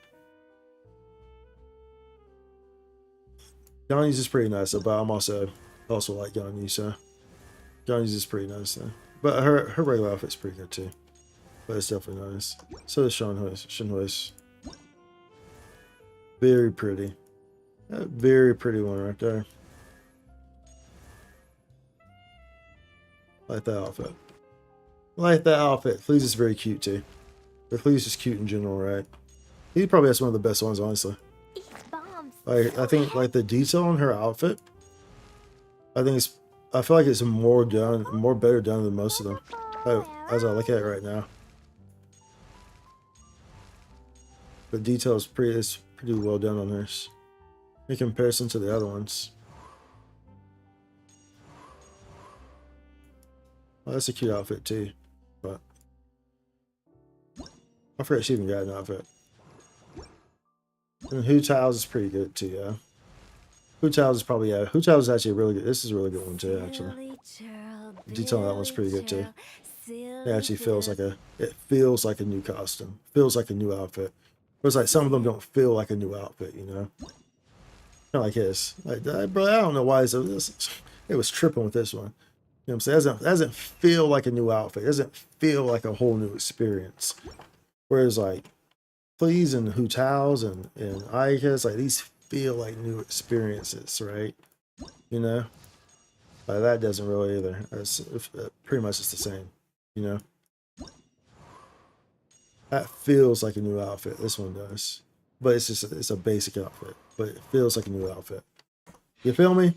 Ganyu's is pretty nice, but I'm also like Ganyu, so Ganyu's is pretty nice though. But her regular outfit's pretty good too. But it's definitely nice. So is Shinhui's. Very pretty. A very pretty one right there. Like that outfit. Like that outfit. Flea's is very cute too. But Flea's just cute in general, right? He probably has one of the best ones, honestly. Like I think like the detail on her outfit. I feel like it's more better done than most of them. As I look at it right now. The detail is pretty well done on hers. In comparison to the other ones. Well, that's a cute outfit too, but I forgot she even got an outfit. And Hu Tao's is pretty good too, yeah. Hu Tao's is probably, yeah. Hu Tao's is actually really good. This is a really good one too, actually. The detail on that one's pretty good too. It actually feels like a new costume. Feels like a new outfit. But it's like some of them don't feel like a new outfit, you know? Kind of like his. Like, bro, I don't know why it was tripping with this one. You know what I'm saying? It doesn't feel like a new outfit. It doesn't feel like a whole new experience. Whereas like Please and Hu Tao's and Aika's, like these feel like new experiences, right? You know? Like that doesn't really either. It's pretty much just the same, you know? That feels like a new outfit. This one does. But it's a basic outfit. But it feels like a new outfit. You feel me?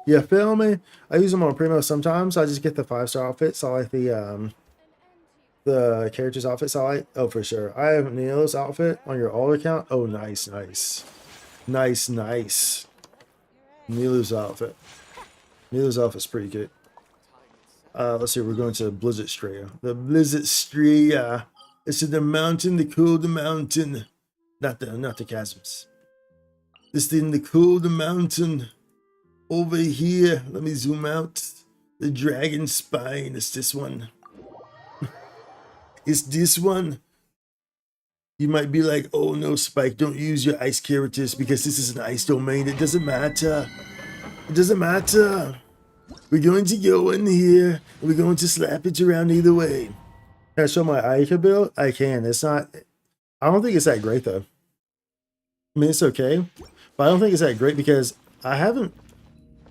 You feel me? I use them on Primo sometimes. I just get the 5-star outfits. I like the characters' outfits I like. Oh, for sure. I have Neo's outfit on your alt account. Oh, nice, nice. Nice, nice. Neo's outfit. Neo's outfit's pretty good. Let's see. We're going to Blizzard Stria. The Blizzard Stria. It's in the mountain, the cold mountain. Not the chasms. It's in the cold mountain. Over here. Let me zoom out. The dragon spine. It's this one. It's this one. You might be like, oh no, Spike, don't use your ice characters because this is an ice domain. It doesn't matter. It doesn't matter. We're going to go in here and we're going to slap it around either way. Can I show my Aika build? I can. It's not. I don't think it's that great though. I mean, it's okay, but I don't think it's that great because I haven't.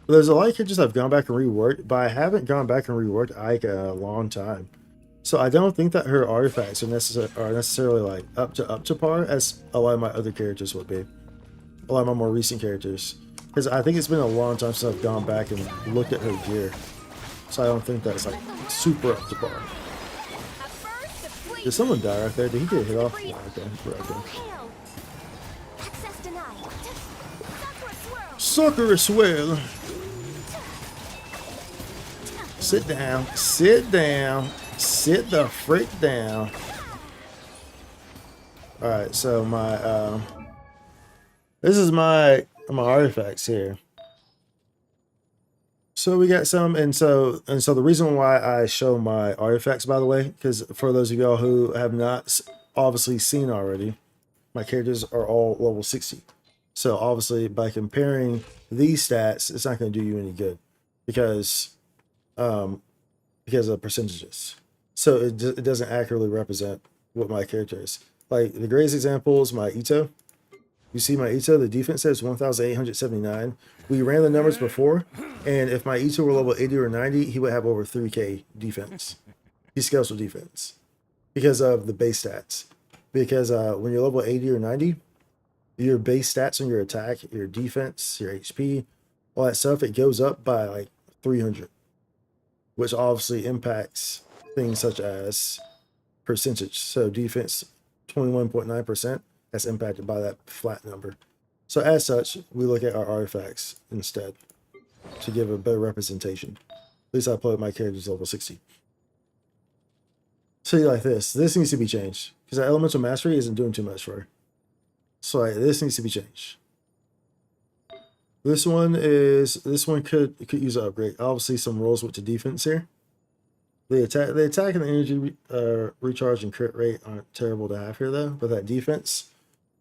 There's a lot of characters I've gone back and reworked, but I haven't gone back and reworked Aika in a long time. So I don't think that her artifacts are necessarily like up to par as a lot of my other characters would be. A lot of my more recent characters, because I think it's been a long time since I've gone back and looked at her gear. So I don't think that's like super up to par. Did someone die right there? Did he get hit off? Yeah, okay, okay. Sucker as well. Sit down. Sit down. Sit the frick down. Alright, so my this is my artifacts here. So we got some, and so the reason why I show my artifacts, by the way, because for those of y'all who have not obviously seen already, my characters are all level 60. So obviously by comparing these stats, it's not going to do you any good because of percentages. So it doesn't accurately represent what my character is. Like the greatest example is my Ito. You see my Ito, the defense says 1,879. We ran the numbers before, and if my Ito were level 80 or 90, he would have over 3k defense. He scales with defense because of the base stats. Because when you're level 80 or 90, your base stats on your attack, your defense, your HP, all that stuff, it goes up by like 300, which obviously impacts things such as percentage. So defense 21.9%, that's impacted by that flat number. So as such, we look at our artifacts instead to give a better representation. At least I play with my characters level 60. So you like this. This needs to be changed because that elemental mastery isn't doing too much for her. So like, this needs to be changed. This one could use an upgrade. Obviously, some rolls with the defense here. The attack and the energy recharge and crit rate aren't terrible to have here though, but that defense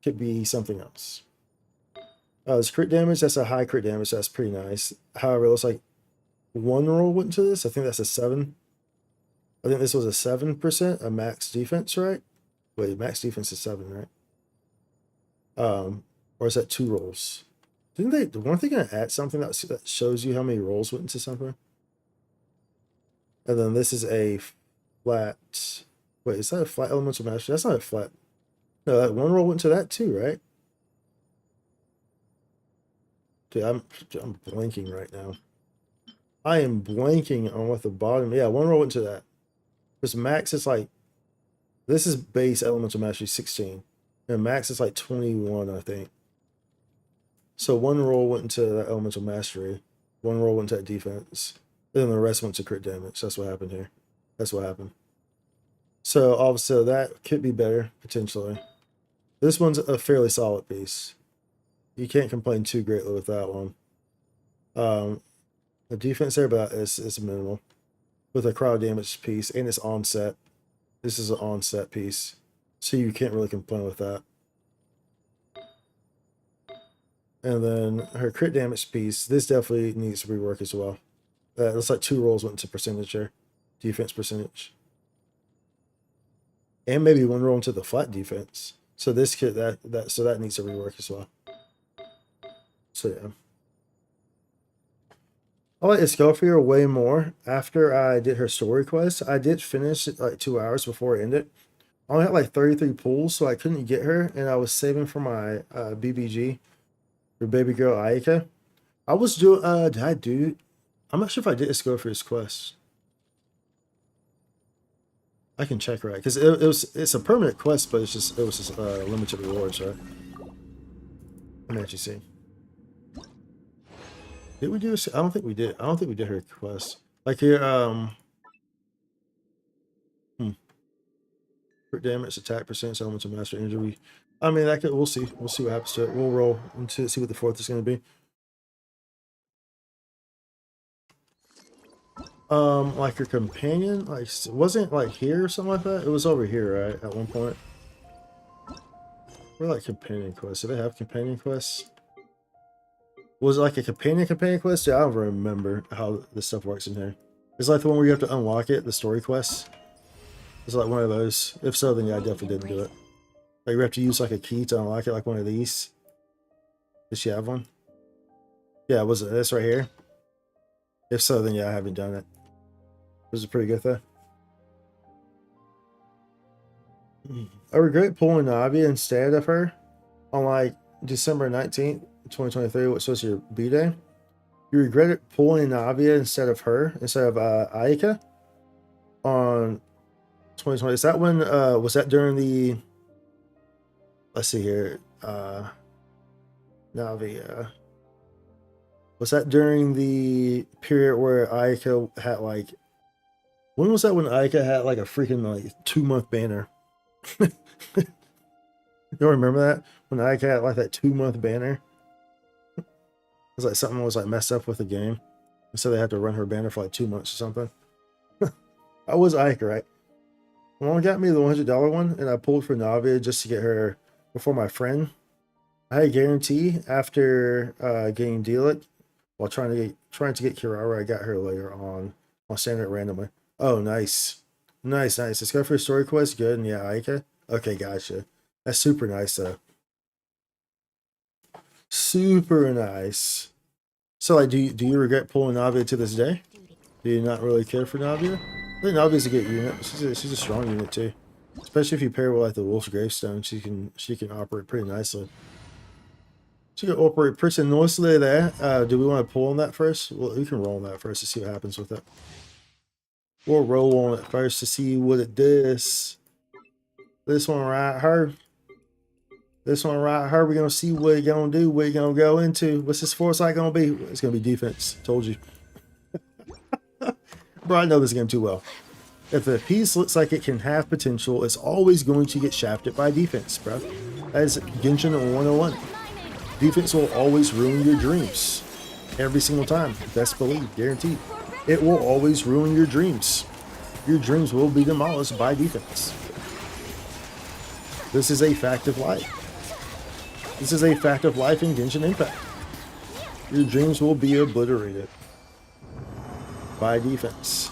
could be something else. This crit damage, that's a high crit damage, that's pretty nice. However, it looks like one roll went into this. I think that's a 7. I think this was a 7%, a max defense, right? Wait, max defense is 7, right? Or is that 2 rolls? Weren't they gonna add something that shows you how many rolls went into something? And then this is a flat. Wait, is that a flat elemental mastery? That's not a flat. No, that one roll went to that too, right? Dude, I'm blanking right now. I am blanking on what the bottom. Yeah, one roll went to that. Because max is like, this is base elemental mastery 16, and max is like 21, I think. So one roll went into that elemental mastery, one roll went to that defense, then the rest went to crit damage. That's what happened here. That's what happened. So obviously that could be better potentially. This one's a fairly solid piece. You can't complain too greatly with that one. The defense there, but is minimal. With a crowd damage piece, and it's onset. This is an onset piece, so you can't really complain with that. And then her crit damage piece, this definitely needs to rework as well. It looks like 2 rolls went into percentage here, defense percentage, and maybe 1 roll into the flat defense. So this kit so that needs to rework as well. So yeah. I like Escalfier way more after I did her story quest. I did finish it like 2 hours before it ended. I only had like 33 pulls, so I couldn't get her, and I was saving for my BBG, or baby girl Aika. I was doing, I'm not sure if I did Escalfier's quest. I can check, right? Because it's a permanent quest, but it was just limited rewards, right? Let me actually see. Did we do? I don't think we did. I don't think we did her quest. Like here, crit damage, attack percent, elements of master injury. I mean, that could. We'll see. We'll see what happens to it. We'll roll into see what the 4th is going to be. Like your companion, like wasn't like here or something like that. It was over here, right? At one point. We're like companion quests. Do they have companion quests? Was it like a companion quest? Yeah, I don't remember how this stuff works in here. It's like the one where you have to unlock it, the story quest. It's like one of those. If so, then yeah, I definitely didn't do it. Like you have to use like a key to unlock it, like one of these. Does she have one? Yeah, was it this right here? If so, then yeah, I haven't done it. This is pretty good though. I regret pulling Navi instead of her on like December 19th. 2023, which was your B-Day. You regretted pulling Navia instead of Aika on 2020. Is that when was that during the, let's see here, Navia, was that during the period where Aika had like, when was that when Aika had like a freaking like 2-month banner? You don't remember that? When Aika had like that 2-month banner? It was like something was like messed up with the game, and so they had to run her banner for like 2 months or something. I was Ike, right? Someone got me the $100 one, and I pulled for Navia just to get her before my friend. I had a guarantee after getting Dealic, while trying to get Kirara. I got her later on standard randomly. Oh, nice. Nice, nice. Let's go for a story quest. Good, and yeah, Aika. Okay, gotcha. That's super nice, though. Super nice. So, like, do you regret pulling Navia to this day? Do you not really care for Navia? I think Navia's a good unit. She's a strong unit too, especially if you pair with like the Wolf's Gravestone. She can operate pretty nicely. She can operate pretty nicely there. Do we want to pull on that first? Well, we can roll on that first to see what happens with it. We'll roll on it first to see what it does. This one right here. This one right here, we're going to see what it's going to do. What it's going to go into. What's this foresight going to be? It's going to be defense. Told you. Bro, I know this game too well. If a piece looks like it can have potential, it's always going to get shafted by defense, bro. That is Genshin 101. Defense will always ruin your dreams. Every single time. Best believe. Guaranteed. It will always ruin your dreams. Your dreams will be demolished by defense. This is a fact of life. This is a fact of life in Genshin Impact. Your dreams will be obliterated by defense.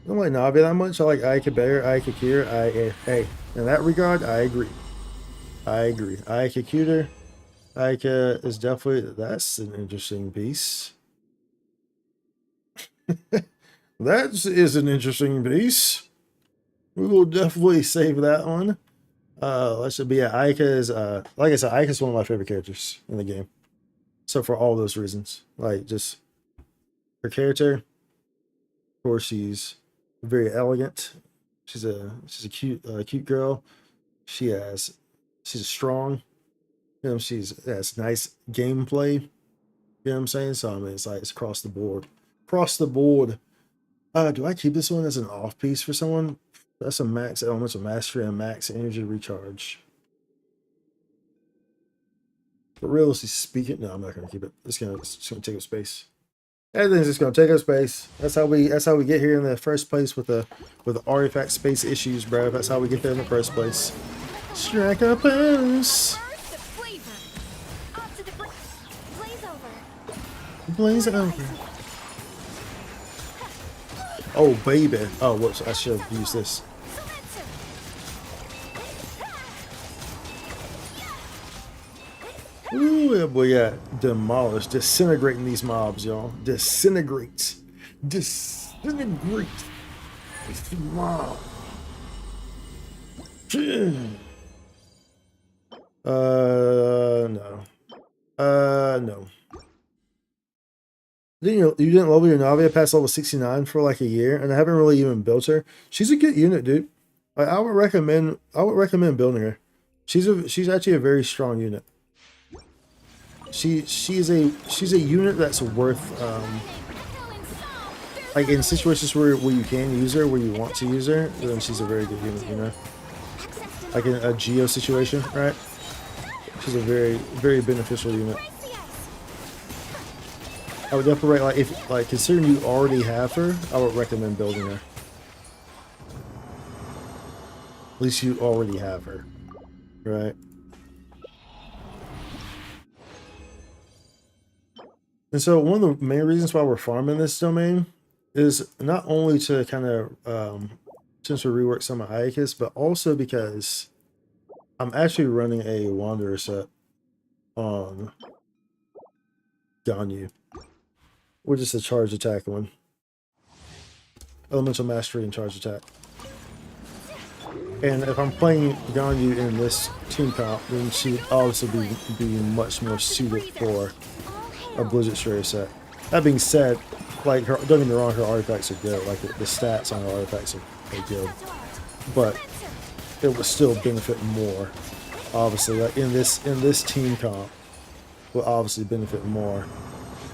I don't like Navia that much. I like Aika better. Aika Kira. Hey, in that regard, I agree. I agree. Aika cuter. Aika is definitely, that's an interesting piece. That is an interesting piece. We will definitely save that one. Let's be Aika is like I said, Aika is one of my favorite characters in the game. So for all those reasons, like just her character, of course, she's very elegant. She's a cute girl. She's strong. You know, has nice gameplay. You know what I'm saying? So I mean, it's like it's across the board. Across the board. Do I keep this one as an off piece for someone? That's a max elements of mastery and max energy recharge. But realistically speaking, no, I'm not gonna keep it. It's gonna take up space. Everything's just gonna take up space. That's how we get here in the first place with the artifact space issues, bro. That's how we get there in the first place. Strike a pose. Blaze over. Oh baby. Oh, whoops! I should have used this. Ooh, yeah, boy, yeah. Demolish, disintegrating these mobs, y'all. Disintegrate. Disintegrate. Wow. No. No. You didn't level your Navia past level 69 for like a year, and I haven't really even built her. She's a good unit, dude. I would recommend building her. She's actually a very strong unit. She's a unit that's worth like in situations where you can use her, where you want to use her, then she's a very good unit, you know. Like in a Geo situation, right? She's a very, very beneficial unit. I would definitely like considering you already have her, I would recommend building her. At least you already have her, right? And so one of the main reasons why we're farming this domain is not only to kind of potentially rework some of Ike's, but also because I'm actually running a Wanderer set on Ganyu, which is a charge attack one. Elemental Mastery and charge attack. And if I'm playing Ganyu in this team comp, then she would obviously be much more suited for a Blizzard Strayer set. That being said, like don't get me wrong, her artifacts are good. Like the stats on her artifacts are good, but it would still benefit more. Obviously, like in this team comp, would obviously benefit more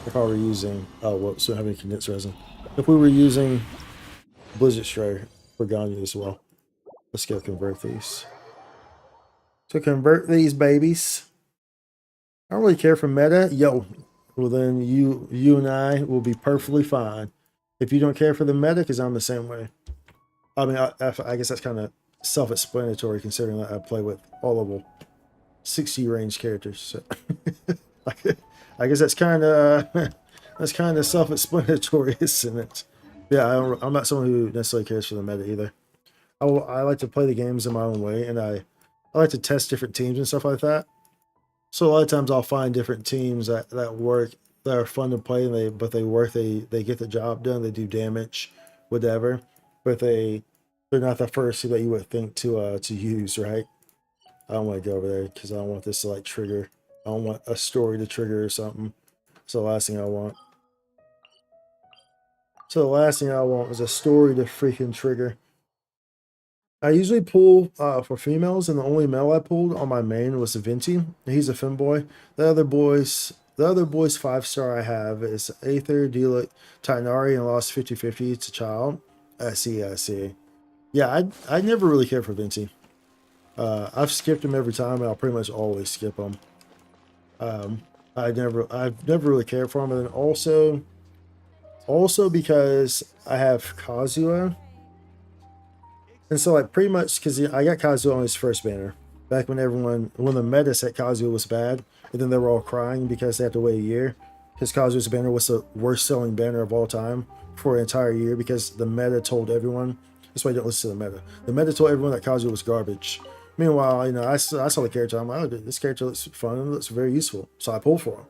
if I were using whoops, don't have any condensed resin. If we were using Blizzard Strayer for Ganyu as well. Let's go convert these. To convert these babies. I don't really care for meta. Yo, well then you and I will be perfectly fine. If you don't care for the meta, because I'm the same way. I mean, I guess that's kind of self-explanatory considering that I play with all of them 60 range characters. So I guess that's kind of self-explanatory, isn't it? Yeah, I'm not someone who necessarily cares for the meta either. I like to play the games in my own way, and I like to test different teams and stuff like that. So a lot of times I'll find different teams that work, that are fun to play, and they work, they get the job done, they do damage, whatever. But they're not the first team that you would think to use, right? I don't want to go over there because I don't want this to like trigger. I don't want a story to trigger or something. So the last thing I want. So the last thing I want is a story to freaking trigger. I usually pull for females, and the only male I pulled on my main was Venti. He's a femboy. The other boys 5-star I have is Aether, Dealic, Tainari, and lost 50/50 to Child. I see. Yeah, I never really cared for Venti. I've skipped him every time, and I'll pretty much always skip him. I've never really cared for him, and then also because I have Kazuya. And so, like, pretty much, because I got Kazuya on his first banner. Back when the meta said Kazuya was bad, and then they were all crying because they had to wait a year. Because Kazuya's banner was the worst selling banner of all time for an entire year, because the meta told everyone. That's why you don't listen to the meta. The meta told everyone that Kazuya was garbage. Meanwhile, you know, I saw the character. I'm like, oh, this character looks fun and looks very useful. So I pulled for him.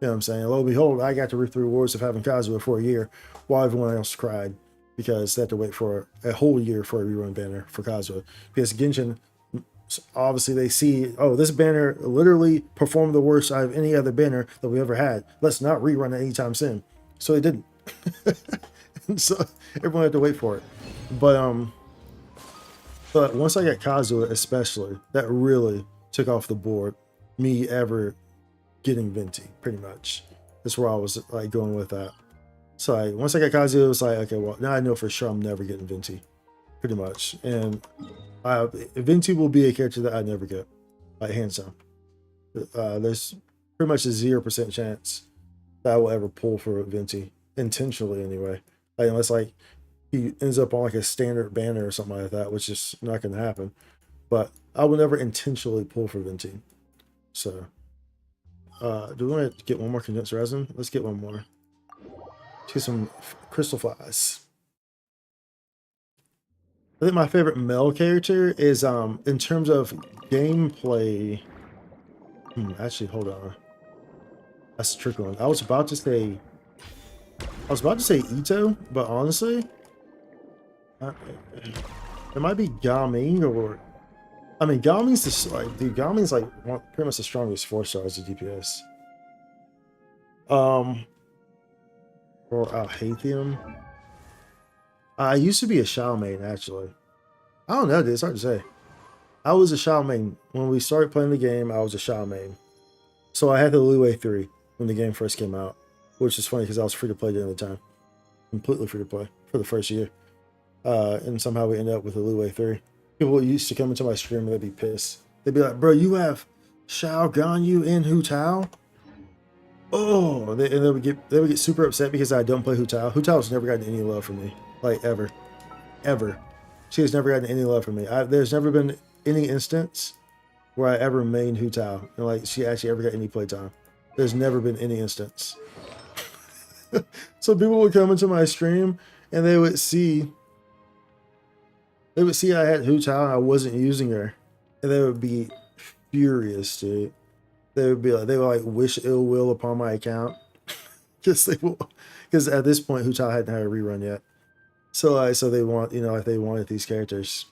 You know what I'm saying? Lo and behold, I got to reap the rewards of having Kazuya for a year while everyone else cried, because they had to wait for a whole year for a rerun banner for Kazuya. Because Genshin, obviously they see, oh, this banner literally performed the worst out of any other banner that we ever had. Let's not rerun it anytime soon. So they didn't. And so everyone had to wait for it. But once I got Kazuya especially, that really took off the board me ever getting Venti, pretty much. That's where I was like going with that. So like, once I got Kazuya, it was like, okay, well, now I know for sure I'm never getting Venti, pretty much. And Venti will be a character that I never get, like, hands down. There's pretty much a 0% chance that I will ever pull for Venti, intentionally anyway. Like, unless like he ends up on like a standard banner or something like that, which is not going to happen. But I will never intentionally pull for Venti. So, do we want to get one more condensed resin? Let's get one more. Let's get some crystal flies. I think my favorite male character is in terms of gameplay. Actually, hold on. That's a tricky one. I was about to say Ito, but honestly, it might be Gami, or I mean, Gami's just like, dude, Gami's like pretty much the strongest 4-stars of DPS. Or Alhaithium. I used to be a Shao main, actually. I don't know, dude. It's hard to say. I was a Shao main. When we started playing the game, I was a Shao main. So I had the WuWa 3 when the game first came out, which is funny because I was free to play during the time. Completely free to play for the first year. And somehow we ended up with the WuWa 3. People used to come into my stream and they'd be pissed. They'd be like, bro, you have Shao, Ganyu, and Hu Tao? Oh, they would get super upset because I don't play Hu Tao. Hu Tao's never gotten any love from me, like ever. She has never gotten any love from me. There's never been any instance where I ever mained Hu Tao and like she actually ever got any playtime. There's never been any instance. So people would come into my stream and they would see I had Hu Tao and I wasn't using her, and they would be furious, dude. They would like wish ill will upon my account, because at this point Hu Tao hadn't had a rerun yet. So they wanted these characters,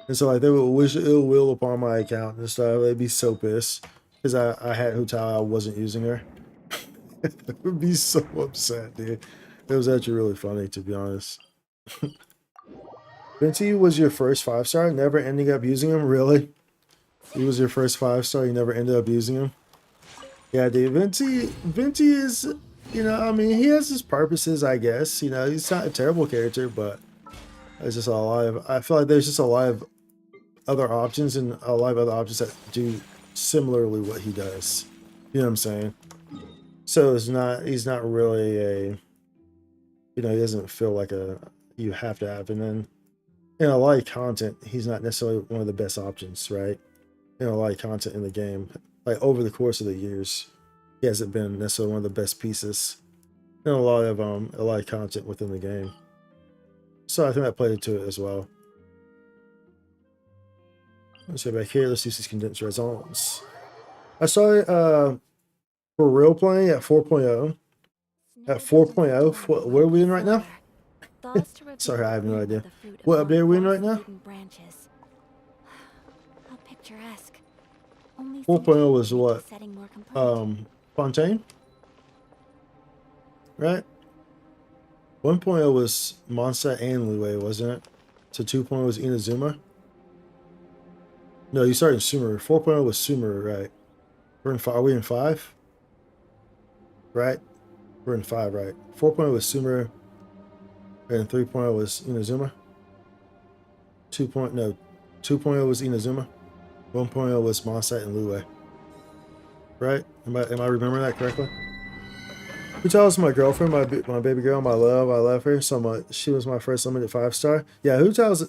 and so like they would wish ill will upon my account and stuff. They'd be so pissed because I had Hu Tao, I wasn't using her. They would be so upset, dude. It was actually really funny, to be honest. Venti was your first 5-star, never ending up using him? Really? He was your first 5-star, you never ended up using him? Yeah, dude, Venti is, you know, I mean, he has his purposes, I guess. You know, he's not a terrible character, but there's just I feel like there's just a lot of other options, and a lot of other options that do similarly what he does. You know what I'm saying? So he's not really a, you know, he doesn't feel like you have to have. And then in a lot of content, he's not necessarily one of the best options, right? In a lot of content in the game, like over the course of the years, he hasn't been necessarily one of the best pieces in a lot of content within the game. So I think that played into it as well. Let's go back here. Let's use these condensed results. I started for real playing at 4.0. At 4.0, what are we in right now? Sorry, I have no idea. What update are we in right now? 4.0 was what? Fontaine? Right? 1.0 was Mondstadt and Liyue, wasn't it? So 2.0 was Inazuma? No, you started in Sumeru. 4.0 was Sumeru, right? We're in 5. Are we in 5? Right? We're in 5, right? 4.0 was Sumeru. And 3.0 was Inazuma. 2.0 was Inazuma. 1.0 was Mondstadt and Liyue. Right? Am I remembering that correctly? Who tells my girlfriend, my baby girl, my love, I love her so much. She was my first limited 5-star. Yeah, Who tells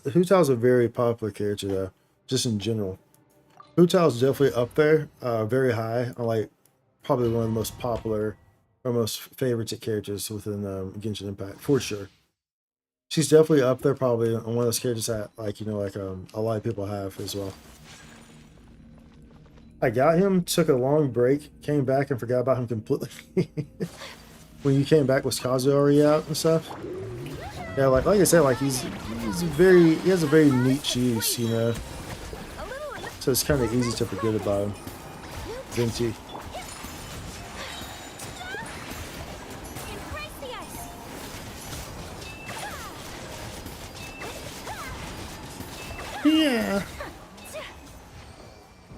a very popular character though, just in general. Who tells definitely up there, very high on like probably one of the most popular or most favorite characters within Genshin Impact for sure. She's definitely up there, probably on one of those characters that like a lot of people have as well. I got him, took a long break, came back and forgot about him completely. When you came back, was Kazu already out and stuff? Yeah, like I said, like he has a very niche use, you know. So it's kind of easy to forget about him. Venti. Yeah.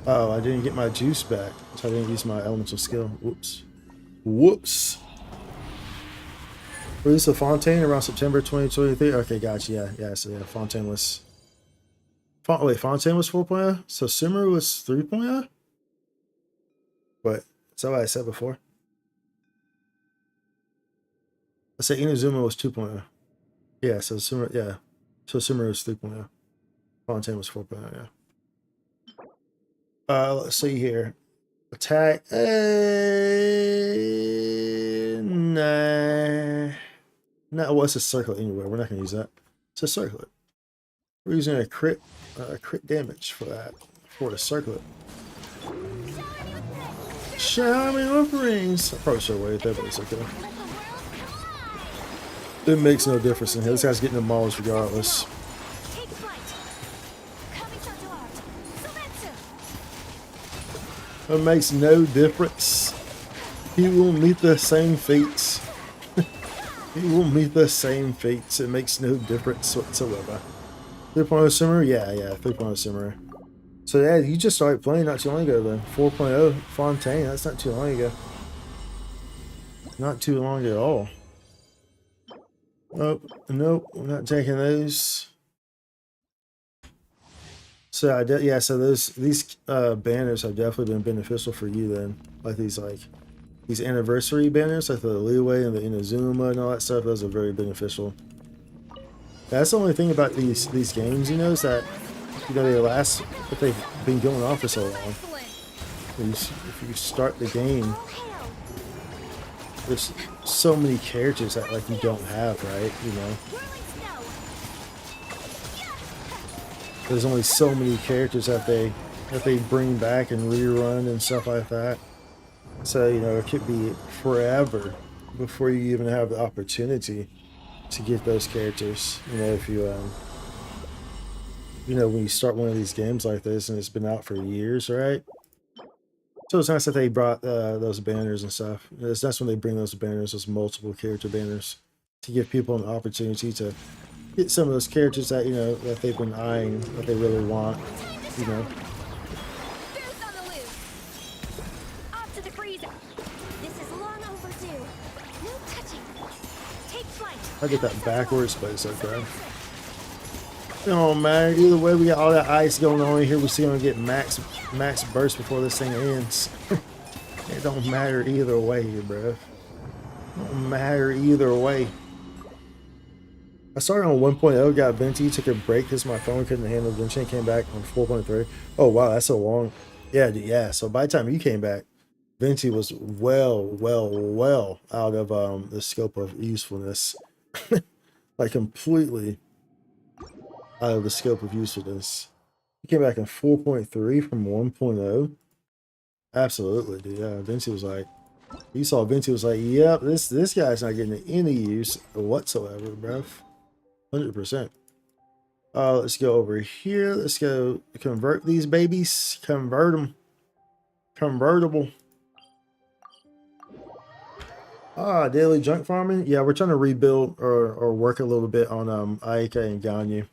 Oh, I didn't get my juice back, so I didn't use my elemental skill. Whoops. Whoops. Release of Fontaine around September 2023. Okay, gotcha. Yeah. So yeah, Fontaine was. Fontaine was 4.0. So Sumeru was 3.0. What? Is that what I said before? I said Inazuma was 2.0. Yeah. So Sumeru. Yeah. So Sumeru was 3.0. Fontaine was 4.0. Yeah. Let's see here. Attack. Nah. No, well, it's a circle anyway. We're not going to use that. It's a circlet. We're using a crit damage for that. For the circlet. Shining Wuthering. I probably should have waited there, but it's okay. It makes no difference in here. This guy's getting demolished regardless. It makes no difference. He will meet the same fates. He will meet the same fates. It makes no difference whatsoever. 3.0 Sumeru? Yeah, 3.0 Sumeru. So yeah, you just started playing not too long ago then. 4.0 Fontaine, that's not too long ago. Not too long at all. Nope, we're not taking those. So so these banners have definitely been beneficial for you then. Like these anniversary banners, like the Liyue and the Inazuma and all that stuff, those are very beneficial. That's the only thing about these games, you know, is that they last, but they've been going on for so long. If you start the game, there's so many characters that like you don't have, right? You know, there's only so many characters that they bring back and rerun and stuff like that. So, you know, it could be forever before you even have the opportunity to get those characters. You know, if you, when you start one of these games like this and it's been out for years, right? So it's nice that they brought those banners and stuff. That's when they bring those banners, those multiple character banners, to give people an opportunity to get some of those characters that, you know, that they've been eyeing, that they really want, you know. I get that backwards, but it's okay. It don't matter. Either way, we got all that ice going on here. We're still gonna get max burst before this thing ends. It don't matter either way, bro. It don't matter either way. I started on 1.0, got Venti, took a break because my phone couldn't handle Genshin, came back on 4.3. Oh wow, that's so long. Yeah. So by the time you came back, Venti was well out of the scope of usefulness. Like completely out of the scope of use for this. He came back in 4.3 from 1.0. Absolutely, dude. Yeah, Vinci was like, you saw Vinci was like, yep, this guy's not getting any use whatsoever, bruv. 100%. Let's go over here. Let's go convert these babies. Convert them. Convertible. Daily junk farming. Yeah, we're trying to rebuild or work a little bit on Aika and Ganyu.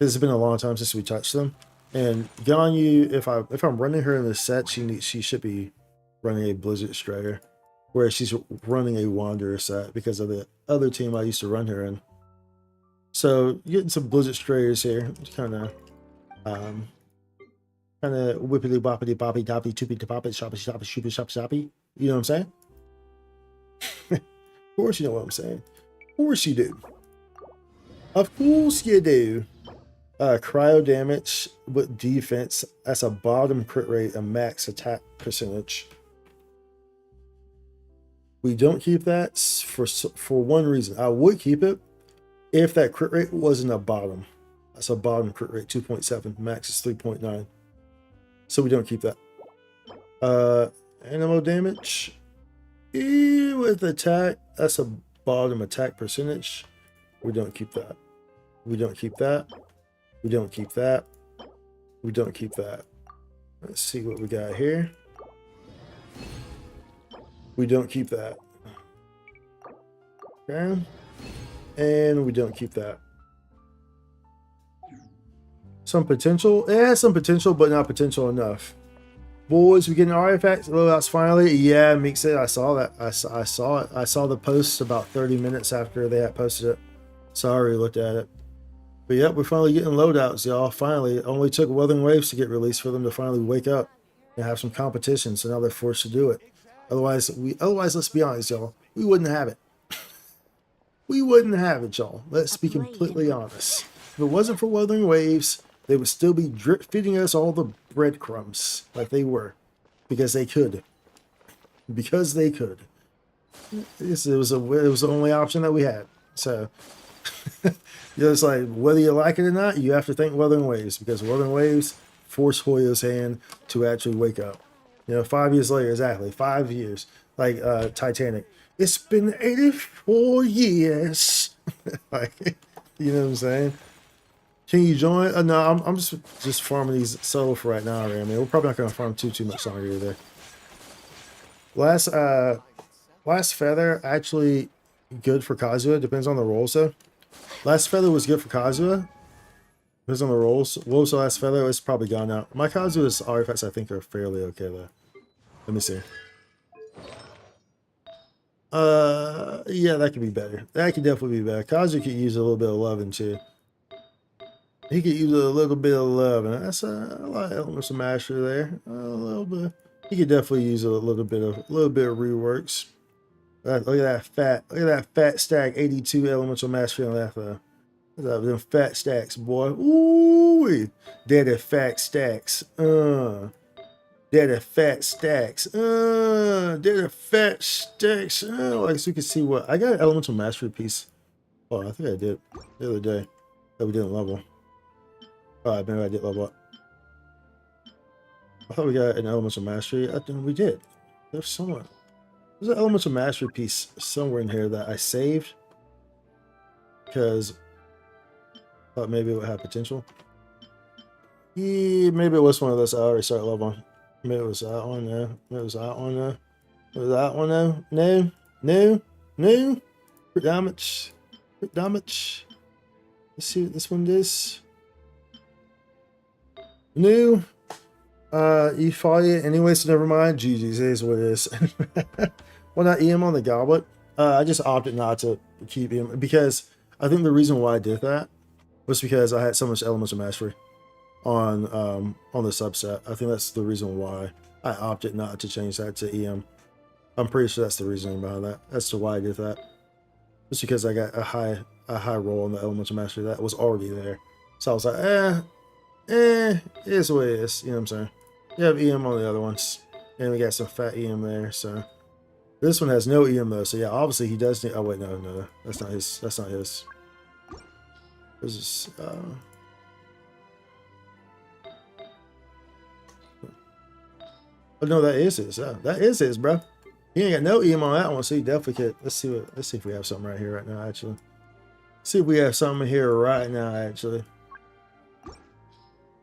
It's been a long time since we touched them. And Ganyu, if I'm running her in the set, she should be running a Blizzard Strider, whereas she's running a Wanderer set because of the other team I used to run her in. So getting some Blizzard Striders here, kind of whippity boppity boppy doppy toopy toppy shoppy shoppy shoopy shop shoppy. You know what I'm saying? Of course you know what I'm saying. Of course you do. Of course you do. Cryo damage with defense. That's a bottom crit rate, a max attack percentage. We don't keep that for one reason. I would keep it if that crit rate wasn't a bottom. That's a bottom crit rate, 2.7. Max is 3.9. So we don't keep that. Animal damage. With attack, that's a bottom attack percentage. We don't keep that. We don't keep that. We don't keep that. We don't keep that. Let's see what we got here. We don't keep that. Okay. And we don't keep that. Some potential. It has some potential, but not potential enough. Boys, we getting artifacts. Loadouts finally. Yeah, Meek said I saw that. I saw it. I saw the post about 30 minutes after they had posted it. Sorry, looked at it. But yep, we're finally getting loadouts, y'all. Finally, it only took Wuthering Waves to get released for them to finally wake up and have some competition. So now they're forced to do it. Otherwise, let's be honest, y'all. We wouldn't have it. We wouldn't have it, y'all. Let's be completely honest. If it wasn't for Wuthering Waves, they would still be drip feeding us all the breadcrumbs like they were, because they could. Because they could. It was the only option that we had. So. It's like, whether you like it or not, you have to thank Wuthering Waves, because Wuthering Waves forced Hoyo's hand to actually wake up. 5 years later, exactly 5 years, like Titanic. It's been 84 years. Like, you know what I'm saying? Can you join? No, I'm just farming these solo for right now. I mean, we're probably not gonna farm too much longer either. Last feather actually good for Kazuha. Depends on the rolls though. Last feather was good for Kazuha. Depends on the rolls. Wolves last feather is probably gone now. My Kazuha's artifacts I think are fairly okay though. Let me see. Yeah, that could be better. That could definitely be better. Kazuha could use a little bit of loving too. He could use a little bit of love, and that's a lot of elements of mastery there. A little bit. He could definitely use a little bit of reworks. Look at that fat stack. 82 elemental mastery on that. Them fat stacks, boy. Ooh, daddy fat stacks. Daddy fat stacks. Daddy fat stacks. Like, so you can see what I got an elemental mastery piece. Oh, I think I did the other day that we didn't level. Oh, maybe I did level up. I thought we got an elemental mastery. I think we did. There's somewhere. There's an elemental mastery piece somewhere in here that I saved because I thought maybe it would have potential. Yeah, maybe it was one of those I already started leveling. Maybe it was that one there. Maybe it was that one there. Was that one there? No. Crit damage. Let's see what this one does. No. You fought it anyway, so never mind. GG's is what it is. Why not EM on the goblet? I just opted not to keep him because I think the reason why I did that was because I had so much elemental mastery on the subset. I think that's the reason why I opted not to change that to EM. I'm pretty sure that's the reasoning behind that. That's to why I did that. Just because I got a high roll on the elemental mastery that was already there. So I was like, it is what it is. You know what I'm saying? You have EM on the other ones. And we got some fat EM there, so. This one has no EM though, so yeah, obviously he does need, oh wait, no. That's not his. This This is oh no, that is his. That is his, bro. He ain't got no EM on that one, so he definitely could. Let's see if we have something right here right now. Actually, see if we have something here right now. Actually,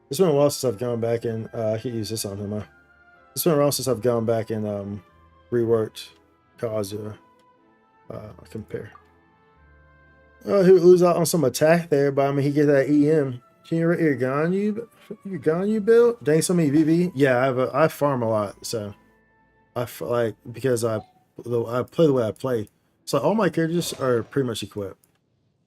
it's been a while since I've gone back and I could use this on him. It's been a while since I've gone back and reworked Kazuya. Compare. Oh, he would lose out on some attack there, but I mean he get that EM. Can you your Ganyu build? Dang, so many VV. Yeah, I farm a lot, so like because I play the way I play. So all my characters are pretty much equipped.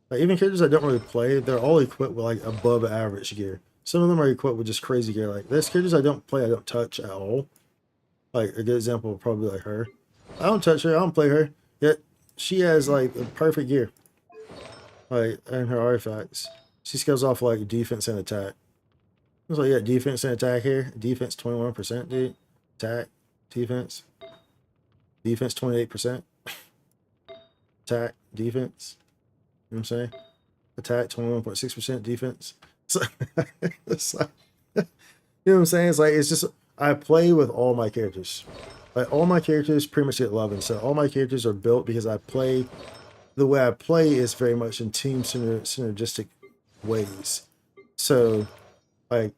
Like even characters I don't really play, they're all equipped with like above average gear. Some of them are equipped with just crazy gear. Like there's characters I don't play, I don't touch at all. Like a good example would probably be like her. I don't touch her, I don't play her. Yet she has like the perfect gear. Like and her artifacts. She scales off like defense and attack. It's like, yeah, defense and attack here. Defense 21%, dude. Attack, defense. Defense 28%. Attack, defense. You know what I'm saying? Attack 21.6% defense. So it's like, you know what I'm saying? It's like, it's just, I play with all my characters. Like all my characters pretty much get loving. So all my characters are built because I play, the way I play is very much in team synergistic ways. So like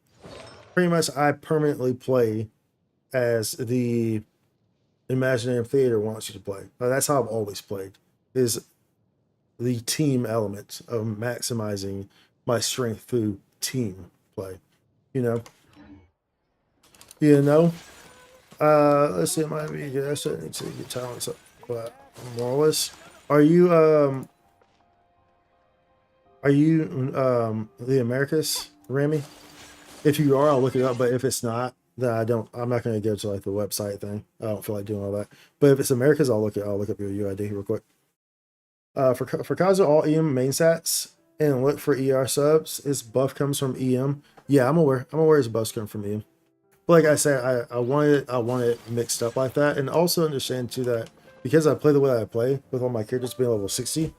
pretty much I permanently play as the imaginary theater wants you to play. Like, that's how I've always played, is the team element of maximizing my strength through team play. You know, let's see, it might be good. I still need to get talents up, but more or less, are you the Americas, Remy? If you are, I'll look it up, but if it's not, then I'm not going to go to like the website thing. I don't feel like doing all that. But if it's Americas, I'll look up your UID real quick. For Kazuya, all EM main stats, and look for ER subs. His buff comes from EM. Yeah, I'm aware his buffs come from EM. But like I said, I want it mixed up like that, and also understand too that because I play the way I play with all my characters being level 60,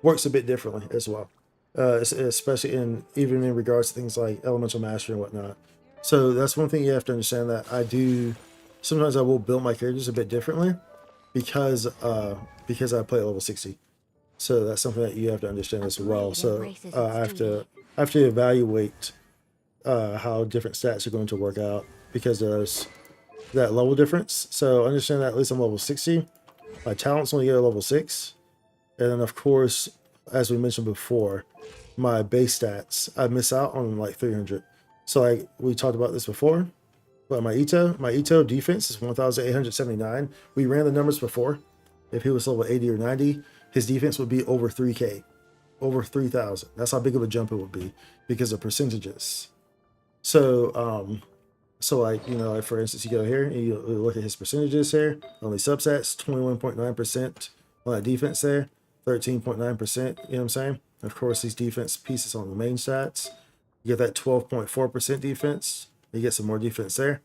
works a bit differently as well. Especially even in regards to things like elemental mastery and whatnot. So that's one thing you have to understand, that sometimes I will build my characters a bit differently because I play at level 60. So that's something that you have to understand as well. So I have to evaluate how different stats are going to work out because there's that level difference. So understand that at least I'm level 60. My talents only get a level 6. And then of course, as we mentioned before, my base stats, I miss out on like 300. So like we talked about this before, but my Ito defense is 1,879. We ran the numbers before. If he was level 80 or 90, his defense would be over 3K, over 3,000. That's how big of a jump it would be because of percentages. So, like, like for instance, you go here and you look at his percentages here. Only subsets, 21.9% on that defense there, 13.9%. You know what I'm saying? Of course, these defense pieces on the main stats. You get that 12.4% defense. You get some more defense there.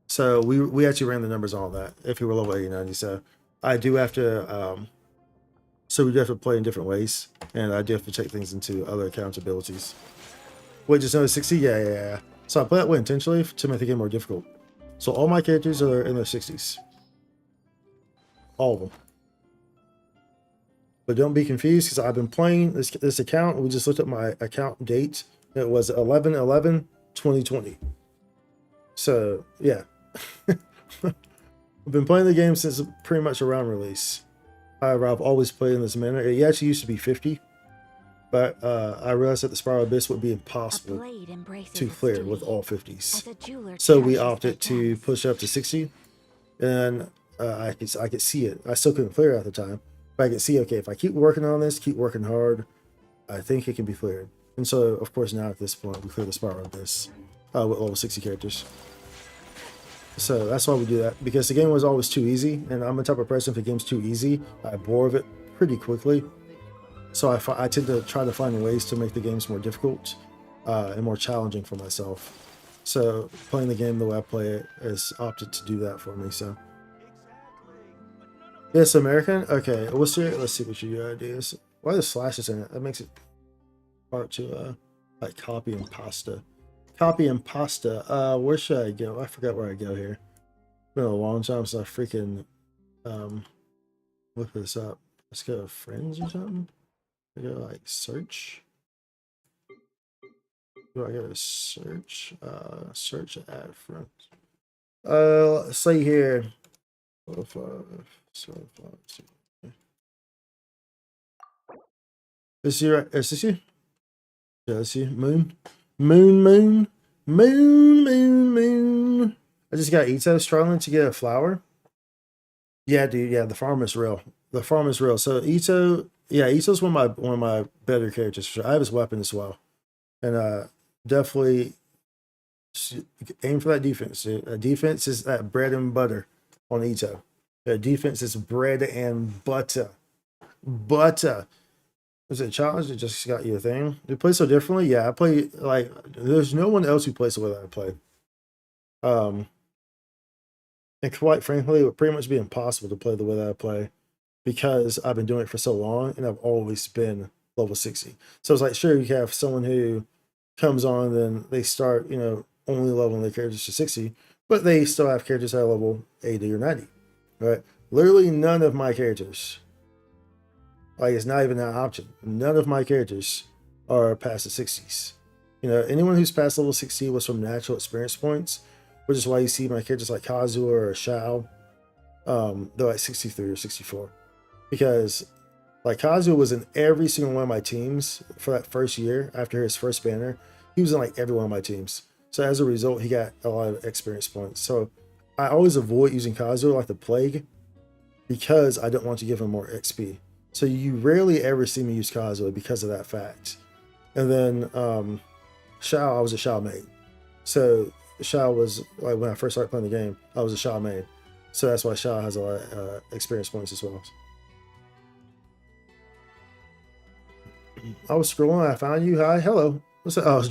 So we actually ran the numbers on all that if he were level 80, 90. So I do have to, so we do have to play in different ways. And I do have to take things into other accountabilities. Wait, just another 60? Yeah. So I play that way intentionally to make the game more difficult. So all my characters are in their 60s. All of them. But don't be confused because I've been playing this account. We just looked at my account date. It was 11/11/2020. So yeah, I've been playing the game since pretty much around release. However, I've always played in this manner. It actually used to be 50, but I realized that the Spiral Abyss would be impossible to clear with all 50s. So we opted to push up to 60, and I could see it. I still couldn't clear it at the time, but I could see, okay, if I keep working on this, keep working hard, I think it can be cleared. And so, of course, now at this point, we clear the Spiral Abyss with level 60 characters. So that's why we do that, because the game was always too easy, and I'm the type of person, if the game's too easy, I bore of it pretty quickly. So I tend to try to find ways to make the games more difficult and more challenging for myself. So playing the game the way I play it has opted to do that for me. So yes, American. Okay, let's see what your UID is. Why are the slashes in it? That makes it part to like copy and pasta. Copy and pasta. Where should I go? I forgot where I go here. It's been a long time since I freaking look this up. Let's go to friends or something. I go like search. Do I go to search? Search add friends. Let's see here. 5, 7, 5, 6. Is this you? Yeah, that's you. Moon. Moon. I just got Ito struggling to get a flower. Yeah, dude. Yeah, the farm is real. The farm is real. So Ito, yeah, Ito's one of my better characters. For sure. I have his weapon as well, and definitely aim for that defense. Dude. Defense is that bread and butter on Ito. Defense is bread and butter. Butter. Was it a challenge that just got you a thing? Do you play so differently? Yeah, I play like there's no one else who plays the way that I play. And quite frankly, it would pretty much be impossible to play the way that I play because I've been doing it for so long and I've always been level 60. So it's like, sure, you have someone who comes on, then they start, only leveling their characters to 60, but they still have characters that are level 80 or 90, right? Literally none of my characters, like it's not even an option. None of my characters are past the 60s. Anyone who's past level 60 was from natural experience points, which is why you see my characters like Kazuha or Shao, they're like 63 or 64. Because like Kazuha was in every single one of my teams for that first year after his first banner. He was in like every one of my teams. So as a result, he got a lot of experience points. So I always avoid using Kazuha like the plague because I don't want to give him more XP. So you rarely ever see me use Kazuha because of that fact. And then Shao, I was a Shao main. So Shao was like when I first started playing the game, I was a Shao main. So that's why Shao has a lot of experience points as well. I was scrolling, I found you. Hi, hello. What's up? Oh,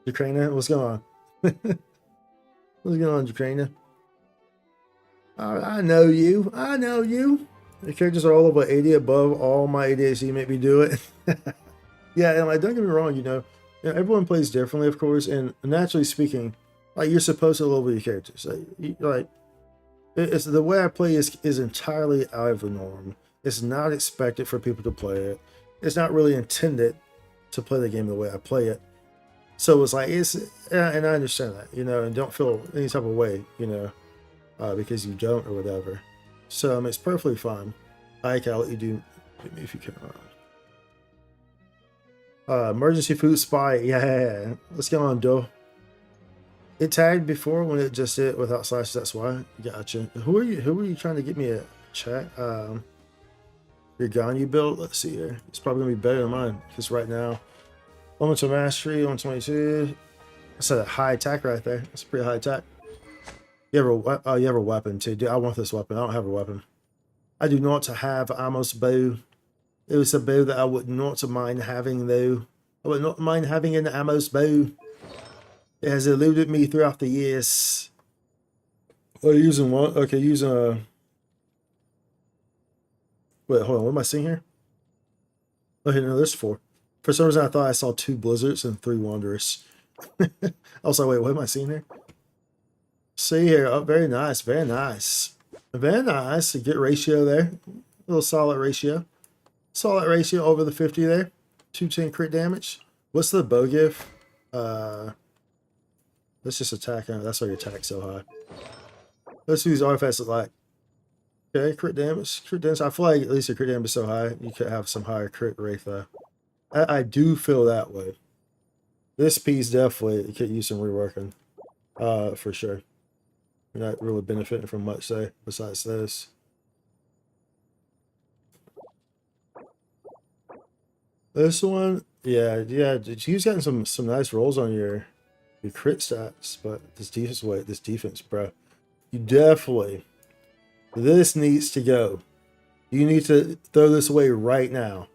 Ukraine. What's going on? What's going on, Ukraine? I know you. I know you. The characters are all over 80 above all my ADHD make me do it. Yeah, and like don't get me wrong, everyone plays differently, of course, and naturally speaking, like you're supposed to level your characters. It's the way I play is entirely out of the norm. It's not expected for people to play it. It's not really intended to play the game the way I play it. So it's like and I understand that, and don't feel any type of way, because you don't or whatever. So it's perfectly fine. I'll let you do if you can. Emergency food spy. Yeah. Let's get on, Doe. It tagged before when it just did without slashes. That's why. Gotcha. Who are you trying to get me a chat? Your Ganyu build. Let's see here. It's probably gonna be better than mine because right now, Elemental Mastery 122. That's a high attack right there. That's pretty high attack. You have a weapon too, dude. I want this weapon. I don't have a weapon. I do not have Amos bow. It was a bow that I would not mind having though. I would not mind having an Amos bow. It has eluded me throughout the years. Oh, using what? Okay, using a. Wait, hold on. What am I seeing here? Okay, no, there's 4. For some reason, I thought I saw 2 blizzards and 3 wanderers. I was like, wait, what am I seeing here? See here. Oh, very nice. Very nice. Very nice. A good ratio there. A little solid ratio. Solid ratio over the 50 there. 210 crit damage. What's the bow give? Let's just attack him. That's why your attack's so high. Let's see these artifacts look like. Okay, crit damage. Crit damage. I feel like at least your crit damage is so high, you could have some higher crit rate though. I do feel that way. This piece definitely could use some reworking. For sure. You're not really benefiting from much, say, besides this. This one, yeah, you've gotten some nice rolls on your crit stats, but this defense, bro, you definitely, this needs to go. You need to throw this away right now.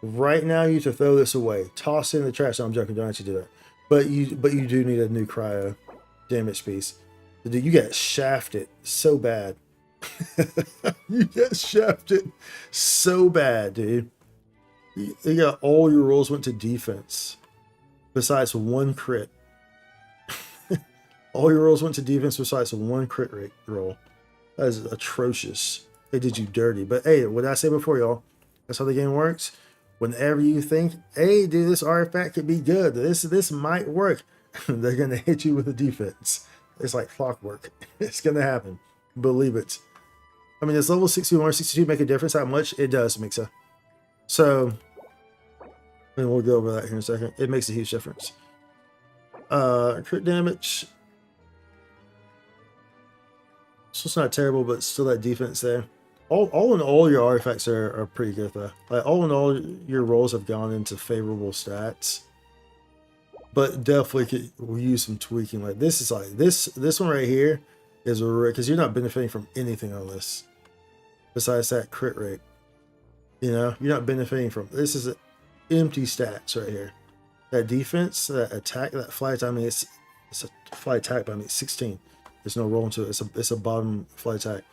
Right now, you need to throw this away. Toss it in the trash. No, I'm joking. Don't actually do that. But you do need a new cryo damage piece. Dude, you got shafted so bad. You got shafted so bad, dude. You got all your rolls went to defense, besides one crit. All your rolls went to defense besides one crit rate roll. That is atrocious. They did you dirty. But hey, what did I say before, y'all? That's how the game works. Whenever you think, hey, dude, this artifact could be good. This might work. They're gonna hit you with a defense. It's like clockwork. It's gonna happen. Believe it. I mean, does level 61 or 62 make a difference? How much? It does, Mixa. So, and we'll go over that here in a second. It makes a huge difference. Crit damage. So it's not terrible, but still that defense there. All in all, your artifacts are pretty good though. Like all in all, your rolls have gone into favorable stats. But definitely could use some tweaking. Like this is like this one right here is because you're not benefiting from anything on this besides that crit rate. You know, you're not benefiting from this. Is empty stats right here. That defense, that attack, that flight. I mean, it's a flight attack, but I mean it's 16. There's no roll into it. It's a bottom flight attack.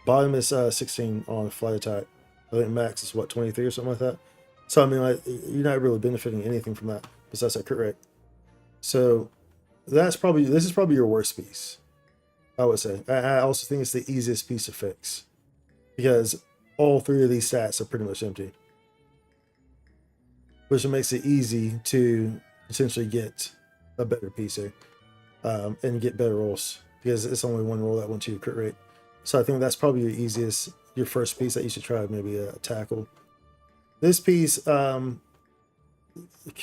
Bottom is 16 on flight attack. I think max is what, 23 or something like that. So I mean, like you're not really benefiting anything from that besides that crit rate. So this is probably your worst piece, I would say. I also think it's the easiest piece to fix because all three of these stats are pretty much empty, which makes it easy to potentially get a better piece here and get better rolls because it's only one roll that went to your crit rate. So I think that's probably your first piece that you should try maybe tackle. This piece could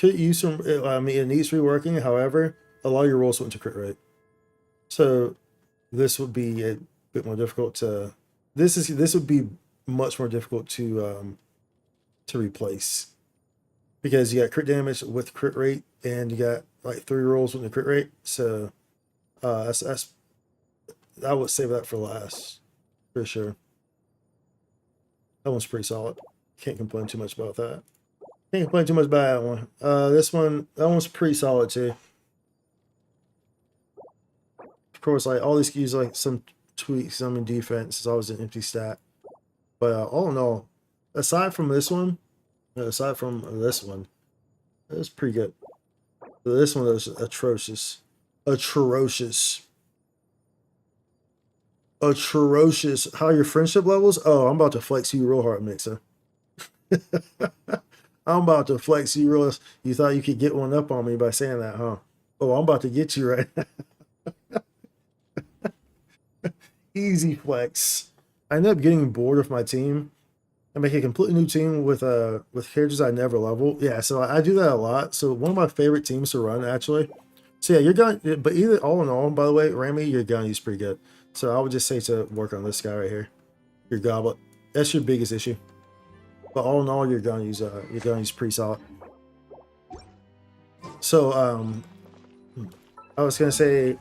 use some, I mean, it needs reworking. However, a lot of your rolls went to crit rate. So this would be a bit more difficult to, this would be much more difficult to replace because you got crit damage with crit rate and you got like 3 rolls with the crit rate. So that's I would save that for last for sure. That one's pretty solid. Can't complain too much about that. Can't complain too much about that one. That one's pretty solid too. Of course, like all these keys, like some tweaks, some in defense is always an empty stat. But all in all, aside from this one, it's pretty good. This one is atrocious. Atrocious. How are your friendship levels? Oh, I'm about to flex you real hard, Mixer. I'm about to flex you real. You thought you could get one up on me by saying that, huh? Oh, I'm about to get you right now. Easy flex. I ended up getting bored with my team. I make a completely new team with characters I never level. Yeah, so I do that a lot. So one of my favorite teams to run, actually. So yeah, you're going, but either all in all, by the way, Rami, your gun is pretty good. So I would just say to work on this guy right here, your goblet. That's your biggest issue. But all in all, you're gonna use pretty solid. So I was gonna say,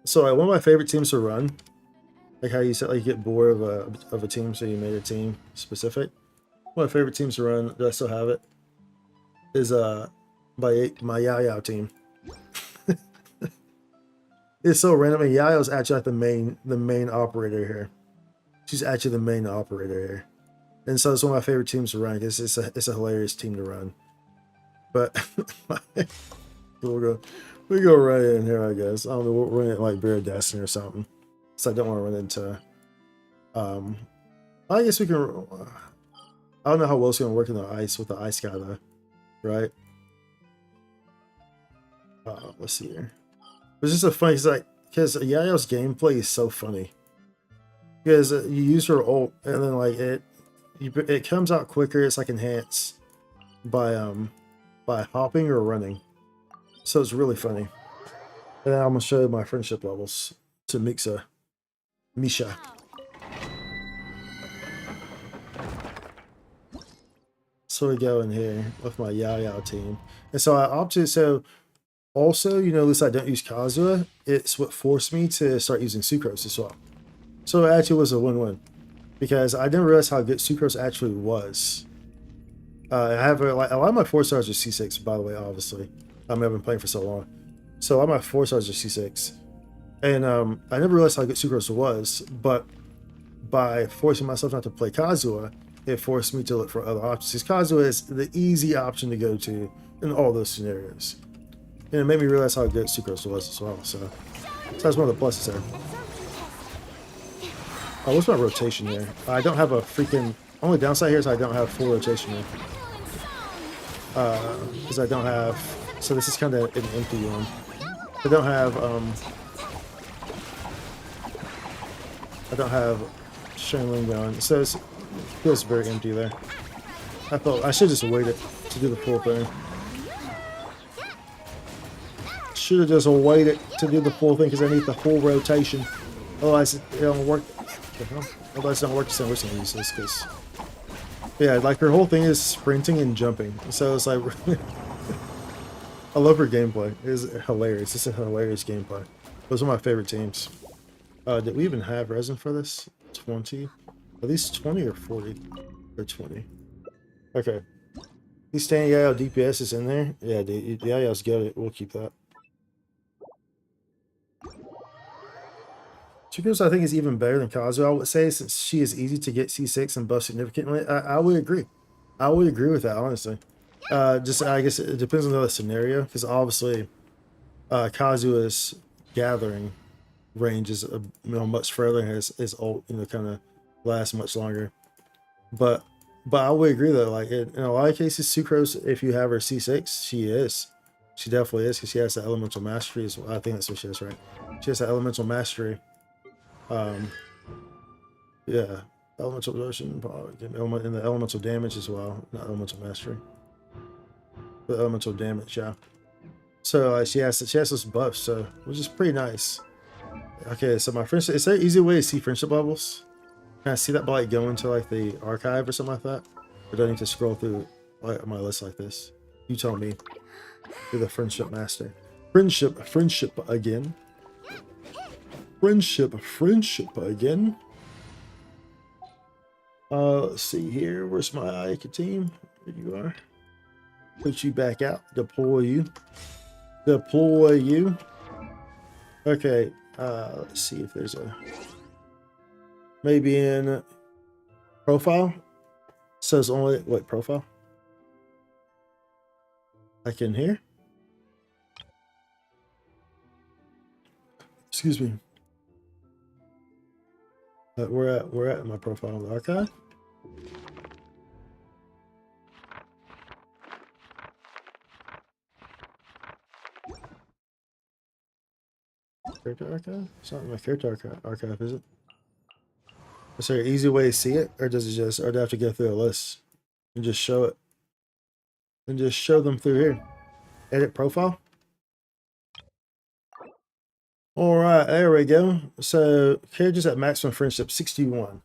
so one of my favorite teams to run, like how you said, like you get bored of a team, so you made a team specific. One of my favorite teams to run, do I still have it? Is my Yao team. It's so random. And Yayo's actually like the main operator here. She's actually the main operator here. And so it's one of my favorite teams to run because it's a hilarious team to run. But we go right in here, I guess. I don't know, we'll run it like Bear Destiny or something. So I don't want to run into I guess we can I don't know how well it's gonna work in the ice with the ice guy though. Right? Let's see here. It's just a funny, because Yayo's gameplay is so funny. Because you use her ult, and then like it comes out quicker. It's like enhanced by hopping or running, so it's really funny. And then I'm gonna show you my friendship levels to Misha. So we go in here with my Yao team, and so I opted so. Also, you know, at least I don't use Kazuha. It's what forced me to start using Sucrose as well. So it actually was a win-win because I didn't realize how good Sucrose actually was. I have a lot of my 4 stars are C6, by the way. Obviously, I've been playing for so long, so a lot of my 4 stars are C6, and I never realized how good Sucrose was. But by forcing myself not to play Kazuha, it forced me to look for other options. Kazuha is the easy option to go to in all those scenarios. And it made me realize how good Sucrose was as well. So that's one of the pluses there. Oh, what's my rotation here? I don't have a freaking... Only downside here is I don't have full rotation here. Because I don't have... So this is kind of an empty one. I don't have Shenlong going. So it feels very empty there. I thought I should just waited to do the full thing. Should have just waited to do the full thing because I need the full rotation. Otherwise, it don't work. Otherwise, it don't work the same way it's useless. Because yeah, like her whole thing is sprinting and jumping. So it's like I love her gameplay. It's hilarious. It's a hilarious gameplay. Those are my favorite teams. Did we even have resin for this? 20? Are these 20 or 40? Or 20. Okay. These standing Yayo DPS is in there. Yeah, dude. Yayo's good. We'll keep that. Chikos, I think, is even better than Kazuha, I would say, since she is easy to get C6 and buff significantly. I would agree. I would agree with that, honestly. Just, I guess it depends on the scenario, because obviously Kazuha's gathering range is much further, and his ult, kind of lasts much longer. But I would agree though, like in a lot of cases, Sucrose, if you have her C6, she definitely is, because she has the elemental mastery as well. I think that's what she has, right? She has the elemental mastery. Yeah, elemental absorption, and the elemental damage as well. Not elemental mastery, but elemental damage. Yeah. So she has those buffs, so which is pretty nice. Okay, so my friendship, is there an easy way to see friendship levels? Can I see that by like going to like the archive or something like that? Or do I need to scroll through like my list like this? You tell me. You're the friendship master. Friendship again. Friendship again. Let's see here. Where's my Ayaka team? There you are. Put you back out. Deploy you. Deploy you. Okay. Let's see if there's a maybe in profile. Says only what profile? Like in here. Excuse me. We're at my profile in the archive. Character archive? It's not in my character archive, is it? Is there an easy way to see it, or does it just, or do I have to go through a list and just show it? And just show them through here. Edit profile. All right, there we go. So characters at maximum friendship 61.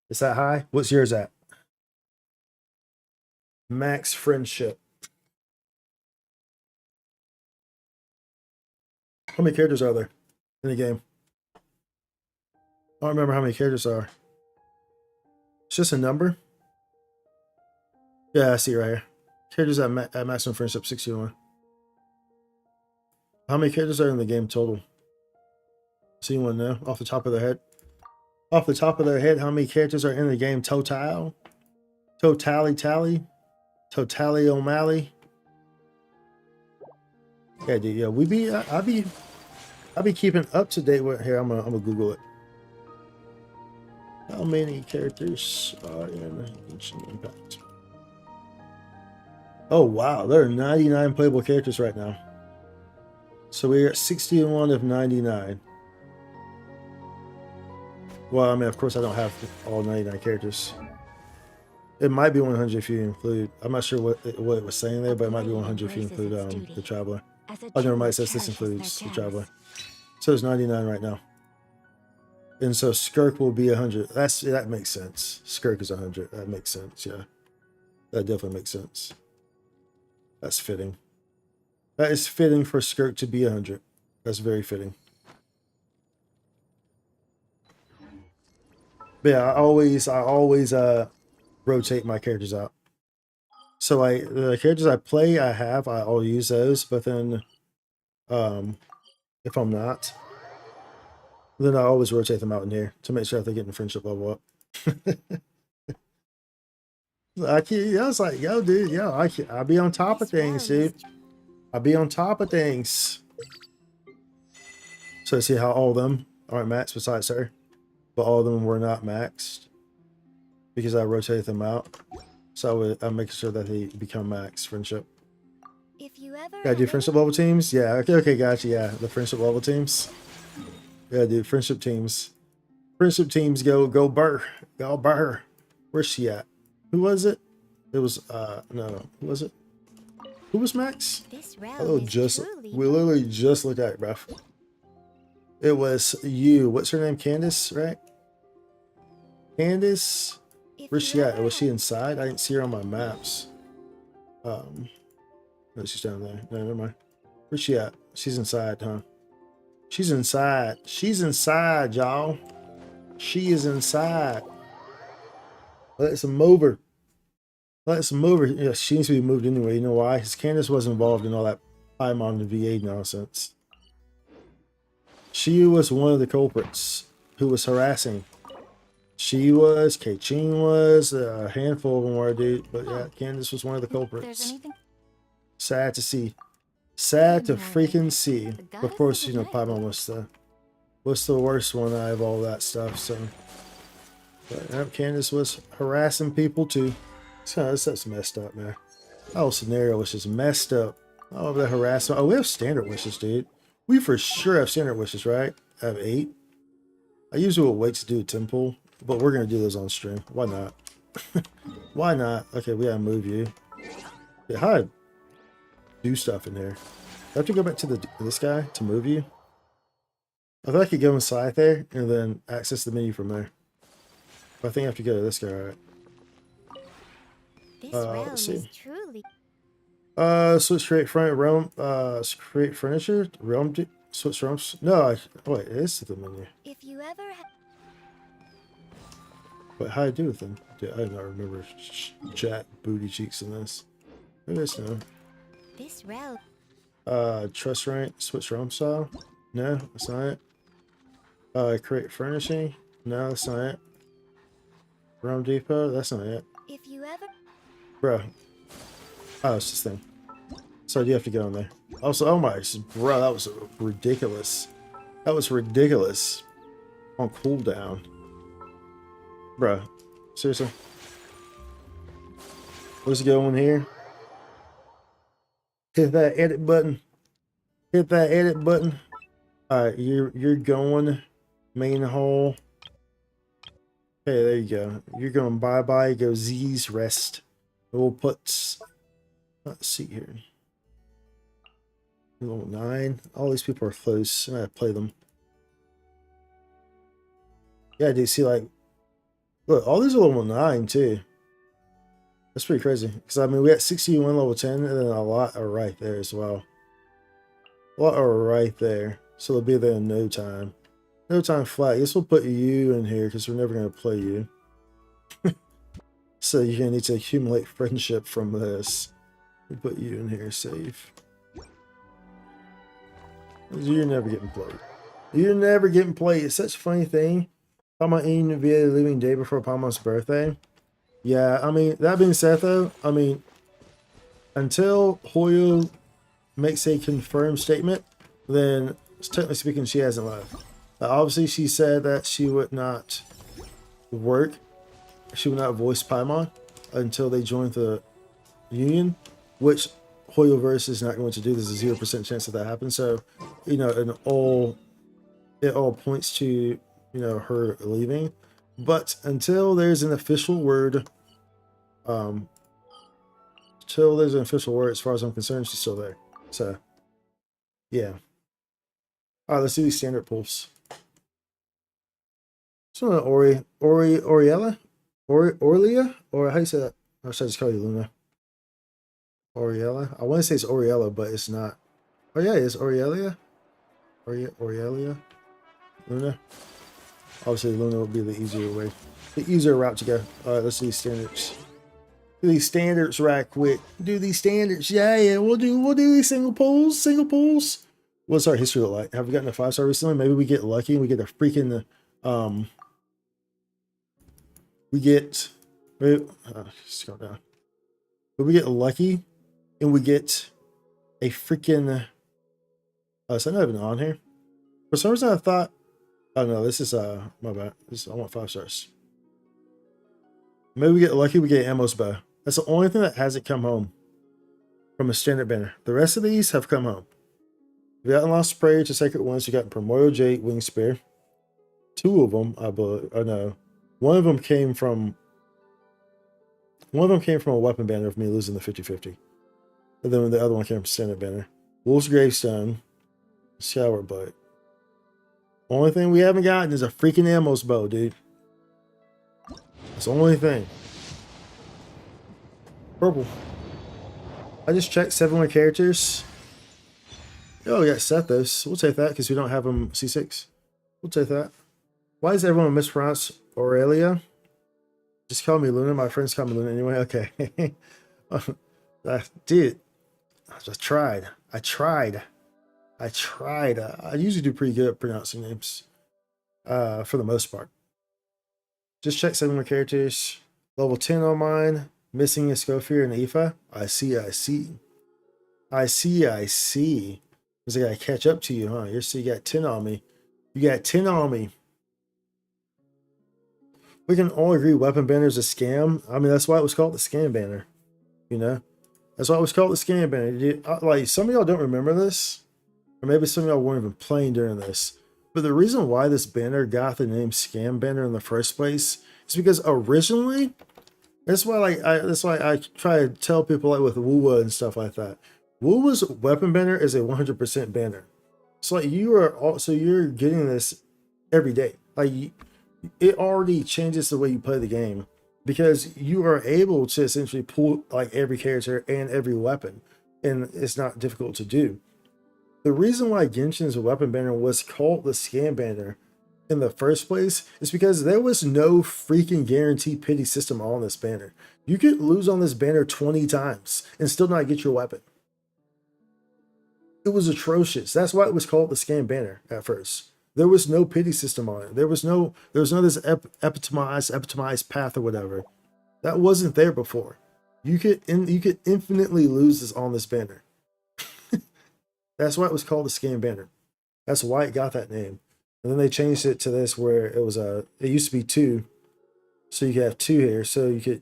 Is that high? What's yours at? Max friendship. How many characters are there in the game? I don't remember how many characters are. It's just a number. Yeah, I see it right here. Characters at maximum friendship 61. How many characters are in the game total? Does anyone know off the top of their head? Off the top of their head, how many characters are in the game total? Tally. Totally O'Malley. Yeah, dude. Yeah, I'll be keeping up to date with here. I'm gonna Google it. How many characters are in Genshin Impact? Oh wow, there are 99 playable characters right now. So we're at 61 of 99. Well, I mean, of course, I don't have all 99 characters. It might be 100 if you include. I'm not sure what it was saying there, but it might be 100 if you include the Traveler. Oh, never mind. It says this includes the Traveler. So it's 99 right now. And so Skirk will be 100. That makes sense. Skirk is 100. That makes sense. Yeah, that definitely makes sense. That's fitting. That is fitting for Skirk to be 100. That's very fitting. But yeah, I always rotate my characters out. So like the characters I play, I'll use those. But then, if I'm not, then I always rotate them out in here to make sure that they're getting friendship level up. I was like, yo, dude, yo, I'll be on top of things, dude. I'll be on top of things. So see how all of them aren't maxed besides her, but all of them were not maxed because I rotated them out. So I'm making sure that they become max friendship. If you ever Gotta do friendship level teams? Yeah, okay, gotcha. Yeah, the friendship level teams. Yeah, dude, friendship teams. Friendship teams go burr. Go burr. Where's she at? Who was it? It was no, who was it? Who was Max? this Oh, realm is just truly we literally just looked at it, bruh. It was you. What's her name? Candace, right? Candace. if Where's you she at? ever Was she inside? I didn't see her on my maps. No, she's down there. No, never mind. Where's she at? She's inside, huh? She's inside. She's inside, y'all. She is inside. Let's move her. Let's move her. Yeah, she needs to be moved anyway. You know why? Because Candace was involved in all that Paimon and VA nonsense. She was one of the culprits who was harassing. She was, Kei-Ching was, a handful of them were, dude. But yeah, Candace was one of the There's culprits. anything. Sad to see. Sad to Didn't know freaking that. see. The Of goddess course, of you know, the night. Paimon was the worst one out of all that stuff, so. But yep, Candace was harassing people too. So that's messed up, man. That whole scenario was just messed up. Oh, the harassment. Oh, we have standard wishes, dude. We for sure have standard wishes, right? I have 8. I usually will wait to do a temple, but we're gonna do those on stream. Why not? Why not? Okay, we gotta move you. Yeah, how do I do stuff in here? I have to go back to this guy to move you. I thought I could go inside there and then access the menu from there. But I think I have to go to this guy, right? this realm let's is see. truly Switch create front realm. Create furniture. Switch realms. No, wait, it is the menu. if you ever But how do I do with them? Dude, I do not remember chat booty cheeks in this. Maybe it's no. this realm Trust rank. Switch realm style. No, that's not it. Create furnishing. No, that's not it. Realm depot. That's not it. if you ever Bro. Oh, it's this thing. So you have to go in there. Also, oh my, bro, that was ridiculous. That was ridiculous. On cooldown. Bro, seriously. Let's go in here. Hit that edit button. Hit that edit button. Alright, you're going main hall. Okay, there you go. You're going bye-bye. Go Z's rest. We'll put, let's see here. Level 9. All these people are close. I'm gonna play them. Yeah, do you see, like, look, all these are level 9 too. That's pretty crazy. Because I mean, we got 61 level 10, and then a lot are right there as well. A lot are right there. So they'll be there in no time. No time flat. I guess we'll put you in here because we're never going to play you. So you're going to need to accumulate friendship from this. We'll put you in here, save. You're never getting played. You're never getting played. It's such a funny thing. Paimon eating via the living day before Paimon's birthday. Yeah, I mean, that being said though, I mean, until Hoyo makes a confirmed statement, then technically speaking, she hasn't left. Obviously, she said that she would not work. She would not voice Paimon until they join the union, which Hoyoverse is not going to do. There's a 0% chance that that happens. So, you know, it all points to, you know, her leaving. But until there's an official word, as far as I'm concerned, she's still there. So, yeah. All right, let's do these standard pulls. So, Oriella? Orlia? Or how do you say that? Or should I just call you Luna? Oriella? I want to say it's Oriella, but it's not. Oh, yeah, it's Orielia? Orielia? Luna? Obviously, Luna would be the easier way. The easier route to go. All right, let's do these standards. Do these standards right quick. Do these standards. Yeah, we'll do these single pulls. What's our history look like? Have we gotten a 5-star recently? Maybe we get lucky and we get a freaking Maybe, scroll down. But we get lucky and we get a freaking. Oh, is that not even on here? For some reason I thought. Oh no, this is my bad. I want 5 stars. Maybe we get lucky, we get Ammo's bow. That's the only thing that hasn't come home from a standard banner. The rest of these have come home. We got Lost Prayer to Sacred Ones. You got Primordial Jade Wing Spear. 2 of them, I believe. Oh no. One of them came from a weapon banner of me losing the 50-50. And then the other one came from standard banner. Wolf's Gravestone. Skyward Blade. Only thing we haven't gotten is a freaking Ammo's bow, dude. That's the only thing. Purple. I just checked 7 more characters. Oh, we got Sethos. We'll take that because we don't have them C6. We'll take that. Why does everyone mispronounce Aurelia? Just call me Luna. My friends call me Luna anyway. Okay. Dude, I tried. I usually do pretty good at pronouncing names. For the most part. Just check 7 more characters. Level 10 on mine. Missing a Scofier and Aoife. I see. Because I gotta catch up to you, huh? You got 10 on me. We can all agree weapon banner is a scam. I mean, that's why it was called the scam banner. You know? That's why it was called the scam banner. Like, some of y'all don't remember this. Or maybe some of y'all weren't even playing during this. But the reason why this banner got the name Scam Banner in the first place is because originally, that's why I try to tell people like with WuWa and stuff like that. WuWa's weapon banner is a 100% banner. So like you're getting this every day. Like it already changes the way you play the game because you are able to essentially pull like every character and every weapon, and it's not difficult to do. The reason why Genshin's weapon banner was called the scam banner in the first place is because there was no freaking guaranteed pity system on this banner. You could lose on this banner 20 times and still not get your weapon. It was atrocious. That's why it was called the scam banner at first. There was no pity system on it. There was no this epitomized path or whatever. That wasn't there before. You could infinitely lose this on this banner. That's why it was called the scam banner. That's why it got that name. And then they changed it to this where it was it used to be 2. So you could have 2 here. So you could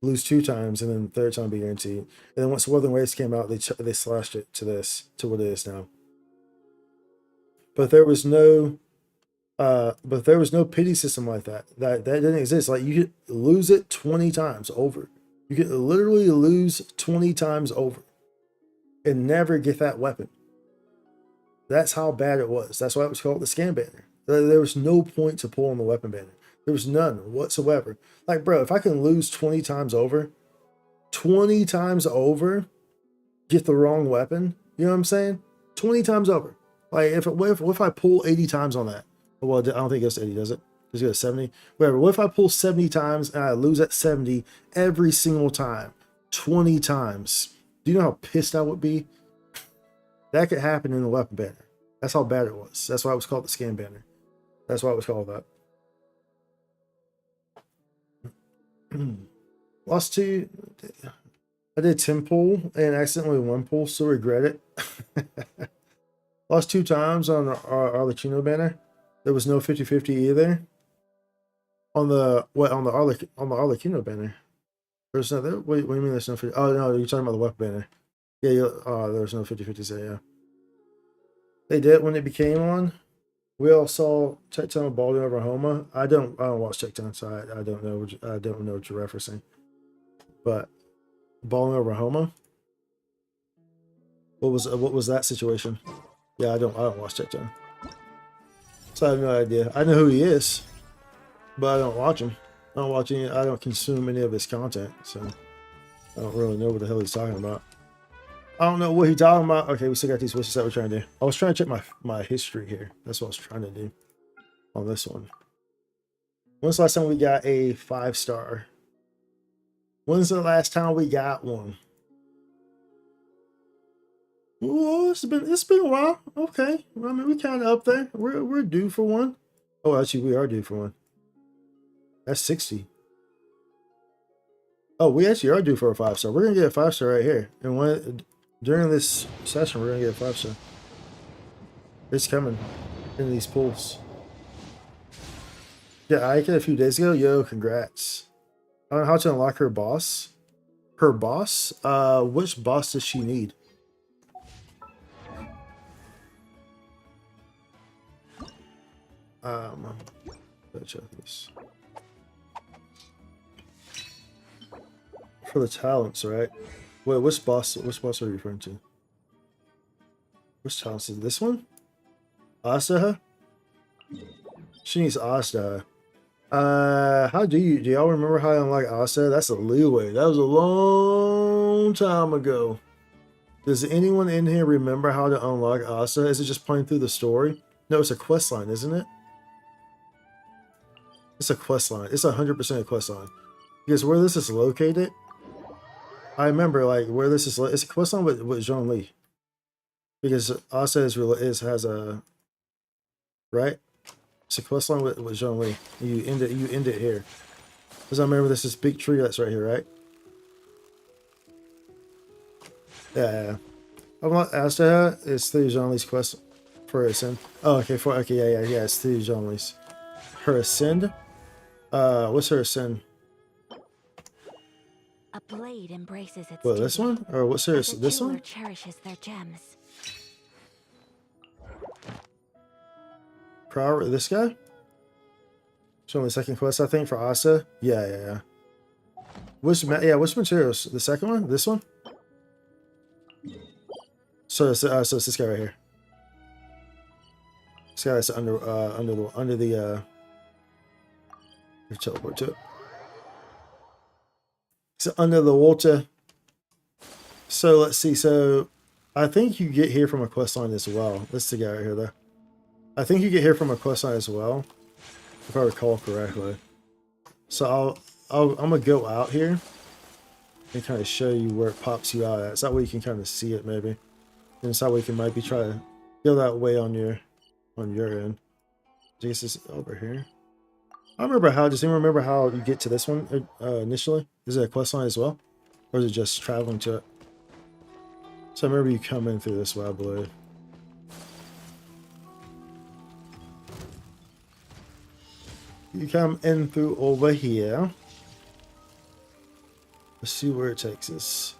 lose 2 times and then the third time be guaranteed. And then once Wuthering Waves came out, they slashed it to what it is now. But there was no pity system like that. That didn't exist. Like you could lose it 20 times over. You could literally lose 20 times over and never get that weapon. That's how bad it was. That's why it was called the scam banner. There was no point to pull on the weapon banner. There was none whatsoever. Like, bro, if I can lose 20 times over, get the wrong weapon, you know what I'm saying? 20 times over. Like, what if I pull 80 times on that? Well, I don't think it goes to 80, does it? Does it go to 70? Whatever. What if I pull 70 times and I lose at 70 every single time? 20 times. Do you know how pissed I would be? That could happen in the weapon banner. That's how bad it was. That's why it was called the scam banner. That's why it was called that. Lost 2. I did 10 pull and accidentally 1 pull, so regret it. Lost 2 times on our Arlecchino banner. There was no 50-50 either. On the Arlecchino banner. There's no. What do you mean there's no 50? Oh no, you're talking about the weapon banner. Yeah, there's no 50-50 there, yeah. They did when it became on. We all saw Checkdown with Baldy over Homa. I don't watch Checkdown, so I don't know what you're referencing. But Baldy over Homa. What was that situation? Yeah, I don't watch Checkdown. So I have no idea. I know who he is, but I don't watch him. I don't consume any of his content, so I don't really know what the hell he's talking about. I don't know what he's talking about. Okay, we still got these wishes that we're trying to do. I was trying to check my history here. That's what I was trying to do on this one. When's the last time we got a 5-star? When's the last time we got one? Oh, it's been a while. Okay, I mean we kind of up there. We're due for one. Oh, actually we are due for one. That's 60. Oh, we actually are due for a 5-star. We're gonna get a 5-star right here. And when during this session, we're gonna get a 5-star. It's coming in these pools. Yeah, I did a few days ago. Yo, congrats. I don't know how to unlock her boss. Her boss? Which boss does she need? Let's check this. For the talents, right? Wait, which boss are you referring to? Which talents is this one? Asaha? She needs Asta. How do y'all remember how I unlocked Asta? That's a leeway. That was a long time ago. Does anyone in here remember how to unlock Asta? Is it just playing through the story? No, it's a quest line, isn't it? It's a quest line. It's 100% a quest line. Because where this is located, I remember like where this is. It's a quest line with Zhongli. Because Asta has a right. It's a quest line with Zhongli. You end it here. Because I remember this big tree that's right here, right? Yeah. I'm not asked her. It's through Zhongli's quest for Ascend. Oh, okay. Yeah. It's through Zhongli's. Her Ascend. What's her Ascend? A blade embraces its What, this one? Or what's her? This one? Cherishes their gems. Prior, this guy? Showing the second quest, I think, for Asa. Yeah. Which materials? The second one? This one? So it's this guy right here. This guy that's under the teleport to it. So under the water. So let's see. So I think you get here from a quest line as well. This is the guy right here, though. I think you get here from a quest line as well, if I recall correctly. So I'm gonna go out here and kind of show you where it pops you out at. So that way you can kind of see it maybe, and so that way you can maybe try to go that way on your end. This is over here. I remember how. Does anyone remember how you get to this one initially? Is it a quest line as well, or is it just traveling to it? So I remember you come in through this way, I believe. You come in through over here. Let's see where it takes us.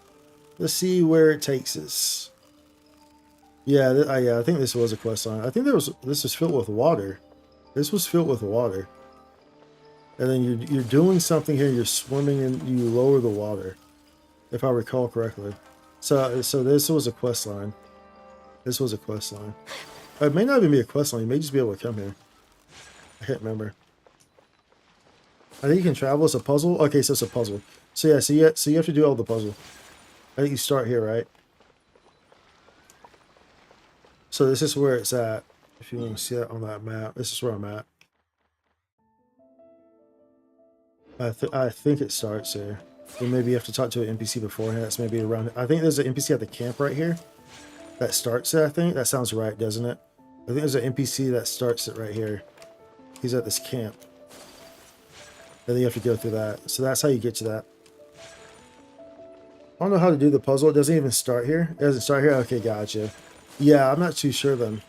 Yeah, I think this was a quest line. I think this was filled with water. This was filled with water. And then you're doing something here. You're swimming and you lower the water, if I recall correctly. So this was a quest line. It may not even be a quest line. You may just be able to come here. I can't remember. I think you can travel. It's a puzzle. Okay, so it's a puzzle. So yeah, so you have to do all the puzzle. I think you start here, right? So this is where it's at. If you want to see that on that map, this is where I'm at. I think it starts here. Or maybe you have to talk to an NPC beforehand. That's maybe around. I think there's an NPC at the camp right here. That starts it. I think that sounds right, doesn't it? I think there's an NPC that starts it right here. He's at this camp. And then you have to go through that. So that's how you get to that. I don't know how to do the puzzle. It doesn't even start here. It doesn't start here? Okay, gotcha. Yeah, I'm not too sure then.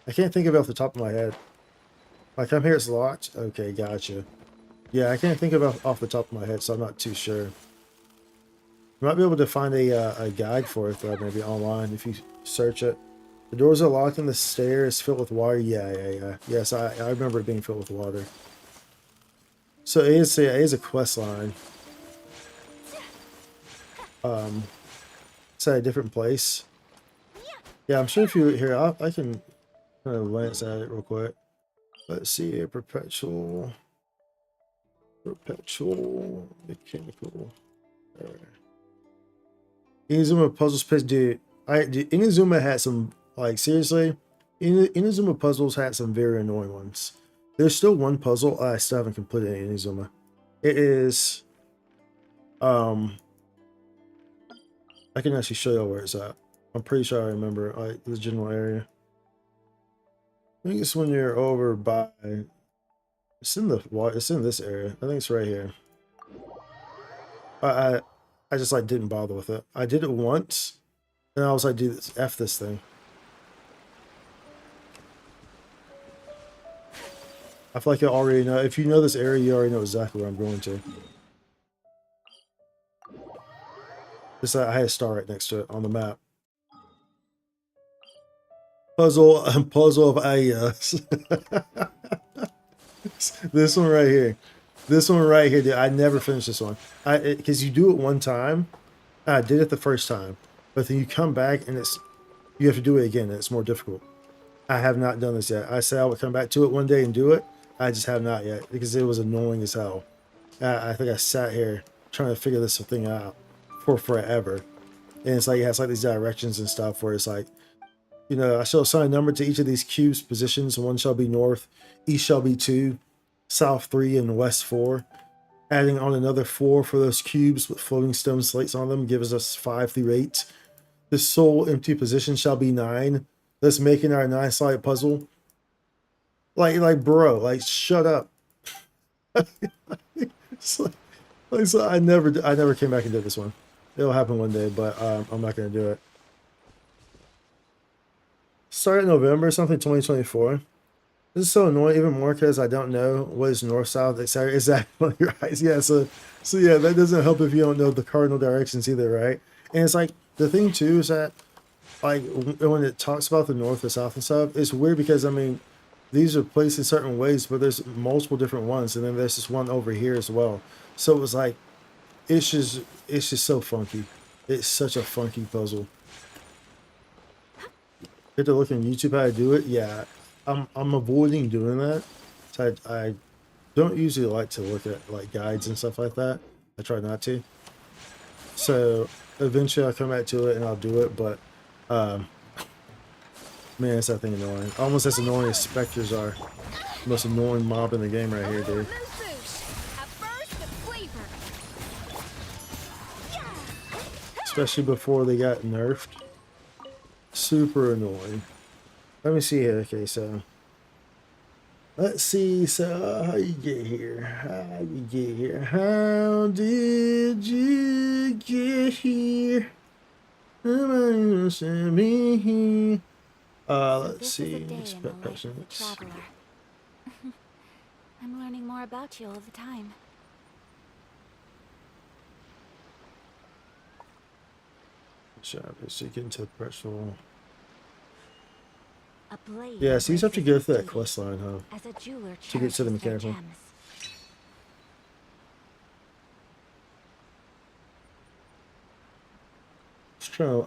I can't think of it off the top of my head. Like, I'm here, it's locked. Okay, gotcha. Yeah, I can't think of it off the top of my head, so I'm not too sure. You might be able to find a guide for it, though, maybe online, if you search it. The doors are locked and the stairs filled with water. Yeah. Yes, I remember it being filled with water. So it is a quest line. It's at a different place. Yeah, I'm sure if you here, I can kind of glance at it real quick. Let's see here, perpetual mechanical. Inazuma puzzles space, dude. Inazuma had some, like, seriously, Inazuma puzzles had some very annoying ones. There's still one puzzle I still haven't completed in Inazuma. It is, I can actually show you where it's at. I'm pretty sure I remember, like, the general area. I think it's when you're over by. It's in this area. I think it's right here. I just like didn't bother with it. I did it once, and I was like, dude, F this thing. I feel like I already know. If you know this area, you already know exactly where I'm going to. Just that I had a star right next to it on the map. Puzzle of Ayas. This one right here. This one right here, dude. I never finished this one. Because you do it one time. I did it the first time, but then you come back and you have to do it again, and it's more difficult. I have not done this yet. I said I would come back to it one day and do it. I just have not yet because it was annoying as hell. I think I sat here trying to figure this thing out for forever. And it's like, it has like these directions and stuff where it's like, you know, I shall assign a number to each of these cubes positions. One shall be north, east shall be 2, south 3, and west 4. Adding on another 4 for those cubes with floating stone slates on them gives us 5 through 8. The sole empty position shall be 9. Thus making our 9-sided puzzle. Like, bro, like, shut up. So I never came back and did this one. It'll happen one day, but I'm not gonna do it. Start in November, something 2024. This is so annoying, even more because I don't know what is north, south, etc. Exactly right. Yeah, so yeah, that doesn't help if you don't know the cardinal directions either, right? And it's like the thing too is that like when it talks about the north, the south, and stuff, it's weird because I mean these are placed in certain ways, but there's multiple different ones, and then there's this one over here as well. So it was like it's just so funky. It's such a funky puzzle. You have to look on YouTube how to do it. Yeah. I'm avoiding doing that. So I don't usually like to look at like guides and stuff like that. I try not to. So eventually I'll come back to it and I'll do it, but man, it's that thing annoying. Almost as annoying as specters are. The most annoying mob in the game right here, dude. Especially before they got nerfed. Super annoying. Let me see here. Okay, so let's see. So how you get here? How you get here? How did you get here? Let's see. I'm learning more about you all the time. So you get into the personal. A blade Yeah, so you have to go through that duty quest line, huh? as a jeweler To get to the cherishes their mechanical. gems.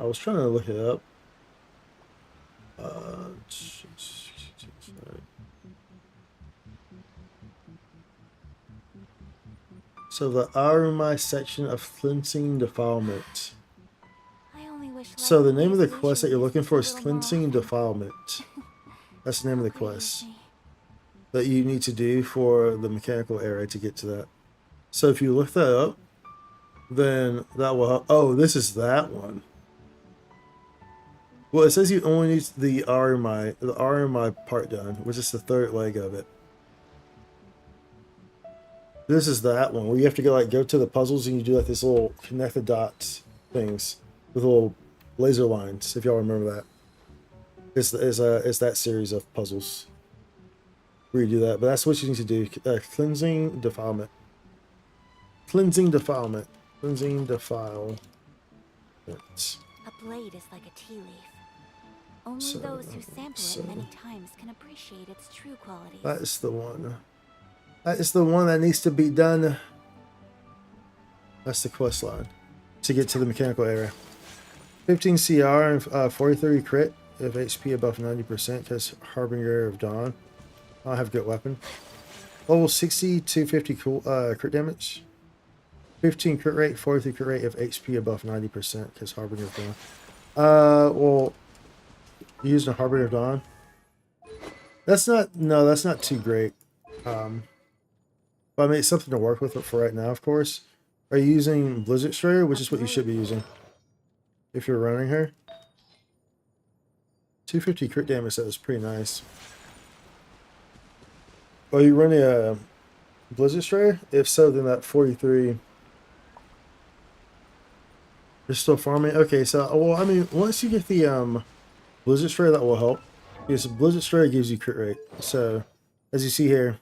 I was trying to look it up. So the RMI section of cleansing defilement. I only wish So the life name of the was quest that you're looking for is usually a little more cleansing often. defilement. That's the name of the quest Crazy. that you need to do for the mechanical area to get to that. So if you look that up, then that will help. Oh, this is that one. Well, it says you only need the RMI part done, which is the third leg of it. This is that one where you have to go to the puzzles and you do like this little connect the dots things with little laser lines. If y'all remember that, it's that series of puzzles where you do that. But that's what you need to do: cleansing defilement, cleansing defilement, cleansing defilement. A blade is like a tea leaf. Only those who sample it many times can appreciate its true qualities. That is the one. That is the one that needs to be done. That's the quest line to get to the mechanical area. 15 CR and 43 crit if HP above 90% because Harbinger of Dawn. I have a good weapon. Level 60, 250 crit damage. 15 crit rate, 43 crit rate if HP above 90% because Harbinger of Dawn. Well, using a Harbinger of Dawn. That's not too great. But I mean, it's something to work with for right now, of course. Are you using Blizzard Strayer, which is what you should be using if you're running her? 250 crit damage, that was pretty nice. Are you running a Blizzard Strayer? If so, then that 43 You're still farming? Okay, so, well, I mean, once you get the Blizzard Stray, that will help. Because Blizzard Stray gives you crit rate. So, as you see here,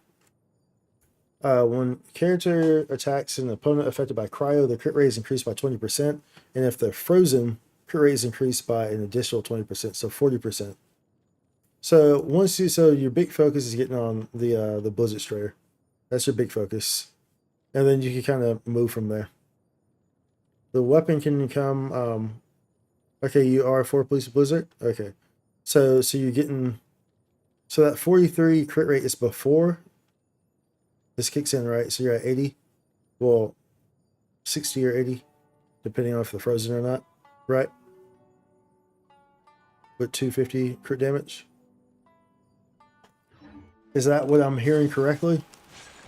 when character attacks an opponent affected by cryo, the crit rate is increased by 20%. And if they're frozen, crit rate is increased by an additional 20%, so 40%. So so your big focus is getting on the Blizzard Strayer. That's your big focus. And then you can kind of move from there. The weapon can come okay, you are 4 police Blizzard? Okay. So you're getting, so that 43 crit rate is before this kicks in, right? So you're at 80. Well, 60 or 80, depending on if they're frozen or not, right? With 250 crit damage. Is that what I'm hearing correctly?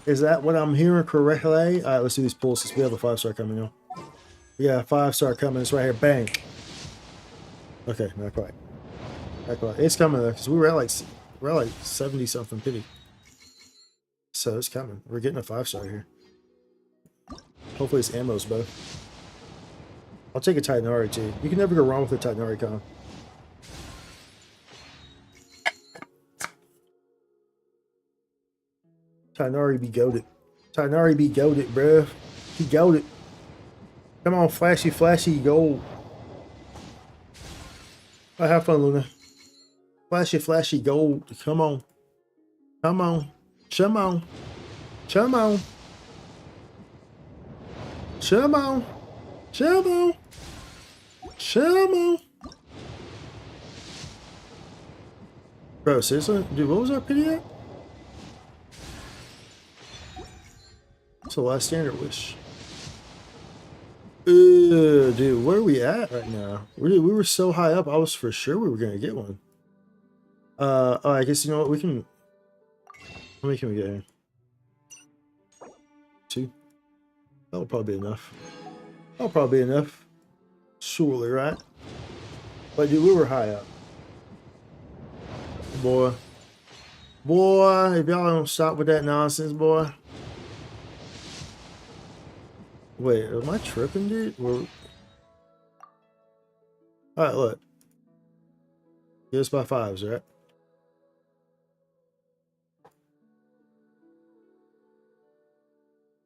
Is that what I'm hearing correctly? All right, let's do these pulls since we have a 5-star coming on. We got a 5-star coming. It's right here. Bang. Okay, not quite. Not quite. It's coming though, because we're at like 70 something pity. So it's coming. We're getting a 5-star here. Hopefully it's ammo's bow. I'll take a Titanari too. You can never go wrong with a Titanari con. Titanari be goated. Titanari be goated, bruh. He goated. Come on, flashy, flashy gold. I have fun, Luna. Flashy, flashy gold. Come on. Come on. Come on. Come on. Come on. Come on. Come on. Bro, seriously? Dude, what was our pity at? It's the last standard wish. Dude, where are we at right now? We were so high up, I was for sure we were gonna get one. Oh, I guess you know what, we can. How many can we get here? 2. That'll probably be enough. That'll probably be enough. Surely, right? But dude, we were high up. Boy. Boy, if y'all don't stop with that nonsense, boy. Wait, am I tripping, dude? Alright, look. Get us by 5s, right?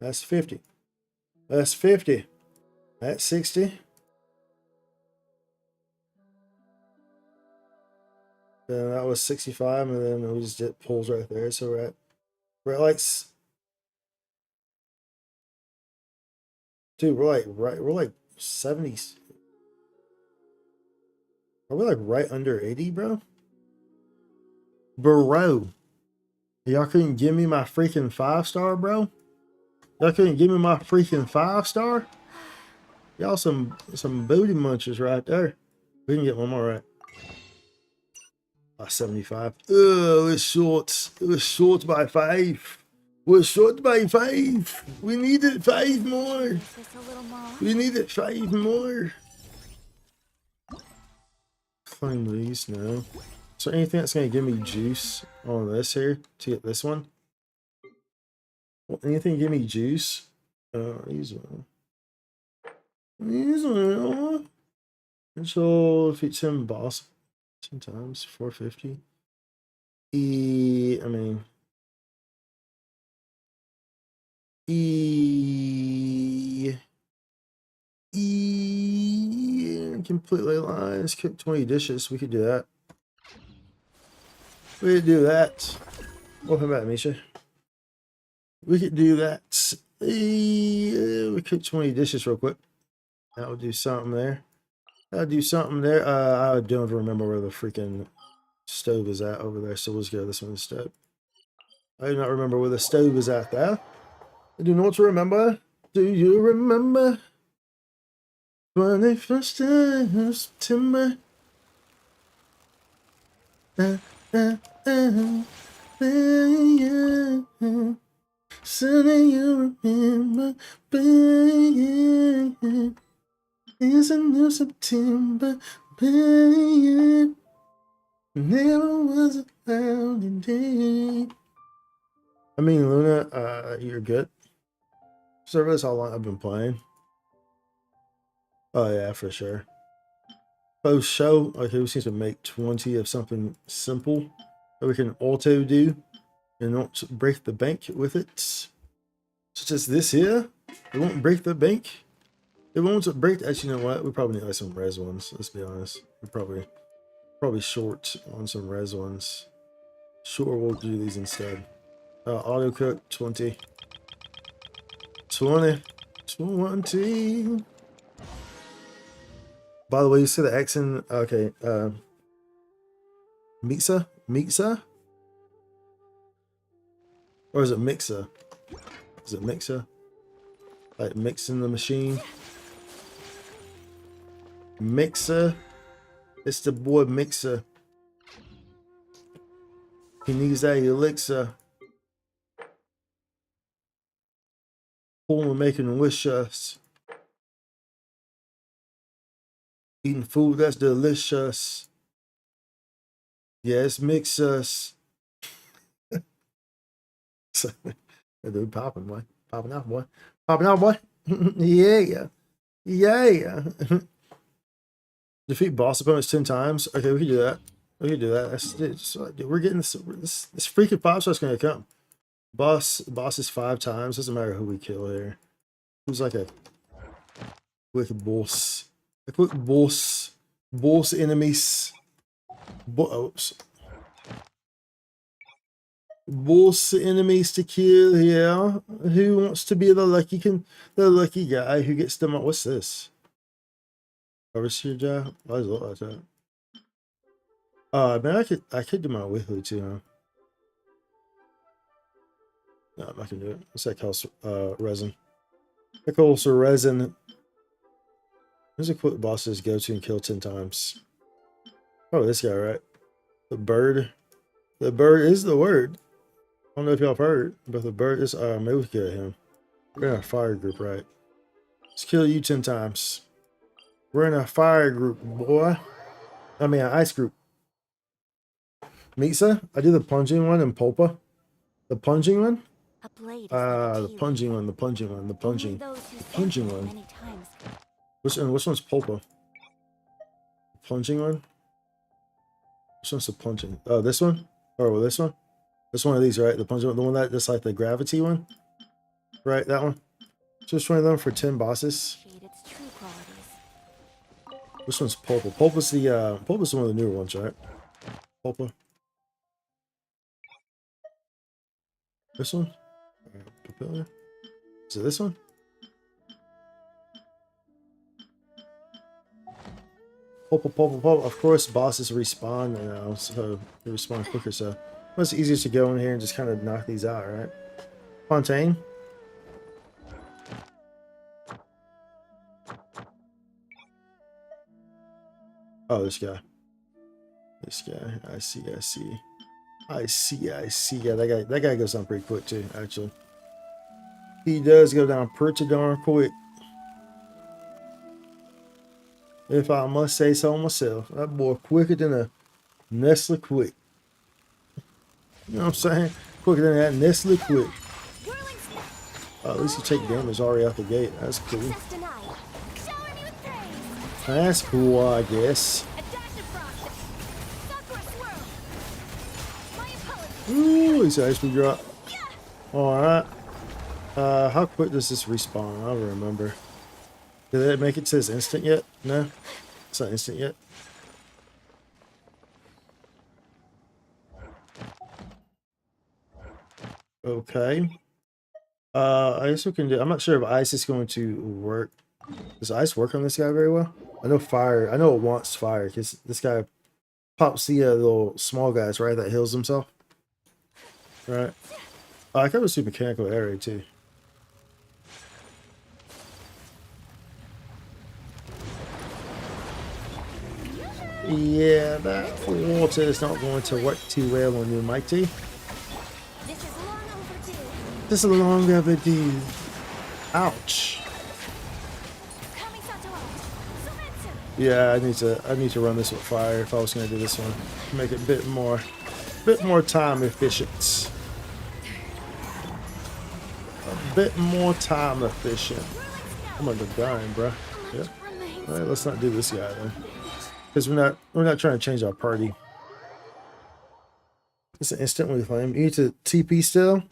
That's 50. That's 50. That's 60. Then that was 65, and then we just did pulls right there. So we're at like, dude, we're like 70s. Are we like right under 80, bro? Bro, y'all couldn't give me my freaking 5-star, bro? Y'all couldn't give me my freaking 5-star? Y'all some booty munchers right there. We can get one more right. 75. Oh, it's short. It was short by 5. We're short by 5. We needed 5 more. We needed 5 more. Claim these, no. Is there anything that's gonna give me juice on this here to get this one? Well, anything give me juice? These one. These one. So if it's in boss 10 times 450. I mean completely lies. Cook 20 dishes. We could do that. We could do that. Welcome back, Misha. We could do that. We cook 20 dishes real quick. That would do something there. That'll do something there. I don't remember where the freaking stove is at over there, so let's go this one instead. I do not remember where the stove is at there. I do not remember. Do you remember 21st of September? So that you remember, baby. It's a new September, baby. Never was a cloudy day. I mean, Luna, you're good. So that's how long I've been playing. Oh yeah, for sure. Post show. Okay, we seem to make 20 of something simple that we can auto do and not break the bank with it. Such as this here. It won't break the bank. It won't break. Actually, you know what? We probably need like some res ones. Let's be honest. We're probably short on some res ones. Sure, we'll do these instead. Auto cook 20. 20. By the way, you see the accent. Okay. Mixa? Or is it Mixa? Is it Mixa? Like mixing the machine? Mixer? It's the boy Mixer. He needs that elixir. Cool and making wish us. Eating food that's delicious. Yes, mix us. Dude, popping, boy. Popping out, boy. Popping out, boy. Yeah. Yeah. Defeat boss opponents 10 times. Okay, we can do that. We can do that. We're getting this freaking 5-star's gonna come. Boss is 5 times. Doesn't matter who we kill here. Who's like a quick boss. A quick boss. Boss enemies. Boss enemies to kill here. Who wants to be the lucky guy who gets them? What's this? Overseer job? Why does it look like that? Man, I could do my weekly too, huh? No, I'm not gonna do it. What's that called? Resin. That calls for resin. Who's a quick bosses go to and kill 10 times? Oh, this guy, right? The bird. The bird is the word. I don't know if y'all have heard, but the bird is maybe we kill him. We're in a fire group, right? Let's kill you 10 times. We're in a fire group, boy. I mean, an ice group. Misa? I do the plunging one and Pulpa. The plunging one? A blade is The plunging one. Which one's Pulpa? Plunging one? Which one's the plunging? Oh, this one? Or this one? This one of these, right? The plunging one, the one that's like the gravity one? Right, that one? Just one of them for 10 bosses. Which one's Pulpa? Pulpa's one of the newer ones, right? Pulpa. This one? Papilla? Is it this one? Pulpa. Of course, bosses respawn now, so they respawn quicker, so it's easier to go in here and just kind of knock these out, right? Fontaine. Oh, this guy. I see. Yeah, that guy goes down pretty quick too, actually. He does go down pretty darn quick. If I must say so myself. That boy quicker than a Nestle Quick. You know what I'm saying? Quicker than that Nestle Quick. At least you take damage already out the gate. That's cool. That's cool, I guess. Ooh, he's actually drop. Alright. How quick does this respawn? I don't remember. Did it make it says instant yet? No? It's not instant yet. Okay. I guess we can do. I'm not sure if ice is going to work. Does ice work on this guy very well? I know fire. I know it wants fire because this guy pops the little small guys, right? That heals himself. Right. I could see mechanical area too. Yeah, that water is not going to work too well on you, Mighty. This is long overdue. Ouch. Yeah, I need to run this with fire if I was going to do this one. Make it a bit more time efficient. A bit more time efficient. I'm gonna die, bro. Yep. All right, let's not do this guy then, because we're not trying to change our party. It's an instantly flame. You need to TP still.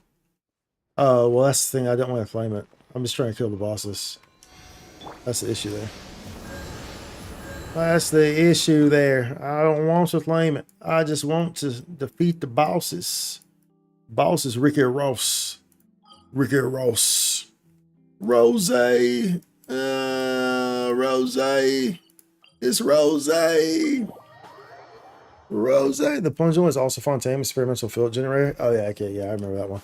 Oh, well, that's the thing. I don't want to flame it. I'm just trying to kill the bosses. That's the issue there. That's the issue there. I don't want to flame it. I just want to defeat the bosses. Bosses, Ricky Ross. Ricky Ross. Rose. Rose. It's Rose. Rose. The plunging one is also Fontaine, experimental field generator. Oh, yeah, okay, yeah, I remember that one.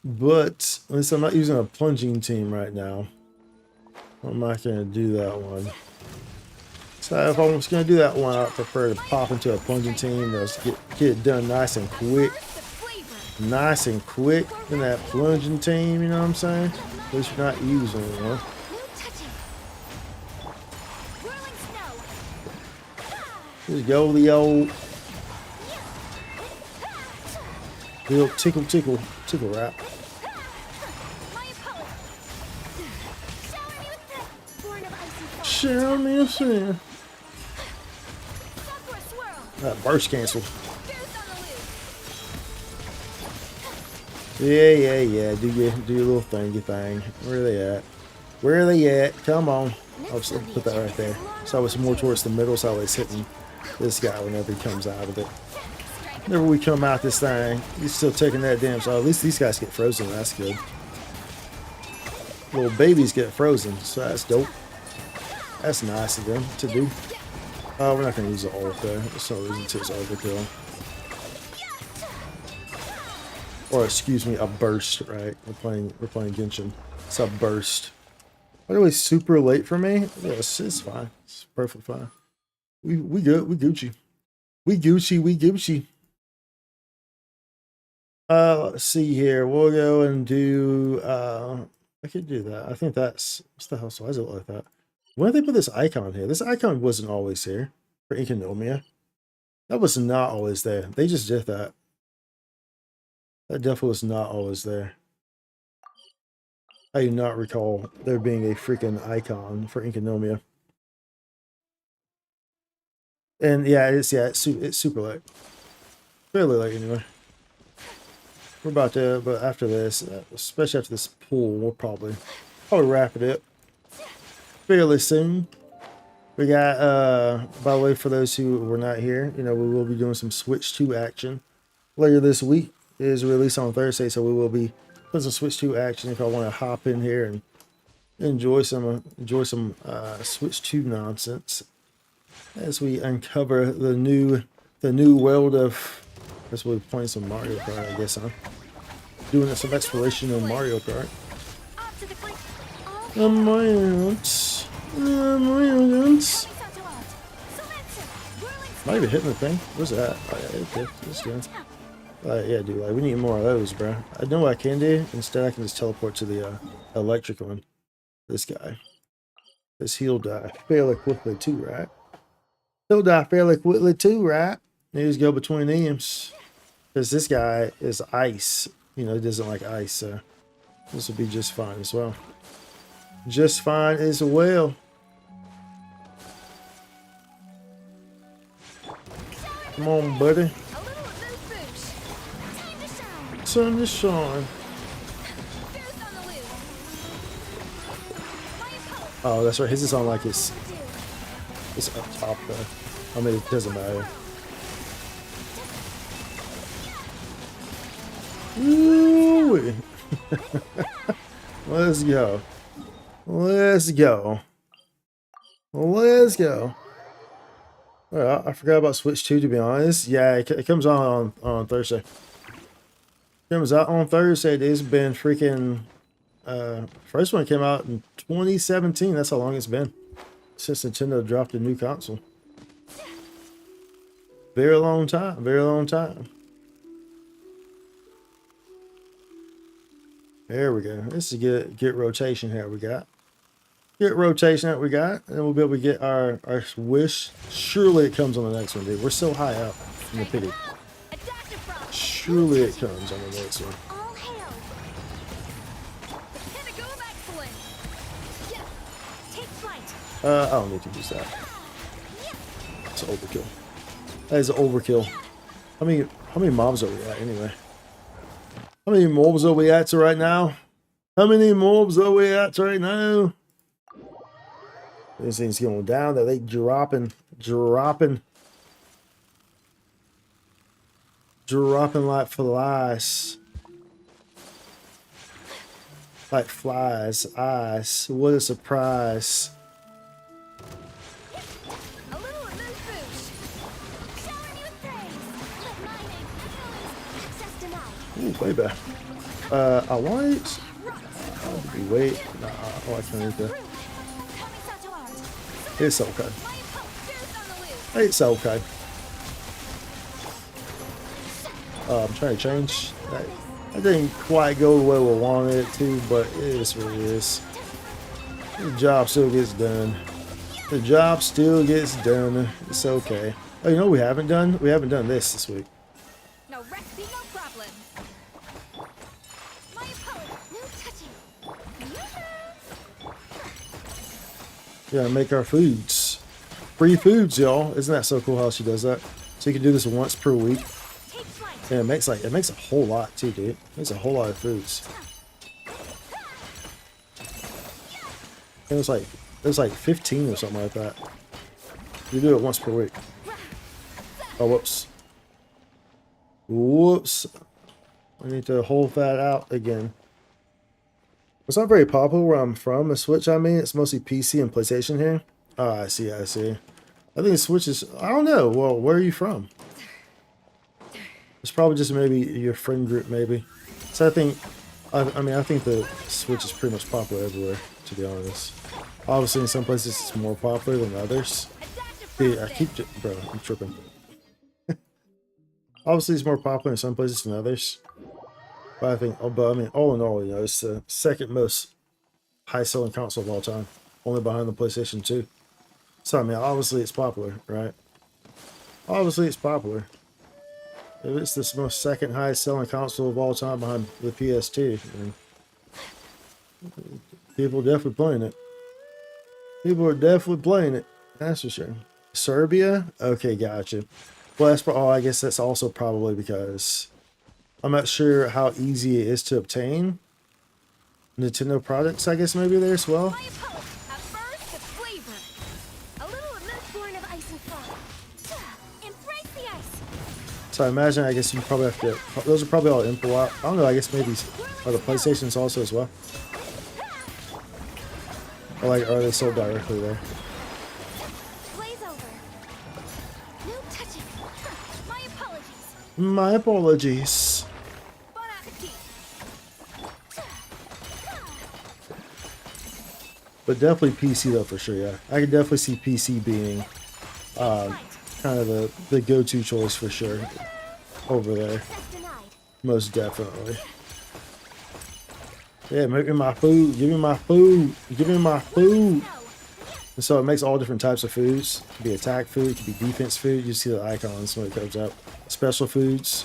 But at least I'm not using a plunging team right now. I'm not going to do that one. So if I was going to do that one, I'd prefer to pop into a plunging team. Let's get it done nice and quick. Nice and quick in that plunging team, you know what I'm saying? At least you're not using one. Just go the old tickle wrap. Show me a sin. That burst cancel. Yeah. Do your little thingy thing. Where are they at? Where are they at? Come on. I'll just put that right there. So it's more towards the middle, so it's hitting this guy whenever he comes out of it. Whenever we come out this thing, he's still taking that damn. So at least these guys get frozen. That's good. Little babies get frozen, so that's dope. That's nice of them to do. We're not going to use the ult there. There's no reason to. It's overkill. Or excuse me, a burst, right? We're playing Genshin. It's a burst. By the way, super late for me. Yeah, it's fine. It's perfectly fine. We good. We Gucci. We Gucci. Let's see here. We'll go and do. I could do that. I think that's. What's the hell? So why does it look like that? When did they put this icon here? This icon wasn't always here for Economia. That was not always there. They just did that. That definitely was not always there. I do not recall there being a freaking icon for Economia. And yeah, it's super late. Fairly late anyway. We're about to, but after this, especially after this pool, we'll probably wrap it up fairly soon. We got, by the way, for those who were not here, you know, we will be doing some Switch 2 action later this week. It is released on Thursday, so we will be putting some Switch 2 action if I want to hop in here and enjoy some Switch 2 nonsense as we uncover the new world of. I guess we'll be playing some Mario Kart, I guess, huh? Doing some exploration on Mario Kart. Not even hitting the thing. What's that? Oh, yeah, okay. That's good. Yeah, dude, like, we need more of those, bro. I know what I can do. Instead, I can just teleport to the electric one. This guy. Because he'll die fairly quickly, too, right? He'll die fairly quickly, too, right? You just go between teams. Because this guy is ice. You know, he doesn't like ice, so this will be just fine as well. Just fine as well. Come on, buddy. Sun to shine. Oh, that's right. His is on like it's up top though. I mean, it doesn't matter. Ooh. Let's go. Let's go. Let's go. Well, I forgot about Switch 2, to be honest. Yeah, it comes on Thursday. It comes out on Thursday. It's been freaking... first one came out in 2017. That's how long it's been since Nintendo dropped a new console. Very long time. Very long time. There we go. This is get rotation here we got. Get rotation that we got. And we'll be able to get our wish. Surely it comes on the next one, dude. We're so high up in the pity. Surely it comes on the next one. I don't need to use that. It's overkill. That is overkill. How many mobs are we at anyway? How many mobs are we at to right now? How many mobs are we at right now? This thing's going down. That they dropping like flies. Like flies. Eyes. What a surprise. A little immense boost. Showering you with praise. Let mining, access denied. Ooh, way back. I want it. Wait. Nah, oh, I can't read that. It's okay. It's okay. I'm trying to change. I didn't quite go the way we wanted it to, but it is what it is. The job still gets done. The job still gets done. It's okay. Oh, you know what we haven't done? We haven't done this week. No recipe, no problem. My opponent, no touching. Yeah, make our foods. Free foods, y'all. Isn't that so cool how she does that? So you can do this once per week. And it makes a whole lot too, dude. It makes a whole lot of foods. It was like 15 or something like that. You do it once per week. Oh, whoops. Whoops. I need to hold that out again. It's not very popular where I'm from. The Switch, I mean, it's mostly PC and PlayStation here. Oh, I see, I see. I think Switch is, I don't know. Well, where are you from? It's probably just maybe your friend group, maybe. So I think, I mean, I think the Switch is pretty much popular everywhere, to be honest. Obviously, in some places it's more popular than others. See, bro, I'm tripping. Obviously, it's more popular in some places than others. But I think, I mean, all in all, you know, it's the second most high-selling console of all time, only behind the PlayStation 2. So I mean, obviously, it's popular, right? Obviously, it's popular. If it's the most second highest selling console of all time behind the PS2, I mean, people are definitely playing it. People are definitely playing it. That's for sure. Serbia? Okay, gotcha. Well, that's I guess that's also probably because I'm not sure how easy it is to obtain Nintendo products. I guess maybe there as well. So I imagine, I guess you probably have to, those are probably all info out. I don't know, I guess maybe, are the PlayStations also as well? Or like, are they sold directly there? My apologies. But definitely PC though, for sure, yeah. I can definitely see PC being kind of the go-to choice for sure over there. Most definitely. Yeah, make me my food. Give me my food. Give me my food. And so it makes all different types of foods. It could be attack food. It could be defense food. You see the icons when it comes up. Special foods.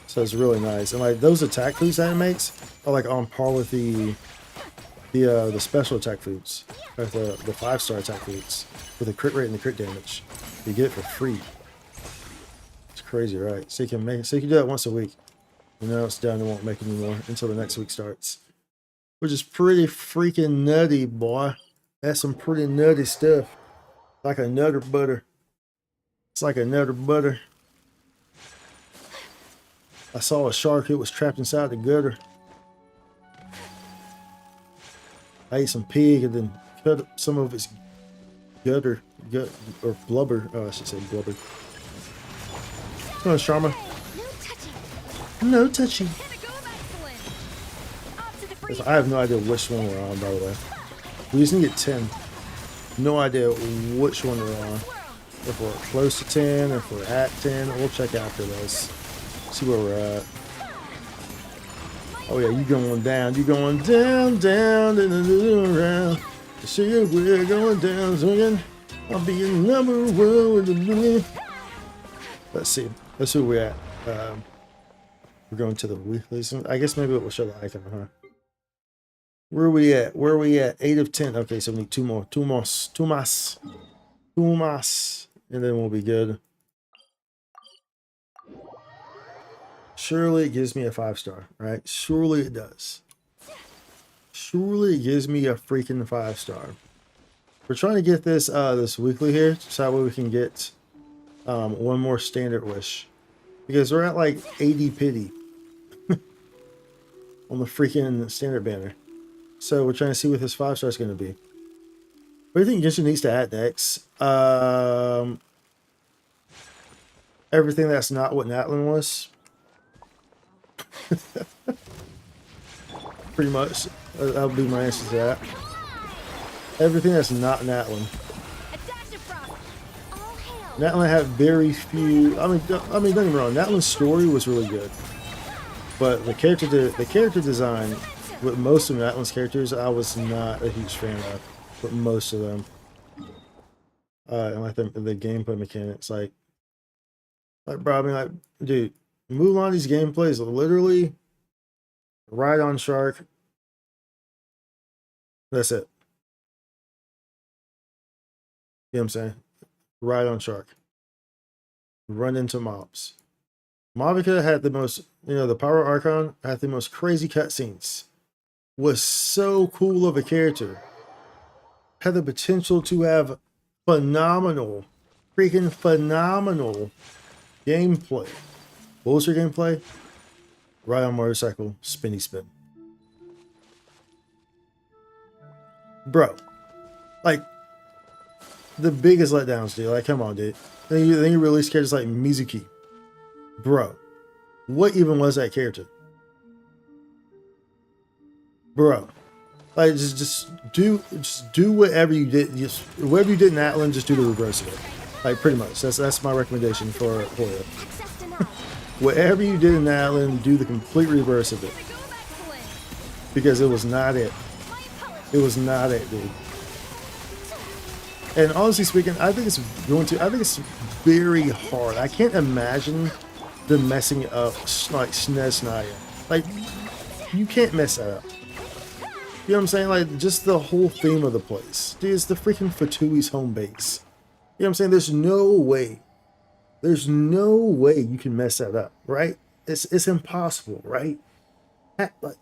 So it's really nice. And like those attack foods that it makes are like on par with the special attack foods. Like the 5-star attack foods. With the crit rate and the crit damage. You get it for free. It's crazy, right? So you can do that once a week. And now it's done, it won't make anymore until the next week starts. Which is pretty freaking nutty, boy. That's some pretty nutty stuff. Like a nutter butter. It's like a nutter butter. I saw a shark, it was trapped inside the gutter. I ate some pig and then cut up some of its gutter, or blubber. Oh, I should say blubber. Come on, Sharma. No touching. I have no idea which one we're on, by the way. We just need to get 10. No idea which one we're on. If we're close to 10, or if we're at 10, we'll check after this. See where we're at. Oh yeah, you going down. You going down, down, and around. See if we're going down, swinging. I'll be in number one with the million. Let's see. Let's see where we're at. We're going to the Weeklies. I guess maybe it will show the icon, huh? Where are we at? Where are we at? 8 of 10. Okay, so we need two more. Two mas. And then we'll be good. Surely it gives me a 5-star, right? Surely it does. Surely it gives me a freaking 5-star. We're trying to get this this weekly here, so that way we can get one more standard wish. Because we're at like 80 pity on the freaking standard banner. So we're trying to see what this 5-star is going to be. What do you think Genshin needs to add next? Everything that's not what Natlin was. Pretty much. That would be my answer to that. Everything that's not Natlin. Natlin had very few. I mean, don't get me wrong. Natlin's story was really good, but the character design with most of Natlin's characters, I was not a huge fan of. But most of them, and like the gameplay mechanics, like bro, I mean, like, dude, Mulani's gameplay is literally ride on shark. That's it. You know what I'm saying? Ride on shark. Run into mobs. Mavica had the most, the Power Archon had the most crazy cutscenes. Was so cool of a character. Had the potential to have phenomenal, freaking phenomenal gameplay. What was your gameplay? Ride on motorcycle, spinny spin. Bro, like, the biggest letdowns, dude. Like, come on, dude. Then you release characters like Mizuki. Bro, what even was that character? Bro, like, just do whatever you did. Just whatever you did in Atlan, just do the reverse of it. Like, pretty much. That's my recommendation for you. Whatever you did in Atlan, do the complete reverse of it. Because it was not it. It was not it, dude. And honestly speaking, I think it's very hard. I can't imagine them messing up like Sneznaya. Like, you can't mess that up. You know what I'm saying? Like, just the whole theme of the place. Dude, it's the freaking Fatui's home base. You know what I'm saying? There's no way. There's no way you can mess that up, right? It's impossible, right? Like,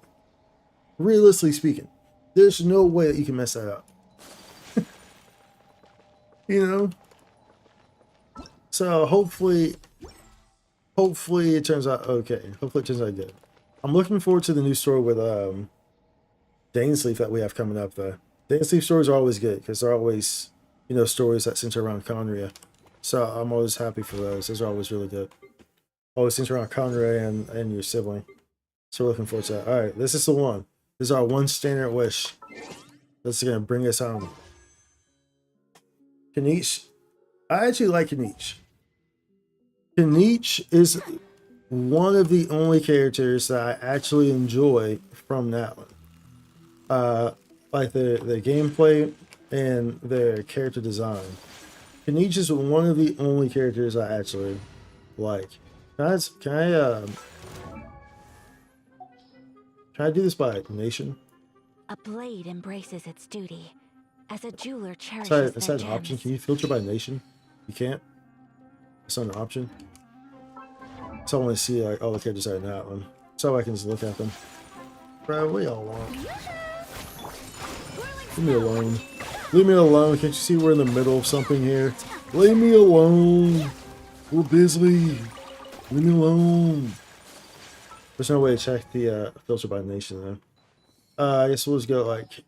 realistically speaking, there's no way that you can mess that up. You know? So hopefully it turns out okay. Hopefully it turns out good. I'm looking forward to the new story with Dainsleif that we have coming up though. Dainsleif stories are always good because they're always, stories that center around Conria. So I'm always happy for those. Those are always really good. Always center around Conria and your sibling. So we're looking forward to that. Alright, this is the one. This is our one standard wish. This is gonna bring us home. Kanish. I actually like Kanish. Kanish is one of the only characters that I actually enjoy from Natlin. Like the gameplay and their character design. Kanish is one of the only characters I actually like. Can I do this by nation? A blade embraces its duty, as a jeweler cherishes Is their that an gems. option? Can you filter by nation? You can't? It's not an option? So I want to see like all the characters that are in that one. So I can just look at them. Bro, what y'all want? Leave me alone. Leave me alone. Can't you see we're in the middle of something here? Leave me alone. We're busy. Leave me alone. There's no way to check the filter by nation though. I guess we'll just go like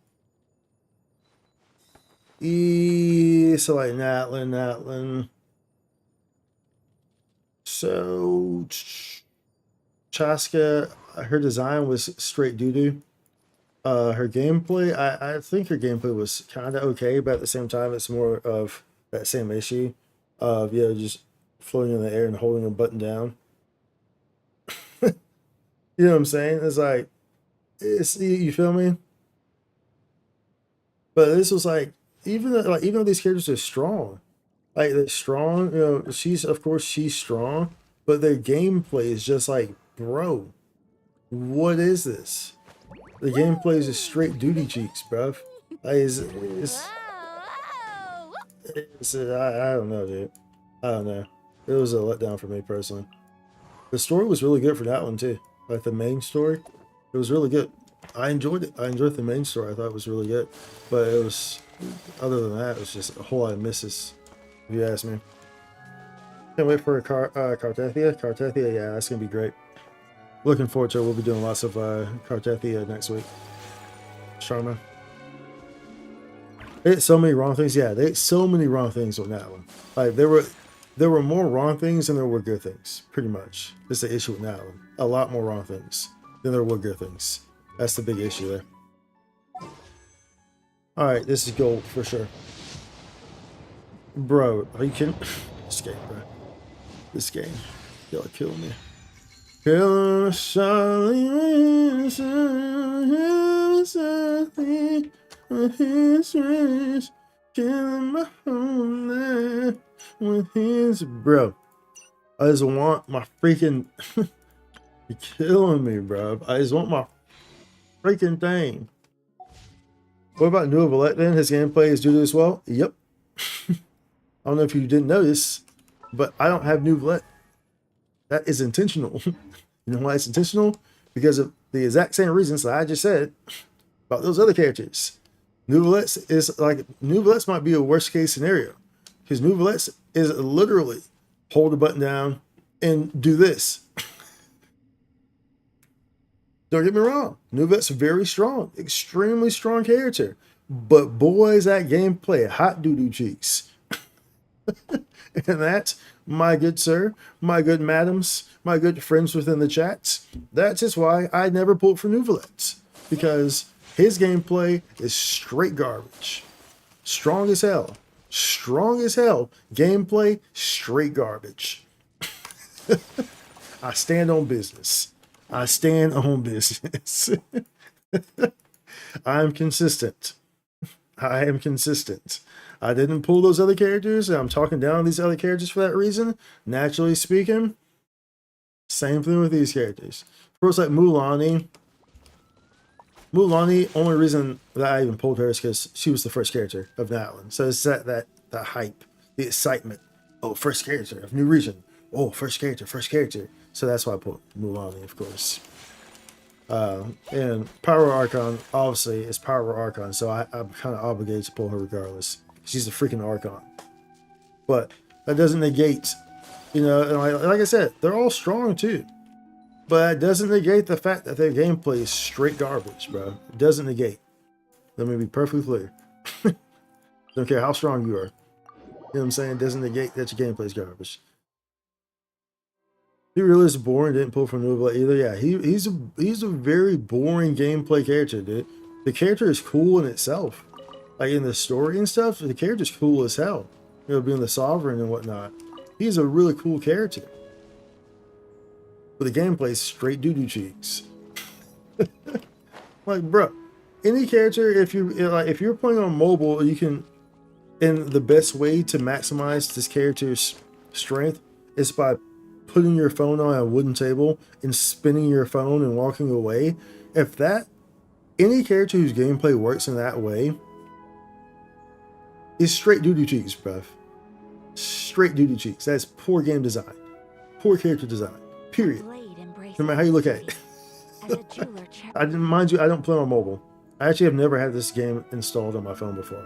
so like Natlin. So Chaska, her design was straight doo-doo. Her gameplay, I think her gameplay was kind of okay, but at the same time, it's more of that same issue of, just floating in the air and holding a button down. You know what I'm saying? It's like, you feel me? But this was like, even though these characters are strong, like they're strong, she's strong, but their gameplay is just like, bro, what is this? The gameplay is just straight duty cheeks, bruv. I don't know, dude. I don't know. It was a letdown for me personally. The story was really good for that one too. Like the main story, it was really good. I enjoyed it. I enjoyed the main story. I thought it was really good. But it was, other than that, it was just a whole lot of misses, if you ask me. Can't wait for Cartethia. Cartethia, yeah, that's going to be great. Looking forward to it. We'll be doing lots of Cartethia next week. Sharma. They did so many wrong things. Yeah, they did so many wrong things on that one. Like, there were more wrong things than there were good things, pretty much. That's the issue with that one. A lot more wrong things than there were good things. That's the big issue there. Alright, this is gold for sure. Bro, are you kidding? This game, bro. This game. Y'all kill me. Kill Charlie, killing my whole life with his bro. I just want my freaking you're killing me, bro. I just want my freaking thing. What about New Valette then? His gameplay is due to as well? Yep. I don't know if you didn't notice, but I don't have New Valette. That is intentional. You know why it's intentional? Because of the exact same reasons that I just said about those other characters. New Valette is like, New Valette might be a worst case scenario. Because New Valette is literally hold the button down and do this. Don't get me wrong. New Valette's very strong, extremely strong character. But boy, is that gameplay hot doo-doo cheeks. And that, my good sir, my good madams, my good friends within the chats, that's just why I never pulled for New Valette. Because his gameplay is straight garbage. Strong as hell. Strong as hell. Gameplay, straight garbage. I stand on business. I stand on business. I'm consistent. I am consistent. I didn't pull those other characters, and I'm talking down these other characters for that reason. Naturally speaking, same thing with these characters. Of course, like Mulaney. Mulaney, only reason that I even pulled her is because she was the first character of that one. So it's that hype, the excitement. Oh, first character of new region. Oh, first character, first character. So that's why I pulled Mulaney, of course. And Power Archon, obviously, is Power Archon, so I'm kind of obligated to pull her regardless. She's a freaking Archon. But that doesn't negate, you know, and like I said, they're all strong too. But it doesn't negate the fact that their gameplay is straight garbage, bro. It doesn't negate. Let me be perfectly clear. Don't care how strong you are. You know what I'm saying? It doesn't negate that your gameplay is garbage. He really is boring. Didn't pull from Nova either. Yeah, he's a very boring gameplay character, dude. The character is cool in itself. Like in the story and stuff, the character's cool as hell. You know, being the sovereign and whatnot. He's a really cool character. But the gameplay is straight doo-doo cheeks. Like, bro, any character, if you're playing on mobile, you can, and the best way to maximize this character's strength is by putting your phone on a wooden table and spinning your phone and walking away. If that, any character whose gameplay works in that way is straight doo-doo cheeks, bruv. Straight doo-doo cheeks. That's poor game design. Poor character design. Period. No matter how you look at it. I didn't mind you, I don't play on mobile. I actually have never had this game installed on my phone before.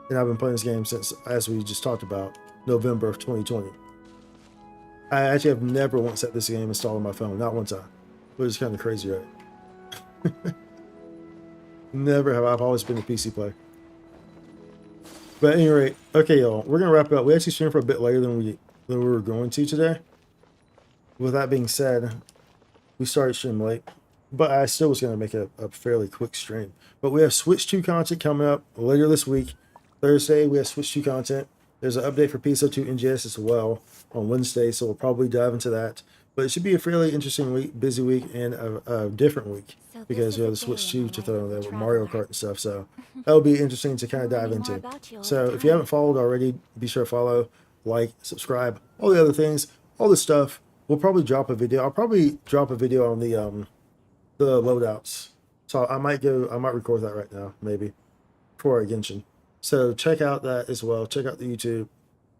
And I've been playing this game since, as we just talked about, November of 2020. I actually have never once had this game installed on my phone, not one time. Which is kind of crazy, right? Never have. I've always been a PC player. But at any rate, okay, y'all, we're gonna wrap it up. We actually streamed for a bit later than we were going to today. With that being said, we started stream late, but I still was gonna make a fairly quick stream. But we have Switch 2 content coming up later this week. Thursday, we have Switch 2 content. There's an update for PSO2 NGS as well on Wednesday, so we'll probably dive into that. But it should be a fairly interesting week, busy week, and a different week because we have the Switch 2 to throw in there with Mario Kart and stuff. So that'll be interesting to kind of dive into. So if you haven't followed already, be sure to follow, like, subscribe, all the other things, all the stuff. We'll probably drop a video. I'll probably drop a video on the loadouts So I might record that right now, maybe, for Genshin. So check out that as well. Check out the YouTube,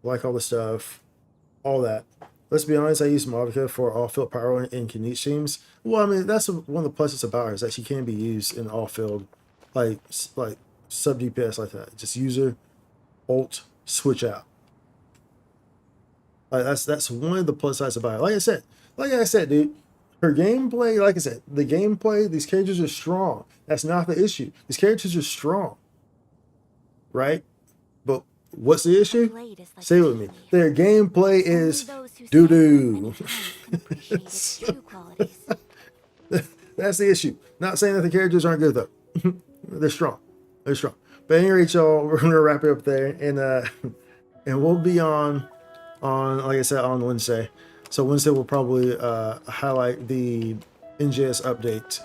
like all the stuff, all that. Let's be honest, I use Mavica for all field power in Canute streams. Well, I mean, that's one of the pluses about her is that she can be used in all field, like sub DPS like that. Just use her, ult, switch out. Like that's one of the plus sides about it. Like I said, dude, her gameplay, like I said, the gameplay, these characters are strong. That's not the issue. These characters are strong, right? But what's the issue? Say it with me. Their gameplay is doo-doo. That's the issue. Not saying that the characters aren't good though. They're strong. They're strong. But anyway, y'all, we're gonna wrap it up there, and we'll be on like I said on Wednesday. So Wednesday we'll probably highlight the NJS update.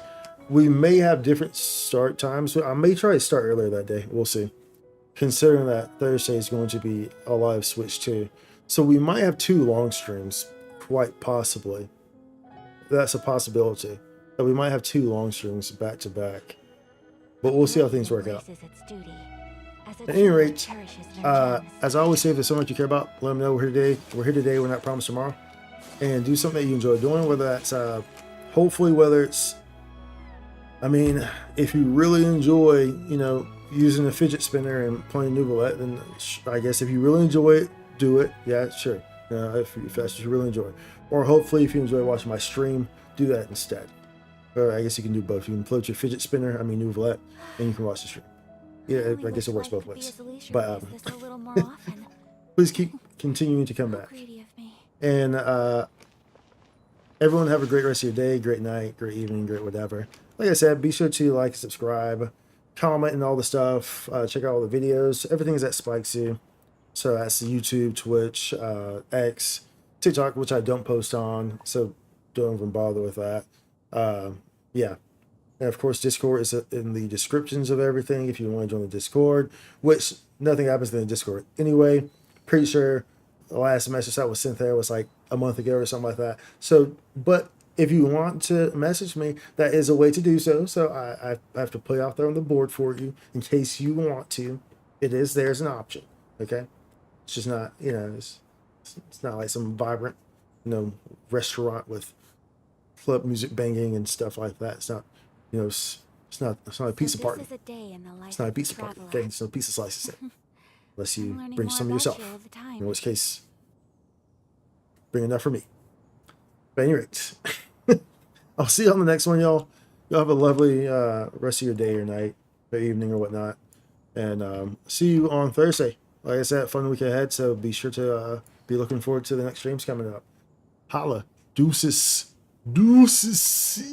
We may have different start times. I may try to start earlier that day. We'll see. Considering that Thursday is going to be a live switch too. So we might have 2 long streams, quite possibly. That's a possibility. That we might have 2 long streams back to back. But we'll see how things work out. At any rate, as I always say, if there's someone you care about, let them know we're here today. We're here today. We're not promised tomorrow. And do something that you enjoy doing, whether that's whether it's, I mean, if you really enjoy, using a fidget spinner and playing Nouvellette, then I guess if you really enjoy it, do it. Yeah, sure. If that's what you really enjoy. Or hopefully, if you enjoy watching my stream, do that instead. Or I guess you can do both. You can float your fidget spinner, Nouvellette, and you can watch the stream. Yeah, I guess it works both ways. But please keep continuing to come back. And everyone have a great rest of your day, great night, great evening, great whatever. Like I said, be sure to like, subscribe, comment, and all the stuff. Check out all the videos. Everything is at Spikesy. So that's YouTube, Twitch, X, TikTok, which I don't post on. So don't even bother with that. Yeah. And of course, Discord is in the descriptions of everything if you want to join the Discord, which nothing happens in the Discord. Anyway, pretty sure the last message I was sent there was like a month ago or something like that. So, but if you want to message me, that is a way to do so. So I have to put it out there on the board for you in case you want to. It is there as an option. Okay. It's just not, it's not like some vibrant, restaurant with club music banging and stuff like that. It's not, it's not a pizza party. It's not a pizza party. Okay, it's no pizza slices there. Unless you bring some yourself. In which case, bring enough for me. But anyway, I'll see you on the next one, y'all. Y'all have a lovely rest of your day or night or evening or whatnot. And see you on Thursday. Like I said, fun week ahead, so be sure to be looking forward to the next streams coming up. Holla. Deuces. Deuces.